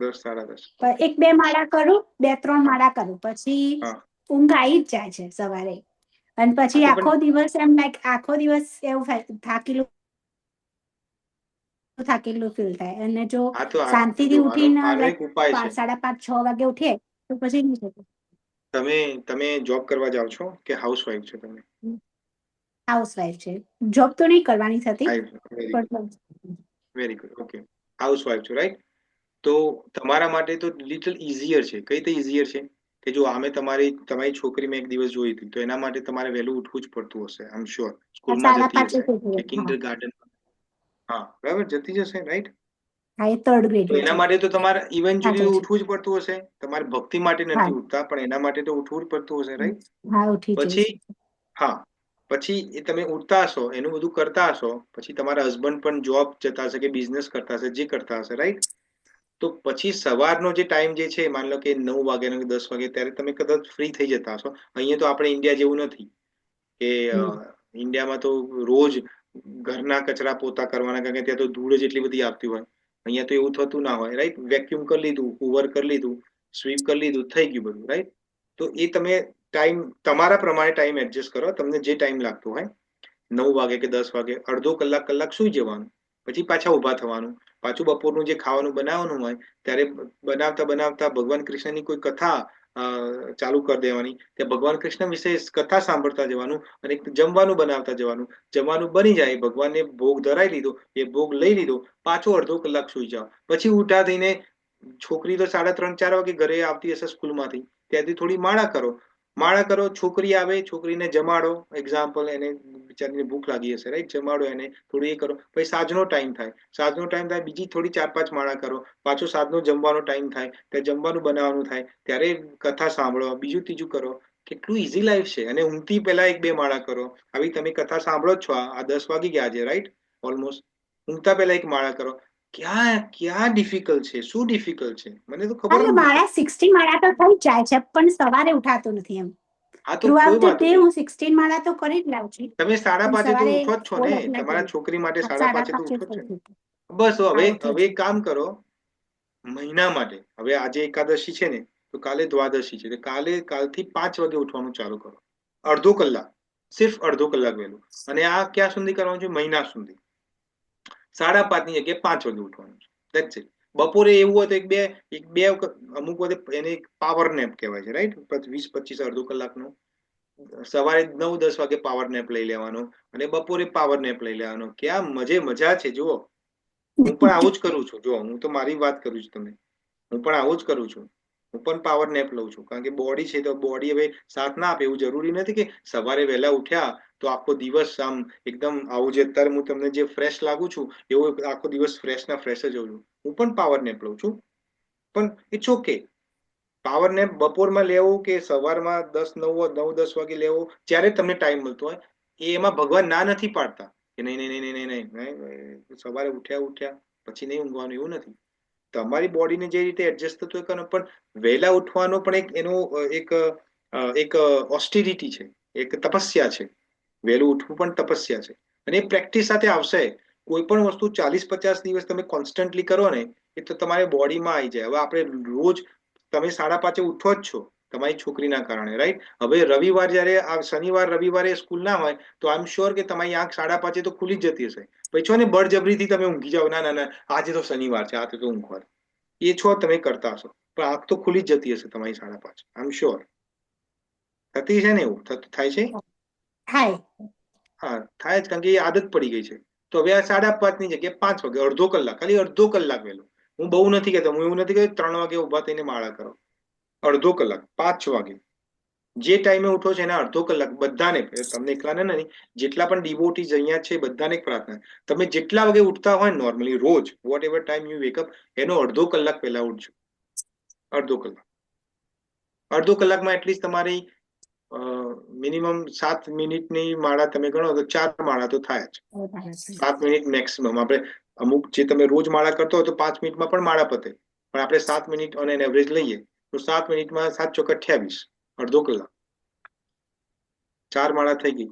[SPEAKER 2] 10 સાડા 10.
[SPEAKER 6] 1-2 માળા કરું, 2-3 માળા કરું, પછી
[SPEAKER 2] હા,
[SPEAKER 6] ઊંઘ આવી જ જાય છે સવારે. અને પછી
[SPEAKER 2] તો
[SPEAKER 6] આખો દિવસ એમ લાઈક આખો દિવસ એવું થાકેલું ફીલ થાય. અને જો
[SPEAKER 2] હા, તો
[SPEAKER 6] શાંતિથી ઉઠીને
[SPEAKER 2] આનો
[SPEAKER 6] લાઈક
[SPEAKER 2] એક ઉપાય છે.
[SPEAKER 6] 5-5:30-6 વાગે ઉઠીએ તો પછી નહીં થતું.
[SPEAKER 2] તમે જોબ કરવા જાઓ છો કે હાઉસવાઈફ છો તમે?
[SPEAKER 6] હાઉસવાઈફ છે, જોબ તો નહીં કરવાની થતી,
[SPEAKER 2] વેરી ગુડ,
[SPEAKER 6] પણ
[SPEAKER 2] વેરી ગુડ. ઓકે, હાઉસવાઈફ છો, રાઈટ? તો તમારા માટે તો લિટલ ઇઝીયર છે. કઈ રીતે ઇઝીયર છે કે જો તમારી છોકરી મેં એક દિવસ જોઈ હતી, તો એના માટે તમારે વહેલું ઉઠવું જ પડતું હશે, આઈ એમ શ્યોર. સ્કૂલમાં જતી
[SPEAKER 6] 5:30
[SPEAKER 2] હશે
[SPEAKER 6] ઉઠીએ.
[SPEAKER 2] કે કિન્ડર ગાર્ડન, હા બરાબર, જતી જશે, રાઈટ?
[SPEAKER 6] હા, એ 3rd
[SPEAKER 2] તો
[SPEAKER 6] ગ્રેડમાં
[SPEAKER 2] એના
[SPEAKER 6] છે.
[SPEAKER 2] માટે તો તમારે ઇવેન્ચ્યુઅલી
[SPEAKER 6] સાચે છે.
[SPEAKER 2] ઉઠવું જ પડતું હશે. તમારે ભક્તિ માટે
[SPEAKER 6] હા,
[SPEAKER 2] નથી ઉઠતા, પણ એના માટે તો ઉઠવું જ પડતું હશે, રાઈટ?
[SPEAKER 6] હા, ઉઠી જઈશ.
[SPEAKER 2] પછી હા, પછી એ તમે ઉઠતા હશો, એનું બધું કરતા હશો, પછી તમારા હસબન્ડ પણ જોબ જતા હશે કે બિઝનેસ કરતા હશે, જે કરતા હશે, રાઈટ? તો પછી સવારનો જે ટાઈમ જે છે, માની લો કે 9 વાગ્યાનો કે 10 વાગે, ત્યારે તમે કદાચ ફ્રી થઈ જતા હશો. અહીંયા તો આપણે ઇન્ડિયા જેવું નથી કે ઇન્ડિયામાં તો રોજ ઘરના કચરા પોતા કરવાના, કારણ કે ત્યાં તો ધૂળ જ એટલી બધી આવતી હોય. અહીંયા તો એવું થતું ના હોય, રાઈટ? વેક્યુમ કરી લીધું, હુવર કરી લીધું, સ્વીપ કરી લીધું, થઈ ગયું બધું, રાઈટ? તો એ તમે ટાઈમ તમારા પ્રમાણે ટાઈમ એડજસ્ટ કરો, તમને જે ટાઈમ લાગતો હોય. 9 વાગે કે 10 વાગે અડધો કલાક સુઈ જવાનું, પછી પાછા ઊભા થવાનું, પાછું બપોરનું જે ખાવાનું બનાવવાનું હોય ત્યારે બનાવતા ભગવાન કૃષ્ણની કોઈ કથા ચાલુ કરી દેવાની, ત્યાં ભગવાન કૃષ્ણ વિશે કથા સાંભળતા જવાનું, અને જમવાનું બનાવતા જવાનું. જમવાનું બની જાય, ભગવાનને ભોગ ધરાઈ લીધો, એ ભોગ લઈ લીધો, પાછો અડધો કલાક સુઈ જાઓ. પછી ઉઠા થઈને છોકરી તો 3:30-4 વાગે ઘરે આવતી હશે સ્કૂલમાંથી, ત્યાંથી થોડી માળા કરો, છોકરી આવે, છોકરીને જમાડો, એક્ઝામ્પલ, એને બિચારીને ભૂખ લાગી હશે, રાઈટ? જમાડો એને, થોડું એ કરો. પછી સાંજનો ટાઈમ થાય, બીજી થોડી 4-5 માળા કરો, પાછો સાંજનો જમવાનો ટાઈમ થાય, ત્યારે જમવાનું બનાવવાનું થાય, ત્યારે કથા સાંભળો, બીજું ત્રીજું કરો. કેટલું ઇઝી લાઈફ છે. અને ઊંઘથી પહેલા 1-2 માળા કરો. આવી તમે કથા સાંભળો જ છો, આ 10 વાગી ગયા છે, રાઈટ? ઓલમોસ્ટ. ઊંઘતા પહેલા 1 માળા કરો. ક્યાં ડિફિકલ્ટ છે? શું ડિફિકલ્ટ છે? મને તો ખબર જ
[SPEAKER 6] એટલે
[SPEAKER 2] નથી.
[SPEAKER 6] મારા 16 માળા તો થઈ જાય છે, પણ સવારે ઉઠાતું નથી એમ.
[SPEAKER 2] હા, તો
[SPEAKER 6] થ્રુ
[SPEAKER 2] કોઈ
[SPEAKER 6] આઉટ ધ
[SPEAKER 2] વાંધો
[SPEAKER 6] ડે
[SPEAKER 2] નહીં.
[SPEAKER 6] હું 16 માળા તો કરી જ લઉં છું,
[SPEAKER 2] તમે
[SPEAKER 6] પણ
[SPEAKER 2] 5:30 તો
[SPEAKER 6] સવારે
[SPEAKER 2] ઉઠો જ છો
[SPEAKER 6] બહુ
[SPEAKER 2] ને,
[SPEAKER 6] વહેલા
[SPEAKER 2] તમારા
[SPEAKER 6] કરું.
[SPEAKER 2] છોકરી માટે 5:30 તો
[SPEAKER 6] 5:30
[SPEAKER 2] ઉઠો જ છો ને.
[SPEAKER 6] ઉઠું.
[SPEAKER 2] બસ
[SPEAKER 6] હા,
[SPEAKER 2] હવે
[SPEAKER 6] ઉઠું
[SPEAKER 2] એક
[SPEAKER 6] છું.
[SPEAKER 2] કામ કરો, મહિના માટે. હવે આજે એકાદશી છે ને, તો કાલે દ્વાદશી છે, તો કાલથી 5 વાગે ઉઠવાનું ચાલુ કરો. અડધો કલાક, સિર્ફ અડધો કલાક વહેલું. અને આ ક્યાં સુધી કરવાનું છે? મહિના સુધી. 5:30 ની જગ્યાએ 5 વાગે ઉઠવાનું છે. That's it. બપોરે એવું હોય તો એક બે વખત, અમુક વખતે એને પાવર નેપ કહેવાય છે, રાઈટ? 20-25 અડધો કલાકનો. સવારે 9-10 વાગે પાવર નેપ લઈ લેવાનો અને બપોરે પાવર નેપ લઈ લેવાનો. ક્યાં મજા છે જુઓ. હું પણ આવું જ કરું છું. જો હું તો મારી વાત કરું છું તમને, હું પણ આવું જ કરું છું. હું પણ પાવર નેપ લઉં છું, કારણ કે બોડી છે તો બોડી હવે સાથ ના આપે. એવું જરૂરી નથી કે સવારે વહેલા ઉઠ્યા તો આખો દિવસ આમ એકદમ આવું, જે અત્યારે હું તમને જે ફ્રેશ લાગુ છું એવો આખો દિવસ ફ્રેશ ના ફ્રેશ જ હોઉં છું. હું પણ પાવર નેપ લઉં છું, પણ ઇટ્સ ઓકે. પાવર નેપ બપોરમાં લેવો કે સવારમાં 9-10 વાગે લેવો, જ્યારે તમને ટાઈમ મળતો હોય. એમાં ભગવાન ના નથી પાડતા કે નહીં નહીં નહીં નહીં નહીં, સવારે ઉઠ્યા પછી નહીં ઊંઘવાનું, એવું નથી. તમારી બોડીને જે રીતે એડજસ્ટ થતું હોય કરવાનું. પણ વહેલા ઉઠવાનો પણ એક ઓસ્ટિરિટી છે, એક તપસ્યા છે. વહેલું ઉઠવું પણ તપસ્યા છે, અને એ પ્રેક્ટિસ સાથે આવશે. કોઈ પણ વસ્તુ 40-50 દિવસ તમે કોન્સ્ટન્ટલી કરો ને, એ તો તમારી બોડીમાં આવી જાય. હવે આપણે રોજ તમે 5:30 ઉઠો જ છો તમારી છોકરીના કારણે, રાઈટ? હવે રવિવાર જયારે શનિવાર રવિવારે સ્કૂલ ના હોય તો આઈ એમ શ્યોર કે તમારી આંખ 5:30 તો ખુલી જ જતી હશે. પછી છો ને બળજબરીથી તમે ઊંઘી જાઓ, ના ના ના આજે તો શનિવાર છે, આ તો ઊંઘવા. એ છો તમે કરતા હશો, પણ આંખ તો ખુલી જ જતી હશે તમારી 5:30. આઈ એમ શ્યોર થતી છે ને, એવું થાય છે.
[SPEAKER 6] થાય.
[SPEAKER 2] હા, થાય જ, કારણ કે એ આદત પડી ગઈ છે. તો હવે આ 5:30 ની જગ્યાએ 5 વાગે, અડધો કલાક, ખાલી અડધો કલાક વહેલો. હું બહુ નથી કહેતો, હું એવું નથી કહેતો 3 વાગે ઉભા થઈને માળા કરો. અડધો કલાક, 5 વાગે જે ટાઈમે ઉઠો છે એના અડધો કલાક બધાને, તમને એકલાને નહીં, જેટલા પણ ડિવોટીઝ અહીંયા છે બધાને પ્રાર્થના, તમે જેટલા વાગે ઉઠતા હોય નોર્મલી રોજ, whatever time you wake up, એનો અડધો કલાક પહેલા ઉઠજો. અડધો કલાકમાં એટલીસ્ટ તમારી મિનિમમ 7 મિનિટની માળા તમે ગણો તો 4 માળા તો થાય જ. 7 મિનિટ મેક્સિમમ. આપણે અમુક જે તમે રોજ માળા કરતો હોય તો 5 મિનિટમાં પણ માળા પતે, પણ આપણે 7 મિનિટ ઓન એન એવરેજ લઈએ તો 7 મિનિટમાં 7 ચોક 28, અડધો કલાક, 4 માળા થઈ ગઈ.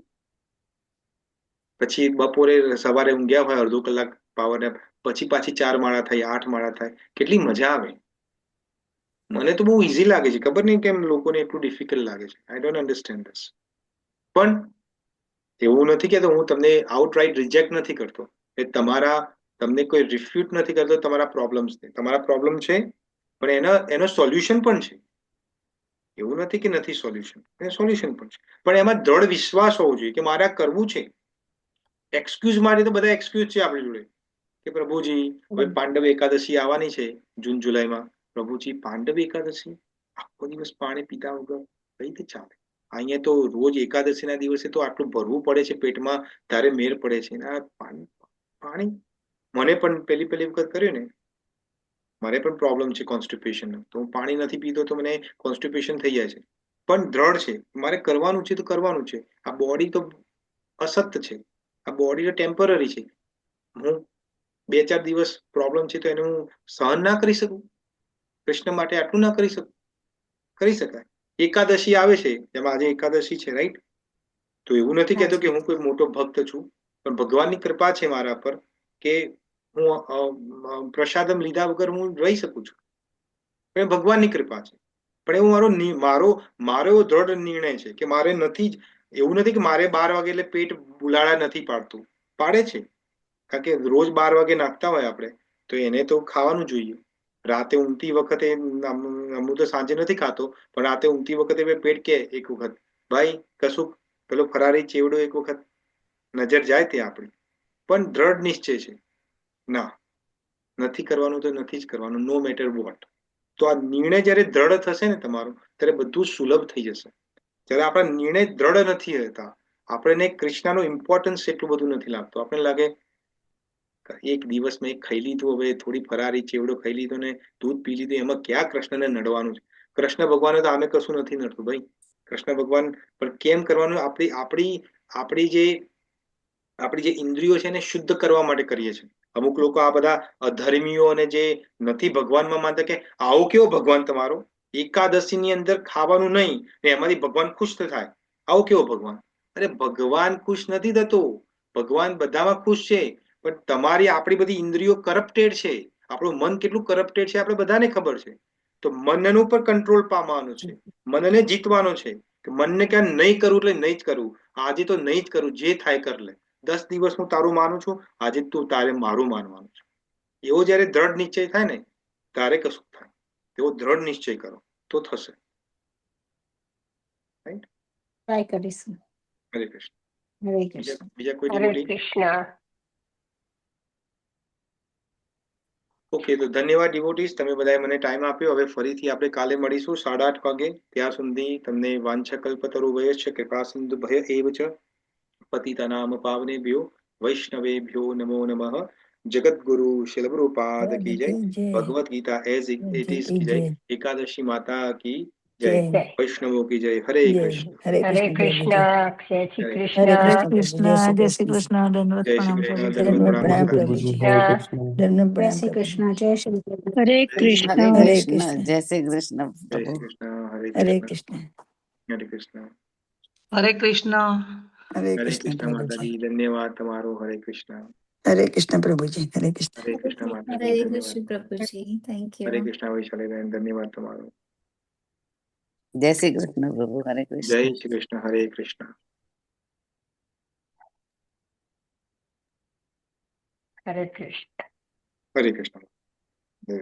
[SPEAKER 2] પછી બપોરે સવારે ઊંઘ્યા હોય અડધો કલાક પાવર નેપ, પછી પાછી 4 માળા થઈ, 8 માળા થાય. કેટલી મજા આવે. મને તો બહુ ઈઝી લાગે છે, ખબર નહીં કેમ લોકોને એટલું ડિફિકલ્ટ લાગે છે. I don't understand this. પણ એવું નથી કે હું તમને આઉટરાઇટ રિજેક્ટ નથી કરતો, એ તમને કોઈ રિફ્યુટ નથી કરતો તમારા પ્રોબ્લેમ્સ. તમારા પ્રોબ્લેમ છે, પણ એનો સોલ્યુશન પણ છે. એવું નથી કે નથી સોલ્યુશન, સોલ્યુશન પણ છે, પણ એમાં દ્રઢ વિશ્વાસ હોવો જોઈએ કે મારે આ કરવું છે. એક્સક્યુઝ માટે તો બધા એક્સક્યુઝ છે આપણી જોડે, કે પ્રભુજી હવે પાંડવ એકાદશી આવવાની છે જૂન જુલાઈમાં. પ્રભુજી પાંડવ એકાદશી, આખો દિવસ પાણી પીતા વગર કઈ રીતે ચાલે? અહીંયા તો રોજ એકાદશીના દિવસે તો આટલું ભરવું પડે છે પેટમાં, ત્યારે મેર પડે છે. પાણી મને પણ પહેલી વખત કર્યું ને, મારે પણ પ્રોબ્લેમ છે કોન્સ્ટિપેશનનો, તો હું પાણી નથી પીતો તો મને કોન્સ્ટિપેશન થઈ જાય છે. પણ દ્રઢ છે, મારે કરવાનું છે તો કરવાનું છે. આ બોડી તો અસત્ય છે, આ બોડી તો ટેમ્પરરી છે. હું 2-4 દિવસ પ્રોબ્લેમ છે તો એને હું સહન ના કરી શકું? કૃષ્ણ માટે આટલું ના કરી શકું? કરી શકાય. એકાદશી આવે છે, જેમાં આજે એકાદશી છે, રાઈટ? તો એવું નથી કહેતો કે હું કોઈ મોટો ભક્ત છું, પણ ભગવાનની કૃપા છે મારા પર કે હું પ્રસાદમ લીધા વગર હું રહી શકું છું. એ ભગવાનની કૃપા છે. પણ એવું મારો એવો દ્રઢ નિર્ણય છે કે મારે નથી જ, એવું નથી કે મારે 12 વાગે એટલે પેટ બુલાડા નથી પાડતું, પાડે છે. કારણ કે રોજ 12 વાગે નાખતા હોય આપણે, તો એને તો ખાવાનું જોઈએ. રાતે ઊંઘતી વખતે, હું તો સાંજે નથી ખાતો, પણ રાતે ઊંઘતી વખતે પેટ કે એક વખત ભાઈ કશું પેલો ફરારી ચેવડો એક વખત નજર જાય ત્યાં આપણી. પણ દ્રઢ નિશ્ચય છે, ના, નથી કરવાનું તો નથી જ કરવાનું, નો મેટર વોટ. તો આ નિર્ણય જયારે દ્રઢ થશે ને તમારો, ત્યારે બધું સુલભ થઈ જશે. જ્યારે આપણા નિર્ણય દ્રઢ નથી રહેતા, આપણને કૃષ્ણનો ઇમ્પોર્ટન્સ એટલું બધું નથી લાગતું. આપણને લાગે એક દિવસ મેં ખાઈ લીધું, હવે થોડી ફરારી ચેવડો ખાઈ લીધો ને દૂધ પી લીધું, એમાં ક્યાં કૃષ્ણને નડવાનું છે? કૃષ્ણ ભગવાને તો આમે કશું નથી નડતું ભાઈ. કૃષ્ણ ભગવાન પણ કેમ કરવાનું? આપણી જે ઇન્દ્રિયો છે એને શુદ્ધ કરવા માટે કરીએ છીએ. અમુક લોકો આ બધા અધર્મીઓ અને જે નથી ભગવાનમાં માનતા કે આવો કેવો ભગવાન તમારો, એકાદશીની અંદર ખાવાનું નહીં ને એમાંથી ભગવાન ખુશ થાય, આવો કેવો ભગવાન? અરે ભગવાન ખુશ નથી થતો, ભગવાન બધામાં ખુશ છે, પણ આપણી બધી ઇન્દ્રિયો કરપ્ટેડ છે. આપણું મન કેટલું કરપ્ટેડ છે આપણે બધાને ખબર છે. તો મનનું પર કંટ્રોલ પામવાનું છે, મનને જીતવાનું છે કે મનને ક્યાં નહીં કરવું એટલે નહીં જ કરવું. આજે તો નહીં જ કરું, જે થાય કર લે. 10 દિવસ હું તારું માનું છું, આજે તું તારે મારું માનવાનું છે. એવો જયારે દ્રઢ નિશ્ચય થાય ને ત્યારે કશું થાય. એવો દ્રઢ નિશ્ચય કરો તો થશે. રાઈટ?
[SPEAKER 6] ટ્રાય કરીશું.
[SPEAKER 2] હરે કૃષ્ણ.
[SPEAKER 6] હરે
[SPEAKER 2] બીજા
[SPEAKER 6] કૃષ્ણ.
[SPEAKER 2] બીજા કોઈ
[SPEAKER 4] હરે
[SPEAKER 2] ડિવોટી?
[SPEAKER 4] કૃષ્ણ.
[SPEAKER 2] ઓકે, તો ધન્યવાદ ડિવોટીઝ, તમે બધાએ મને ટાઈમ આપ્યો. હવે ફરીથી આપણે કાલે મળીશું 8:30 વાગે. ત્યાં સુધી તમને વાંછકલ્પતરુ વયસ્ય કૃપા સિંધુ ભય એવ ચ પતિતનામ પાવનેભ્યો વૈષ્ણવેભ્યો નમો નમઃ. જગતગુરુ શિલપ્રભુપાદ કી જય. Bhagavad Gita as it is કી જય. એકાદશી માતા કી જય.
[SPEAKER 4] જય.
[SPEAKER 2] વૈષ્ણવો કી જય. હરે કૃષ્ણ.
[SPEAKER 4] હરે કૃષ્ણ. જય શ્રી
[SPEAKER 2] હરે
[SPEAKER 8] હરે
[SPEAKER 4] કૃષ્ણ.
[SPEAKER 8] કૃષ્ણ, જય શ્રી કૃષ્ણ, દંડવત
[SPEAKER 2] જય શ્રી
[SPEAKER 8] પ્રણામ
[SPEAKER 2] કૃષ્ણ.
[SPEAKER 8] પ્રભુજી.
[SPEAKER 2] ધન્યવાદ પ્રણામ
[SPEAKER 5] પ્રભુજી.
[SPEAKER 2] માતાજી.
[SPEAKER 6] જય શ્રી કૃષ્ણ. જય શ્રી કૃષ્ણ.
[SPEAKER 1] હરે
[SPEAKER 3] હરે
[SPEAKER 1] કૃષ્ણ.
[SPEAKER 3] કૃષ્ણ, જય શ્રી કૃષ્ણ
[SPEAKER 2] જય
[SPEAKER 3] પ્રભુ.
[SPEAKER 2] શ્રી કૃષ્ણ. હરે કૃષ્ણ. હરે કૃષ્ણ.
[SPEAKER 8] હરે કૃષ્ણ.
[SPEAKER 2] હરે કૃષ્ણ માતાજી, ધન્યવાદ તમારો. હરે કૃષ્ણ.
[SPEAKER 5] હરે કૃષ્ણ પ્રભુજી. હરે કૃષ્ણ.
[SPEAKER 2] હરે કૃષ્ણ માતાજી,
[SPEAKER 9] હરે
[SPEAKER 2] ધન્યવાદ.
[SPEAKER 9] કૃષ્ણ પ્રભુજી, થેન્ક
[SPEAKER 2] હરે
[SPEAKER 9] યુ.
[SPEAKER 2] કૃષ્ણ વૈશાલીબેન, ધન્યવાદ તમારો.
[SPEAKER 3] જય શ્રી કૃષ્ણ પ્રભુ. હરે
[SPEAKER 2] જય
[SPEAKER 3] કૃષ્ણ.
[SPEAKER 2] શ્રી કૃષ્ણ. હરે કૃષ્ણ.
[SPEAKER 4] હરે કૃષ્ણ.
[SPEAKER 2] હરે કૃષ્ણ. જય